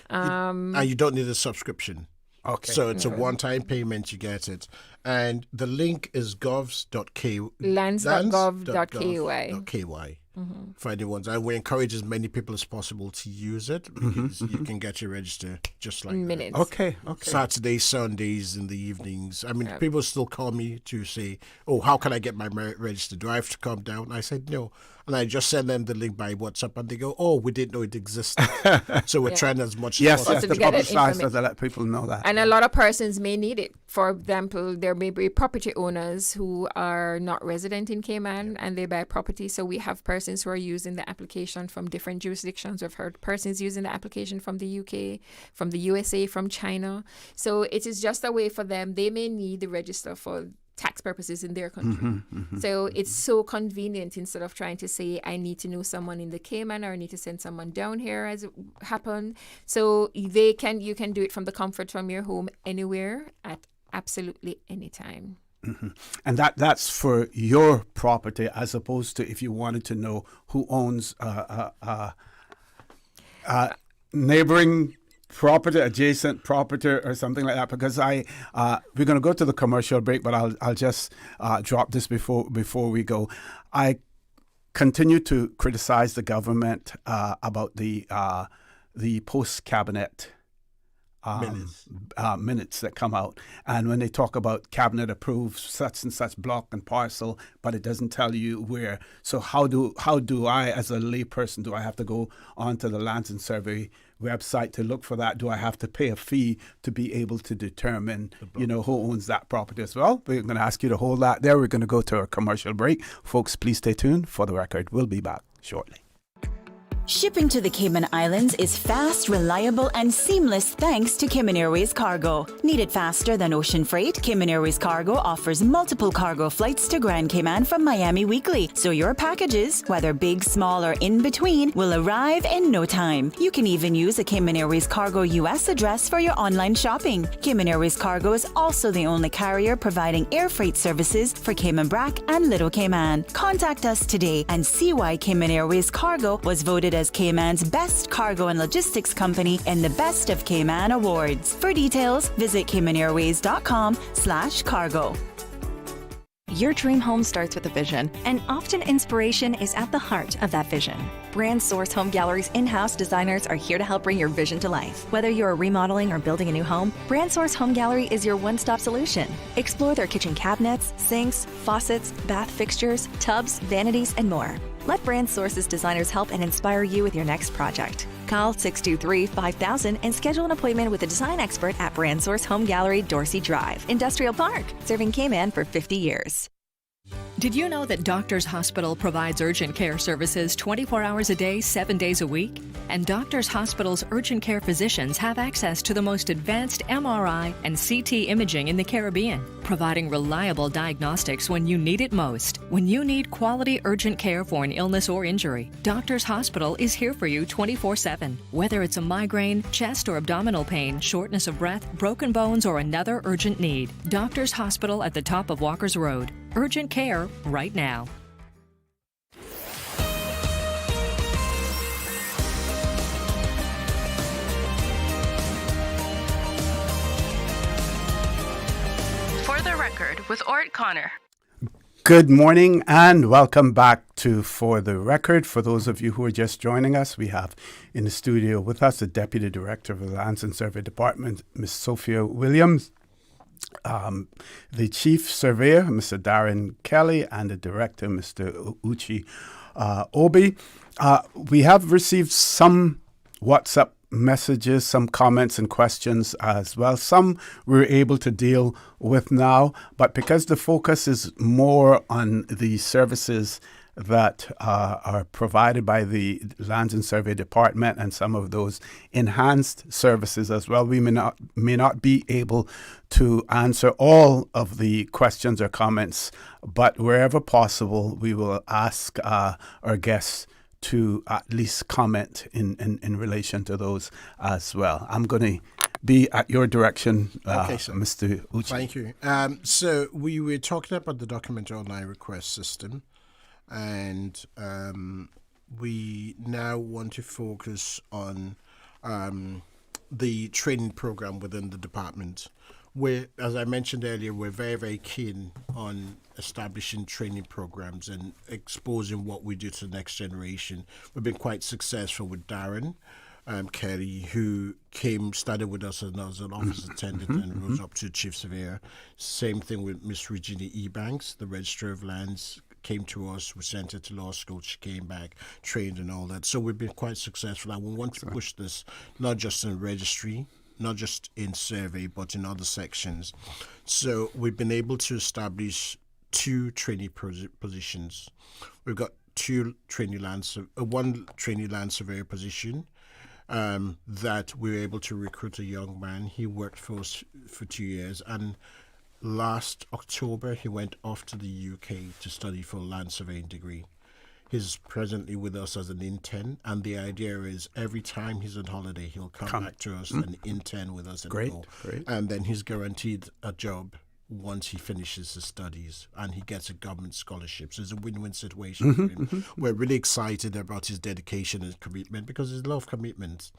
And you don't need a subscription. Okay. So it's a one-time payment, you get it. And the link is govs.ky. lands.gov.ky. For anyone's, and we encourage as many people as possible to use it because you can get your register just like minutes. that. Okay. Saturdays, Sundays, in the evenings. I mean, people still call me to say, "Oh, how can I get my register? Do I have to come down?" I said no, and I just send them the link by WhatsApp, and they go, "Oh, we didn't know it existed." So we're trying as much as possible. Yes, to publicize so to let people know that. And a lot of persons may need it. For example, there may be property owners who are not resident in Cayman and they buy property. So we have persons who are using the application from different jurisdictions. We've heard persons using the application from the UK, from the USA, from China. So it is just a way for them. They may need the register for tax purposes in their country. So it's so convenient instead of trying to say, I need to know someone in the Cayman or I need to send someone down here as it happened. So you can do it from the comfort from your home anywhere at absolutely any time. And that's for your property, as opposed to if you wanted to know who owns neighboring property, adjacent property, or something like that. Because we're going to go to the commercial break, but I'll just drop this before we go. I continue to criticize the government about the post-cabinet minutes that come out, and when they talk about cabinet approved such and such block and parcel, but it doesn't tell you where. So how do I, as a lay person, do I have to go onto the Lands and Survey website to look for that? Do I have to pay a fee to be able to determine, who owns that property as well? We're going to ask you to hold that there. We're going to go to a commercial break. Folks, please stay tuned. For the record, we'll be back shortly. Shipping to the Cayman Islands is fast, reliable, and seamless thanks to Cayman Airways Cargo. Need it faster than ocean freight? Cayman Airways Cargo offers multiple cargo flights to Grand Cayman from Miami weekly, so your packages, whether big, small, or in between, will arrive in no time. You can even use a Cayman Airways Cargo US address for your online shopping. Cayman Airways Cargo is also the only carrier providing air freight services for Cayman Brac and Little Cayman. Contact us today and see why Cayman Airways Cargo was voted as Cayman's best cargo and logistics company in the Best of Cayman Awards. For details, visit caymanairways.com/cargo. Your dream home starts with a vision, and often inspiration is at the heart of that vision. Brand Source Home Gallery's in-house designers are here to help bring your vision to life. Whether you're remodeling or building a new home, Brand Source Home Gallery is your one-stop solution. Explore their kitchen cabinets, sinks, faucets, bath fixtures, tubs, vanities, and more. Let Brand Source's designers help and inspire you with your next project. Call 623-5000 and schedule an appointment with a design expert at Brand Source Home Gallery, Dorsey Drive, Industrial Park, serving Cayman for 50 years. Did you know that Doctors Hospital provides urgent care services 24 hours a day, 7 days a week? And Doctors Hospital's urgent care physicians have access to the most advanced MRI and CT imaging in the Caribbean, providing reliable diagnostics when you need it most. When you need quality urgent care for an illness or injury, Doctors Hospital is here for you 24/7. Whether it's a migraine, chest or abdominal pain, shortness of breath, broken bones, or another urgent need, Doctors Hospital at the top of Walker's Road. Urgent care right now. For the Record with ORRETT Connor. Good morning and welcome back to For the Record. For those of you who are just joining us, we have in the studio with us the Deputy Director of the Lands and Survey Department, Ms. Sophia Williams, the Chief Surveyor, Mr. Darren Kelly, and the Director, Mr. Uchi Obi. We have received some WhatsApp messages, some comments and questions as well. Some we're able to deal with now, but because the focus is more on the services that are provided by the Lands and Survey Department, and some of those enhanced services as well. We may not be able to answer all of the questions or comments, but wherever possible, we will ask our guests to at least comment in relation to those as well. I'm going to be at your direction, Mr. Uchi. Thank you. So we were talking about the document online request system, and we now want to focus on the training program within the department. We're, as I mentioned earlier, we're very, very keen on establishing training programs and exposing what we do to the next generation. We've been quite successful with Darren Kelly, who started with us as an office attendant and rose up to chief surveyor. Same thing with Miss Regina Ebanks, the Registrar of Lands, came to us. We sent her to law school. She came back, trained and all that. So we've been quite successful, and we want to push this not just in registry, not just in survey, but in other sections. So we've been able to establish 2 trainee positions. We've got one trainee land surveyor position that we were able to recruit a young man. He worked for us for 2 years, and last October he went off to the UK to study for a land surveying degree. He's presently with us as an intern, and the idea is every time he's on holiday, he'll come back to us and intern with us. Great. And then he's guaranteed a job once he finishes his studies, and he gets a government scholarship. So it's a win-win situation for him. We're really excited about his dedication and commitment, because there's a lot of commitment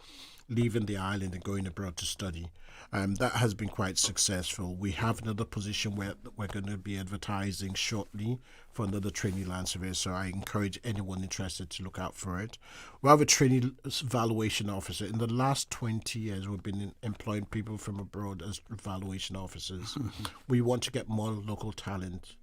leaving the island and going abroad to study. That has been quite successful. We have another position where we're going to be advertising shortly for another trainee land surveyor, so I encourage anyone interested to look out for it. We have a trainee valuation officer. In the last 20 years, we've been employing people from abroad as valuation officers. We want to get more local talent.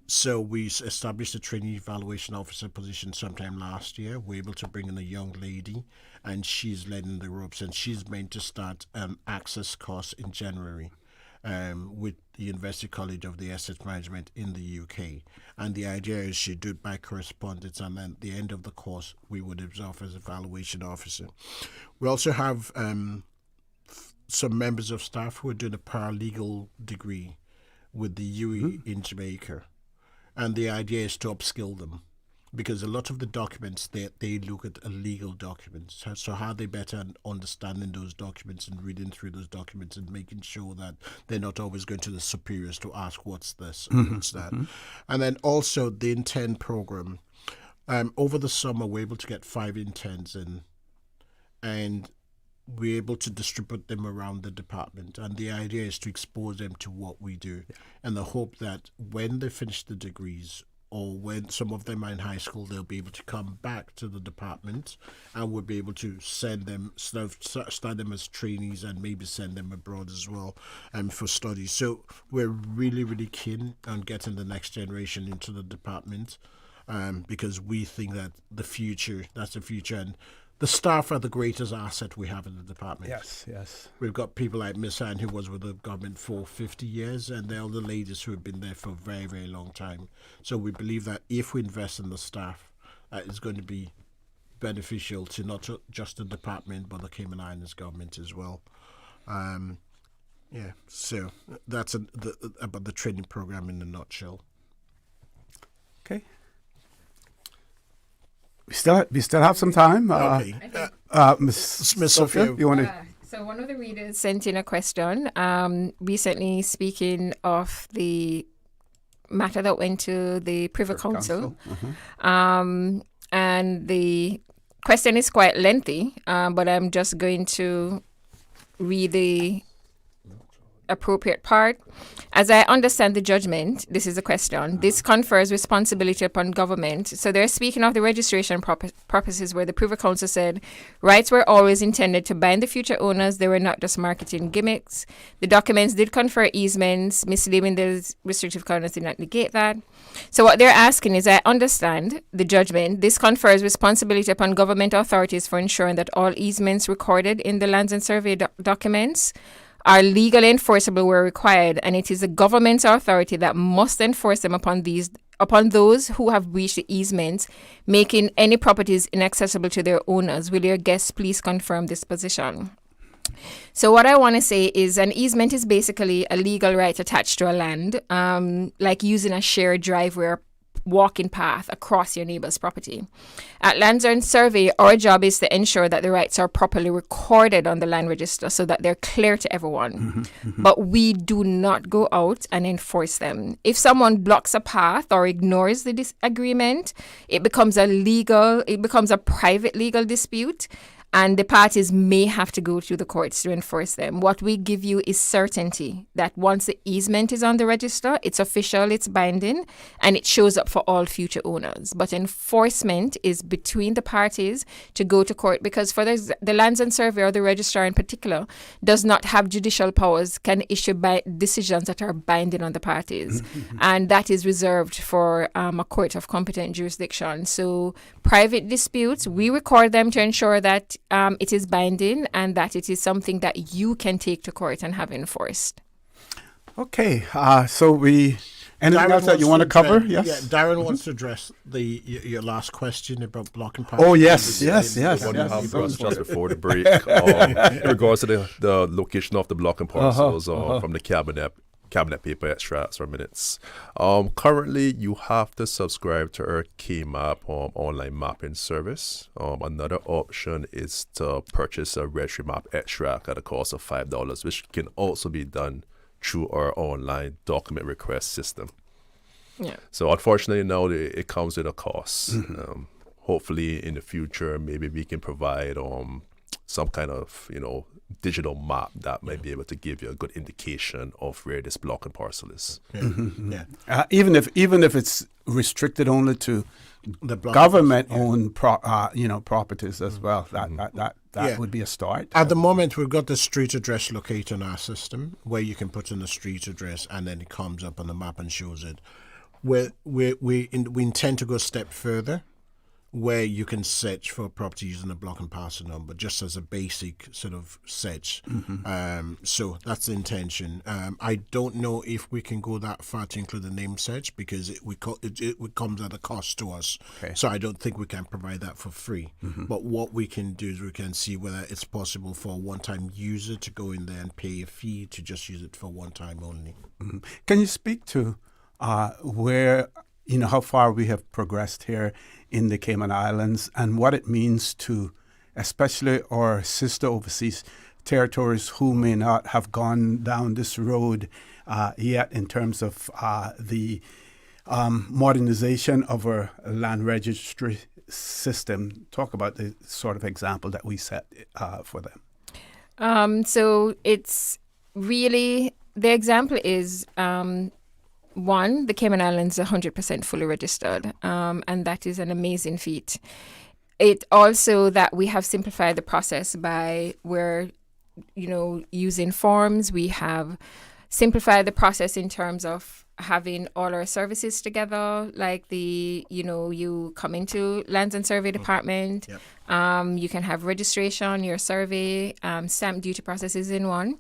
So we established a trainee valuation officer position sometime last year. We're able to bring in a young lady, and she's leading the ropes, and she's meant to start access course in January with the University College of the Asset Management in the UK. And the idea is she'd do it by correspondence, and then at the end of the course, we would observe as a valuation officer. We also have some members of staff who are doing a paralegal degree with the UE in Jamaica, and the idea is to upskill them, because a lot of the documents they look at illegal documents. So how they better understanding those documents and reading through those documents and making sure that they're not always going to the superiors to ask what's this or what's that. And then also the intern program. Over the summer we're able to get 5 interns in, and we're able to distribute them around the department, and the idea is to expose them to what we do, and the hope that when they finish the degrees, or when some of them are in high school, they'll be able to come back to the department, and we'll be able to send them, start them as trainees, and maybe send them abroad as well for study. So we're really, really keen on getting the next generation into the department, because we think that that's the future, and the staff are the greatest asset we have in the department. Yes. We've got people like Miss Anne, who was with the government for 50 years, and there are the ladies who have been there for a very, very long time. So we believe that if we invest in the staff, it's going to be beneficial to not just the department, but the Cayman Islands government as well. So that's about the training program in a nutshell. Okay. We still have some time. Okay. Miss Sophia, you want to? So one of the readers sent in a question recently, speaking of the matter that went to the Privy Council. And the question is quite lengthy, but I'm just going to read the appropriate part. As I understand the judgment, this is a question. This confers responsibility upon government. So they're speaking of the registration purposes, where the Privy Council said rights were always intended to bind the future owners. They were not just marketing gimmicks. The documents did confer easements. Misleading the restrictive covenants did not negate that. So what they're asking is, I understand the judgment. This confers responsibility upon government authorities for ensuring that all easements recorded in the lands and survey documents are legally enforceable where required, and it is the government's authority that must enforce them upon these upon those who have breached the easement, making any properties inaccessible to their owners, will your guests please confirm this position? So what I want to say is an easement is basically a legal right attached to a land, like using a shared driveway or walking path across your neighbor's property. At Lands End Survey, our job is to ensure that the rights are properly recorded on the land register so that they're clear to everyone. But we do not go out and enforce them. If someone blocks a path or ignores the disagreement, it becomes a private legal dispute, and the parties may have to go to the courts to enforce them. What we give you is certainty that once the easement is on the register, it's official, it's binding, and it shows up for all future owners. But enforcement is between the parties to go to court, because for the Lands End Survey, or the registrar in particular, does not have judicial powers, can issue decisions that are binding on the parties. And that is reserved for a court of competent jurisdiction. So private disputes, we record them to ensure that it is binding and that it is something that you can take to court and have enforced. Okay, so anything else that you want to cover? Yes. Yeah, Darren wants to address your last question about blocking parking. Oh yes. Just before the break, in regards to the location of the blocking parcels from the cabinet paper extracts or minutes. Currently, you have to subscribe to our KeyMap online mapping service. Another option is to purchase a registry map extract at a cost of $5, which can also be done through our online document request system. Yeah. So unfortunately, now it comes with a cost. Hopefully, in the future, maybe we can provide some kind of digital map that might be able to give you a good indication of where this blocking parcel is. Even if it's restricted only to the government-owned properties as well, that would be a start. At the moment, we've got the street address locator in our system where you can put in the street address and then it comes up on the map and shows it. We intend to go a step further, where you can search for a property using a block and parcel number, just as a basic sort of search. So that's the intention. I don't know if we can go that far to include the name search, because it comes at a cost to us. Okay. So I don't think we can provide that for free. But what we can do is we can see whether it's possible for a one-time user to go in there and pay a fee to just use it for one time only. Can you speak to where, how far we have progressed here in the Cayman Islands and what it means to especially our sister overseas territories who may not have gone down this road yet in terms of the modernization of our land registry system? Talk about the sort of example that we set for them. So it's really, the example is one, the Cayman Islands are 100% fully registered, and that is an amazing feat. It also that we have simplified the process by using forms. We have simplified the process in terms of having all our services together, like you come into Lands and Survey Department, you can have registration, your survey, stamp duty processes in one.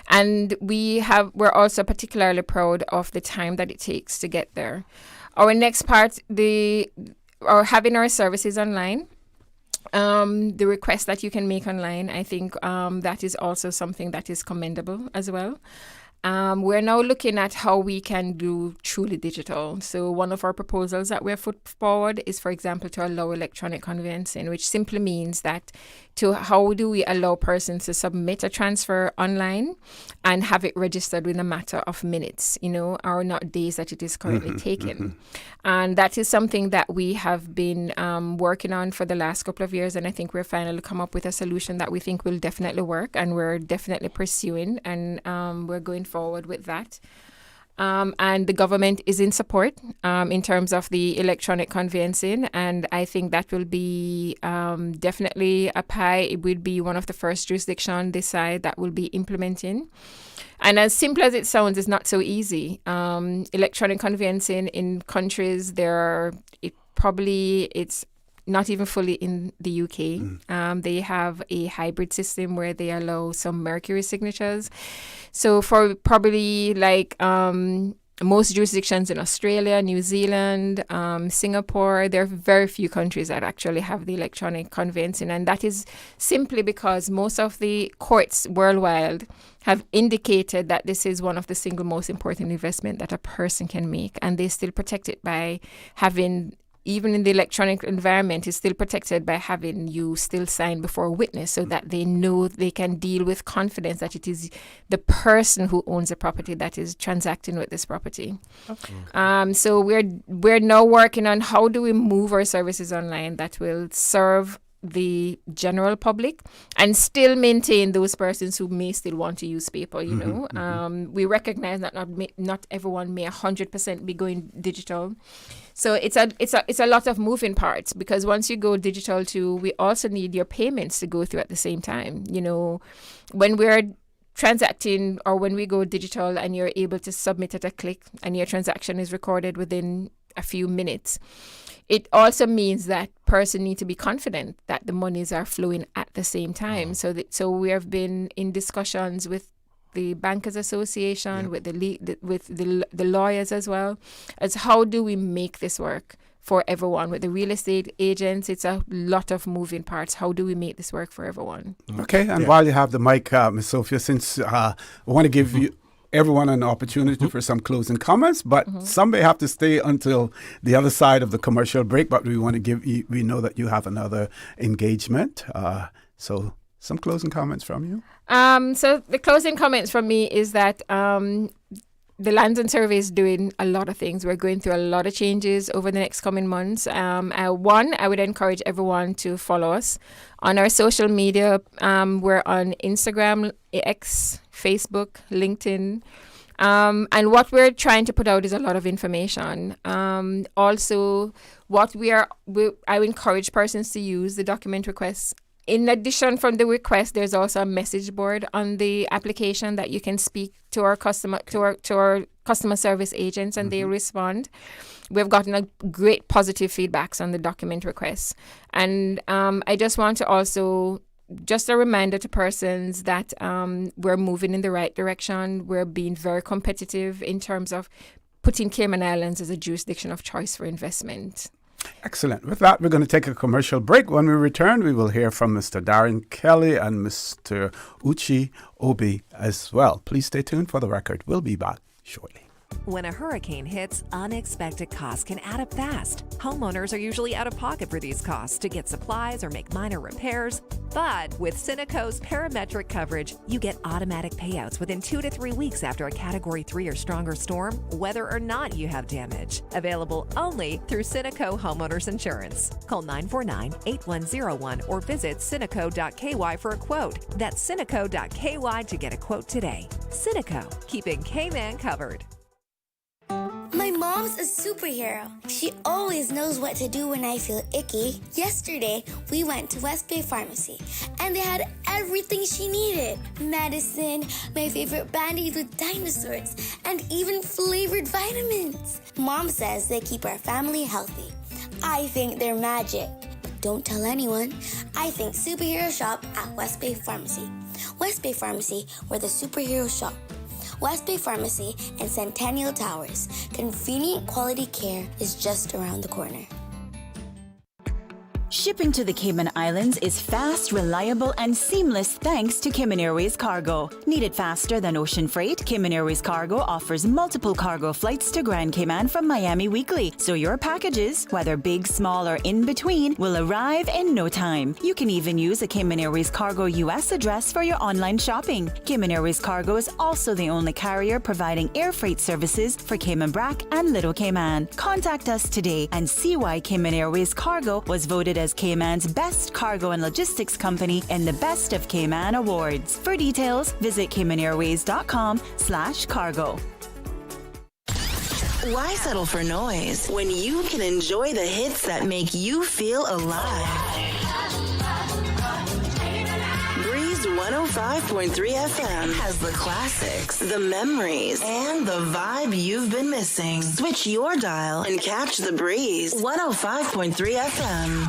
And we're also particularly proud of the time that it takes to get there. Our next part, having our services online. The request that you can make online, I think that is also something that is commendable as well. We're now looking at how we can do truly digital. So one of our proposals that we're put forward is, for example, to allow electronic conveyancing, which simply means that how do we allow persons to submit a transfer online and have it registered within a matter of minutes, or not days that it is currently taken. And that is something that we have been working on for the last couple of years. And I think we're finally come up with a solution that we think will definitely work, and we're definitely pursuing, and we're going forward with that. And the government is in support in terms of the electronic conveyancing, and I think that will be definitely it would be one of the first jurisdictions this side that will be implementing. And as simple as it sounds, it's not so easy. Electronic conveyancing in countries, it's not even fully in the UK. They have a hybrid system where they allow some Mercury signatures. So for probably most jurisdictions in Australia, New Zealand, Singapore. There are very few countries that actually have the electronic conveyancing, and that is simply because most of the courts worldwide have indicated that this is one of the single most important investment that a person can make, and they still protect it by having, even in the electronic environment, is still protected by having you still sign before a witness so that they know they can deal with confidence that it is the person who owns the property that is transacting with this property. Okay. So we're now working on how do we move our services online that will serve the general public and still maintain those persons who may still want to use paper, you know. We recognize that not everyone may 100% be going digital. So it's a lot of moving parts, because once you go digital too, we also need your payments to go through at the same time. You know, when we're transacting or when we go digital and you're able to submit at a click and your transaction is recorded within a few minutes, it also means that person need to be confident that the monies are flowing at the same time. So we have been in discussions with the Bankers Association, with the lawyers as well, as how do we make this work for everyone. With the real estate agents, it's a lot of moving parts. How do we make this work for everyone? Okay, and while you have the mic, Ms. Sophia, since I want to give you everyone an opportunity for some closing comments, but some may have to stay until the other side of the commercial break, but we want to give you, we know that you have another engagement. So some closing comments from you? So the closing comments from me is that the Lands and Survey is doing a lot of things. We're going through a lot of changes over the next coming months. I would encourage everyone to follow us on our social media. We're on Instagram, X, Facebook, LinkedIn. And what we're trying to put out is a lot of information. Also, I encourage persons to use the document requests. In addition from the request, there's also a message board on the application that you can speak to our customer service agents, and they respond. We've gotten a great positive feedbacks on the document requests, and I just want to also just a reminder to persons that we're moving in the right direction. We're being very competitive in terms of putting Cayman Islands as a jurisdiction of choice for investment. Excellent. With that, we're going to take a commercial break. When we return, we will hear from Mr. Darren Kelly and Mr. Uchi Obi as well. Please stay tuned for the record. We'll be back shortly. When a hurricane hits, unexpected costs can add up fast. Homeowners are usually out of pocket for these costs to get supplies or make minor repairs. But with Cineco's parametric coverage, you get automatic payouts within 2 to 3 weeks after a Category 3 or stronger storm, whether or not you have damage. Available only through Cineco Homeowners Insurance. Call 949-8101 or visit Cineco.ky for a quote. That's Cineco.ky to get a quote today. Cineco, keeping Cayman covered. My mom's a superhero. She always knows what to do when I feel icky. Yesterday, we went to West Bay Pharmacy, and they had everything she needed. Medicine, my favorite band-aids with dinosaurs, and even flavored vitamins. Mom says they keep our family healthy. I think they're magic. Don't tell anyone. I think superhero shop at West Bay Pharmacy. West Bay Pharmacy, where the superheroes shop. West Bay Pharmacy and Centennial Towers. Convenient quality care is just around the corner. Shipping to the Cayman Islands is fast, reliable, and seamless thanks to Cayman Airways Cargo. Need it faster than ocean freight? Cayman Airways Cargo offers multiple cargo flights to Grand Cayman from Miami weekly, so your packages, whether big, small, or in between, will arrive in no time. You can even use a Cayman Airways Cargo US address for your online shopping. Cayman Airways Cargo is also the only carrier providing air freight services for Cayman Brac and Little Cayman. Contact us today and see why Cayman Airways Cargo was voted as Cayman's best cargo and logistics company in the Best of Cayman Awards. For details, visit CaymanAirways.com/cargo. Why settle for noise when you can enjoy the hits that make you feel alive? Breeze 105.3 FM has the classics, the memories, and the vibe you've been missing. Switch your dial and catch the breeze. 105.3 FM.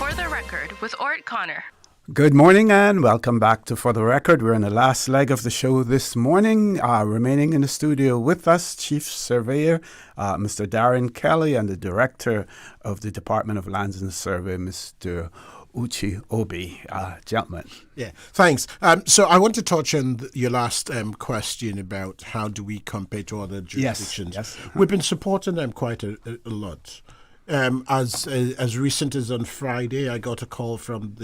For the Record with ORRETT Connor. Good morning and welcome back to For the Record. We're in the last leg of the show this morning. Remaining in the studio with us, Chief Surveyor, Mr. Darren Kelly, and the Director of the Department of Lands and Survey, Mr. Uchi Obi. Gentlemen. Yeah, thanks. So I want to touch on your last question about how do we compare to other jurisdictions. Yes. We've been supporting them quite a lot. As recent as on Friday, I got a call from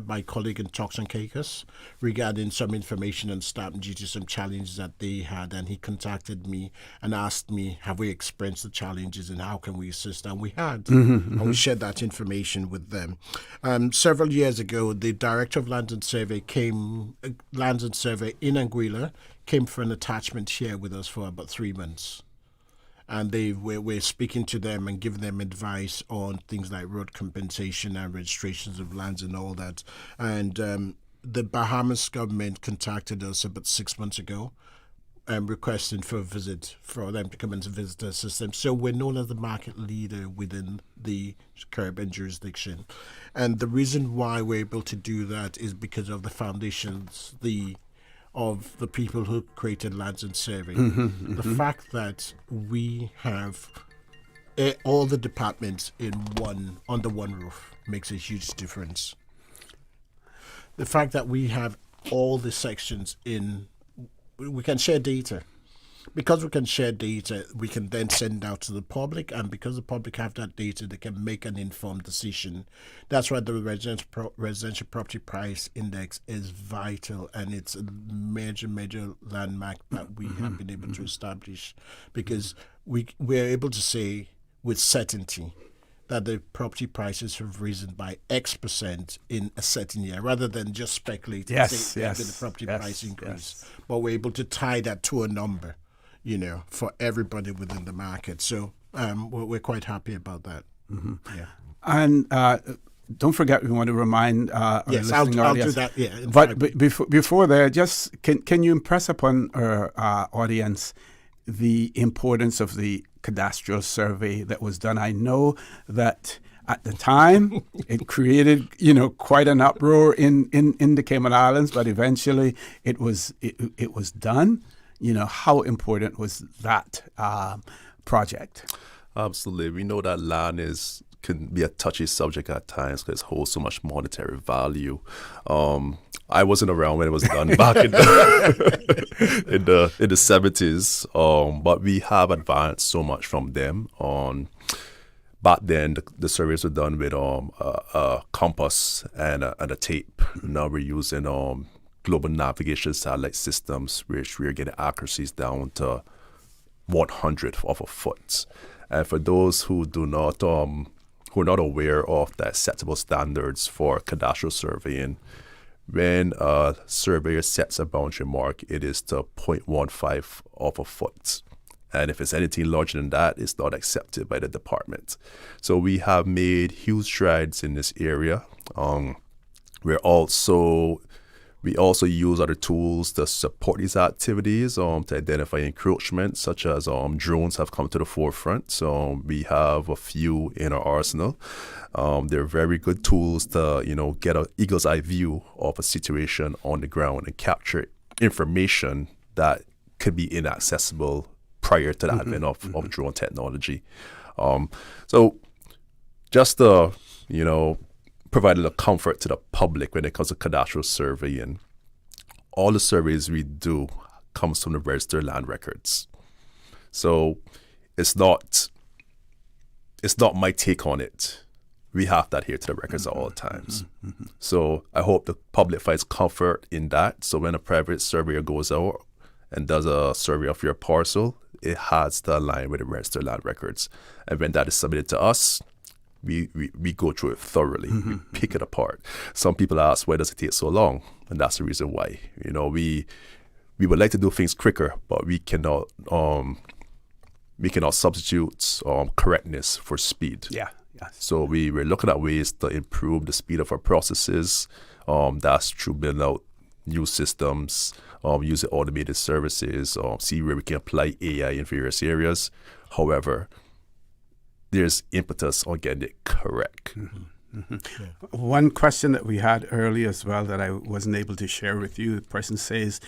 my colleague in Turks and Caicos regarding some information on stamp duty, some challenges that they had, and he contacted me and asked me, have we experienced the challenges and how can we assist? And we had, and we shared that information with them. Several years ago, the Director of Lands and Survey in Anguilla came for an attachment here with us for about 3 months. And we're speaking to them and giving them advice on things like road compensation and registrations of lands and all that. And the Bahamas government contacted us about 6 months ago, requesting for a visit for them to come and visit our system. So we're known as the market leader within the Caribbean jurisdiction. And the reason why we're able to do that is because of the foundations, of the people who created Lands and Survey. The fact that we have all the departments under one roof makes a huge difference. The fact that we have all the sections we can share data. Because we can share data, we can then send out to the public, and because the public have that data, they can make an informed decision. That's why the residential property price index is vital, and it's a major landmark that we have been able to establish, because we're able to say with certainty that the property prices have risen by X% in a certain year, rather than just speculating the property price increase. But we're able to tie that to a number, for everybody within the market. So we're quite happy about that. Yeah. And don't forget, we want to remind our listening I'll audience. do that. Yeah. But before there, just can you impress upon our audience the importance of the cadastral survey that was done? I know that at the time it created quite an uproar in the Cayman Islands, but eventually it was done. How important was that project? Absolutely. We know that land can be a touchy subject at times because it holds so much monetary value. I wasn't around when it was done back in the 70s, but we have advanced so much from them. Back then, the surveys were done with a compass and a tape. Now we're using global navigation satellite systems, which we're getting accuracies down to 1/100th of a foot. And for those who are not aware of the acceptable standards for cadastral surveying, when a surveyor sets a boundary mark, it is to 0.15 of a foot. And if it's anything larger than that, it's not accepted by the department. So we have made huge strides in this area. We also use other tools to support these activities to identify encroachment, such as drones have come to the forefront. So we have a few in our arsenal. They're very good tools to get an eagle's eye view of a situation on the ground and capture information that could be inaccessible prior to the advent of drone technology. So just to provide a little comfort to the public when it comes to cadastral surveying, all the surveys we do comes from the registered land records. So it's not my take on it. We have to adhere to the records at all times. So I hope the public finds comfort in that. So when a private surveyor goes out and does a survey of your parcel, it has to align with the registered land records. And when that is submitted to us, we go through it thoroughly. We pick it apart. Some people ask, why does it take so long? And that's the reason why. We would like to do things quicker, but we cannot substitute correctness for speed. Yeah. So we're looking at ways to improve the speed of our processes. That's through building out new systems, using automated services, see where we can apply AI in various areas. However, there's impetus on getting it correct. One question that we had earlier as well that I wasn't able to share with you, the person says,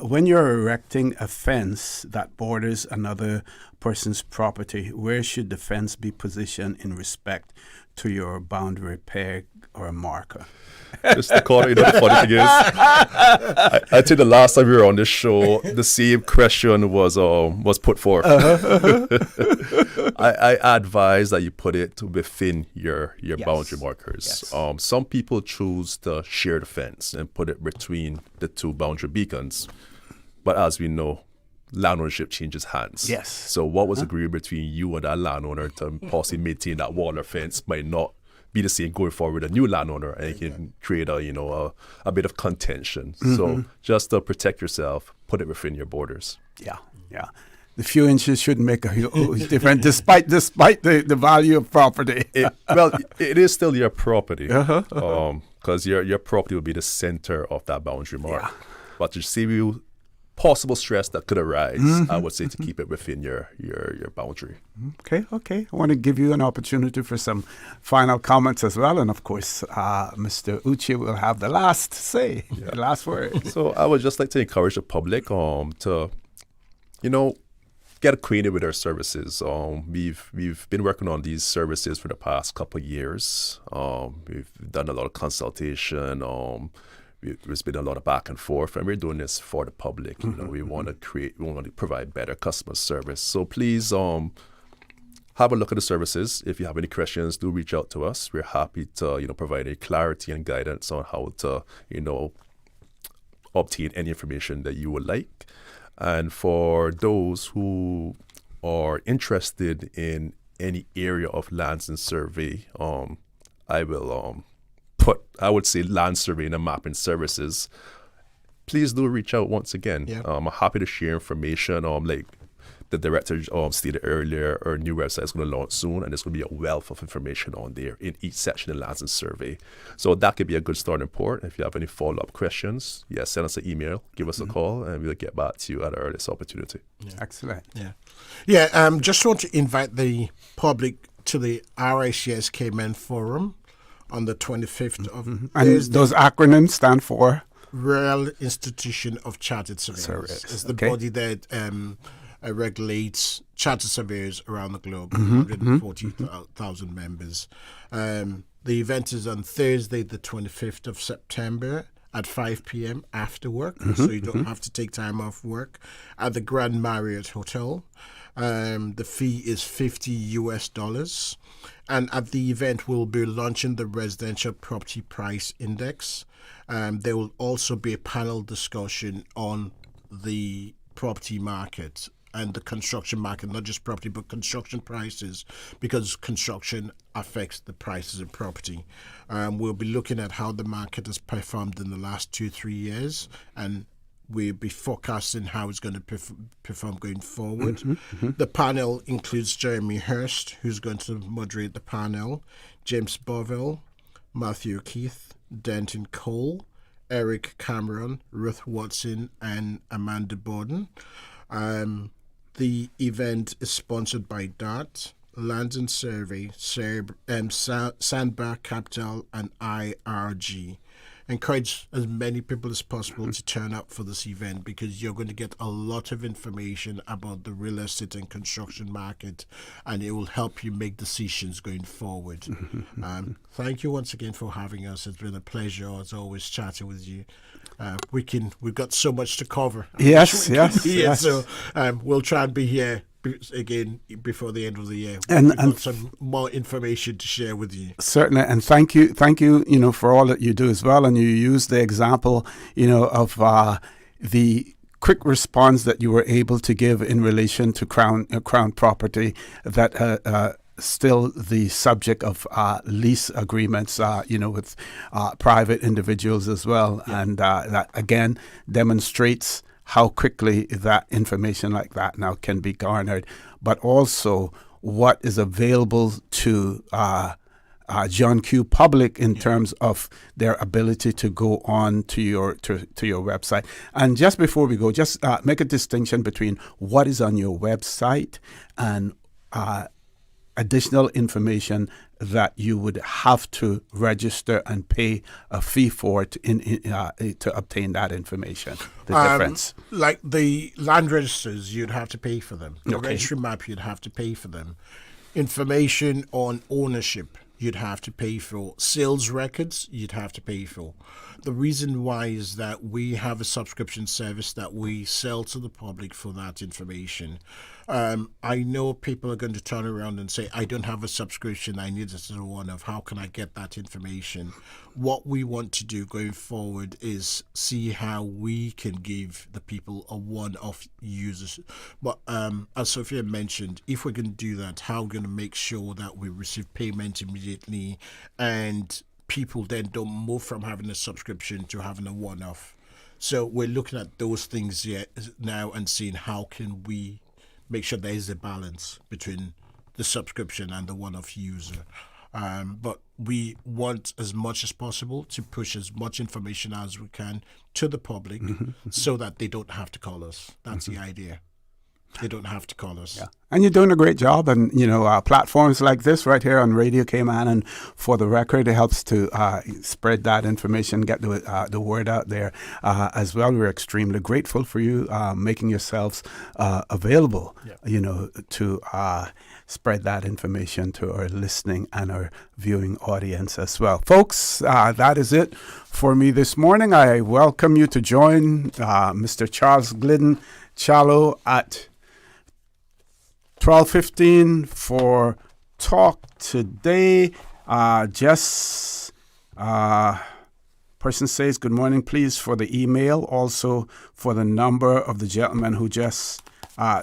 when you're erecting a fence that borders another person's property, where should the fence be positioned in respect to your boundary peg or marker? Mr. Carter, you know the funny thing is, I think the last time we were on this show, the same question was put forth. I advise that you put it within your boundary markers. Yes. Some people choose to share the fence and put it between the two boundary beacons, but as we know, land ownership changes hands. Yes. So what was agreed between you and that landowner to possibly maintain that wall or fence might not be the same going forward with a new landowner, and it can create a bit of contention. So just to protect yourself, put it within your borders. Yeah. The few inches shouldn't make a huge difference, despite the value of property. It is still your property, because your property will be the center of that boundary mark. Yeah. But to see you possible stress that could arise, I would say to keep it within your boundary. Okay. I want to give you an opportunity for some final comments as well. And of course, Mr. Uchi will have the last say, the last word. So I would just like to encourage the public to, get acquainted with our services. We've been working on these services for the past couple of years. We've done a lot of consultation. There's been a lot of back and forth, and we're doing this for the public. We want to provide better customer service. So please have a look at the services. If you have any questions, do reach out to us. We're happy to provide a clarity and guidance on how to obtain any information that you would like. And for those who are interested in any area of lands and survey, I would say land surveying and mapping services. Please do reach out once again. I'm happy to share information. Like the director stated earlier, our new website is going to launch soon, and there's going to be a wealth of information on there in each section of lands and survey. So that could be a good starting point. If you have any follow-up questions, send us an email, give us a call, and we'll get back to you at our earliest opportunity. Excellent. Just want to invite the public to the RICS Cayman Forum on the 25th of And those acronyms stand for? Royal Institution of Chartered Surveyors. It's the body that regulates chartered surveyors around the globe, 140,000 members. The event is on Thursday, the 25th of September at 5 p.m. after work, so you don't have to take time off work, at the Grand Marriott Hotel. The fee is $50. And at the event, we'll be launching the Residential Property Price Index. There will also be a panel discussion on the property market and the construction market, not just property, but construction prices, because construction affects the prices of property. We'll be looking at how the market has performed in the last 2-3 years, and we'll be forecasting how it's going to perform going forward. The panel includes Jeremy Hurst, who's going to moderate the panel, James Bovell, Matthew Keith, Denton Cole, Eric Cameron, Ruth Watson, and Amanda Borden. The event is sponsored by DART, Lands and Survey, Sandbar Capital, and IRG. Encourage as many people as possible to turn up for this event, because you're going to get a lot of information about the real estate and construction market, and it will help you make decisions going forward. Thank you once again for having us. It's been a pleasure, as always, chatting with you. We've got so much to cover. Yes. So we'll try and be here again before the end of the year. And got some more information to share with you. Certainly, and thank you, for all that you do as well. And you use the example, of the quick response that you were able to give in relation to crown property that still the subject of lease agreements, with private individuals as well, and that again demonstrates how quickly that information like that now can be garnered, but also what is available to John Q. public in terms of their ability to go on to your website. And just before we go, just make a distinction between what is on your website and additional information that you would have to register and pay a fee for to obtain that information? The difference. Like the land registers, you'd have to pay for them. The Okay. registry map, you'd have to pay for them. Information on ownership, you'd have to pay for. Sales records, you'd have to pay for. The reason why is that we have a subscription service that we sell to the public for that information. I know people are going to turn around and say, I don't have a subscription, I need a one-off. How can I get that information? What we want to do going forward is see how we can give the people a one-off users. But as Sophia mentioned, if we're going to do that, how are we going to make sure that we receive payment immediately and people then don't move from having a subscription to having a one-off? So we're looking at those things now and seeing how can we make sure there is a balance between the subscription and the one-off user. But we want as much as possible to push as much information as we can to the public so that they don't have to call us. That's the idea. They don't have to call us. Yeah. And you're doing a great job. And, platforms like this right here on Radio Cayman and For the Record, it helps to spread that information, get the word out there as well. We're extremely grateful for you making yourselves available, to spread that information to our listening and our viewing audience as well. Folks, that is it for me this morning. I welcome you to join Mr. Charles Glidden Challo at 12:15 for Talk Today. Person says, good morning, please, for the email, also for the number of the gentleman who just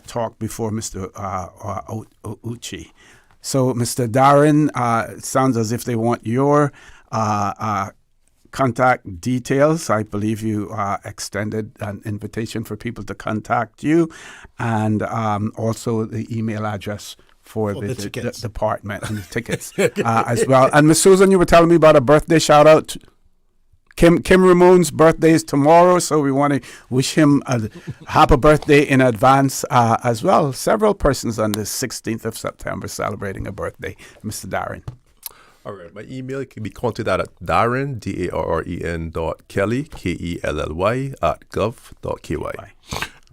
talked before, Mr. Uchi. So, Mr. Darren, it sounds as if they want your contact details. I believe you extended an invitation for people to contact you, and also the email address for the department and the tickets as well. And Ms. Susan, you were telling me about a birthday shout out. Kim Ramon's birthday is tomorrow, so we want to wish him a happy birthday in advance as well. Several persons on the 16th of September celebrating a birthday. Mr. Darren. All right, my email can be contacted at Darren, DARREN.Kelly, KELLY, @gov.ky.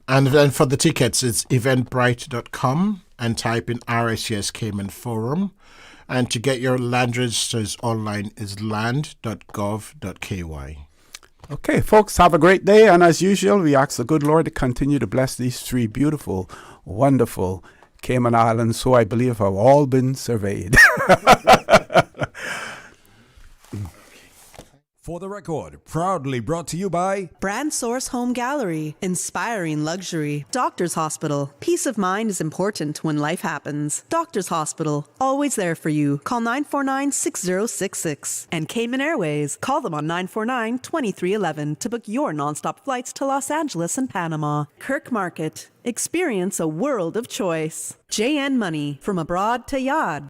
And then for the tickets, it's eventbrite.com and type in RSCS Cayman Forum. And to get your land registers online is land.gov.ky. Okay, folks, have a great day. And as usual, we ask the good Lord to continue to bless these three beautiful, wonderful Cayman Islands, who I believe have all been surveyed. For the Record, proudly brought to you by Brand Source Home Gallery, inspiring luxury. Doctors Hospital, peace of mind is important when life happens. Doctors Hospital, always there for you. Call 949-6066. And Cayman Airways, call them on 949-2311 to book your nonstop flights to Los Angeles and Panama. Kirk Market, experience a world of choice. JN Money, from abroad to Yad.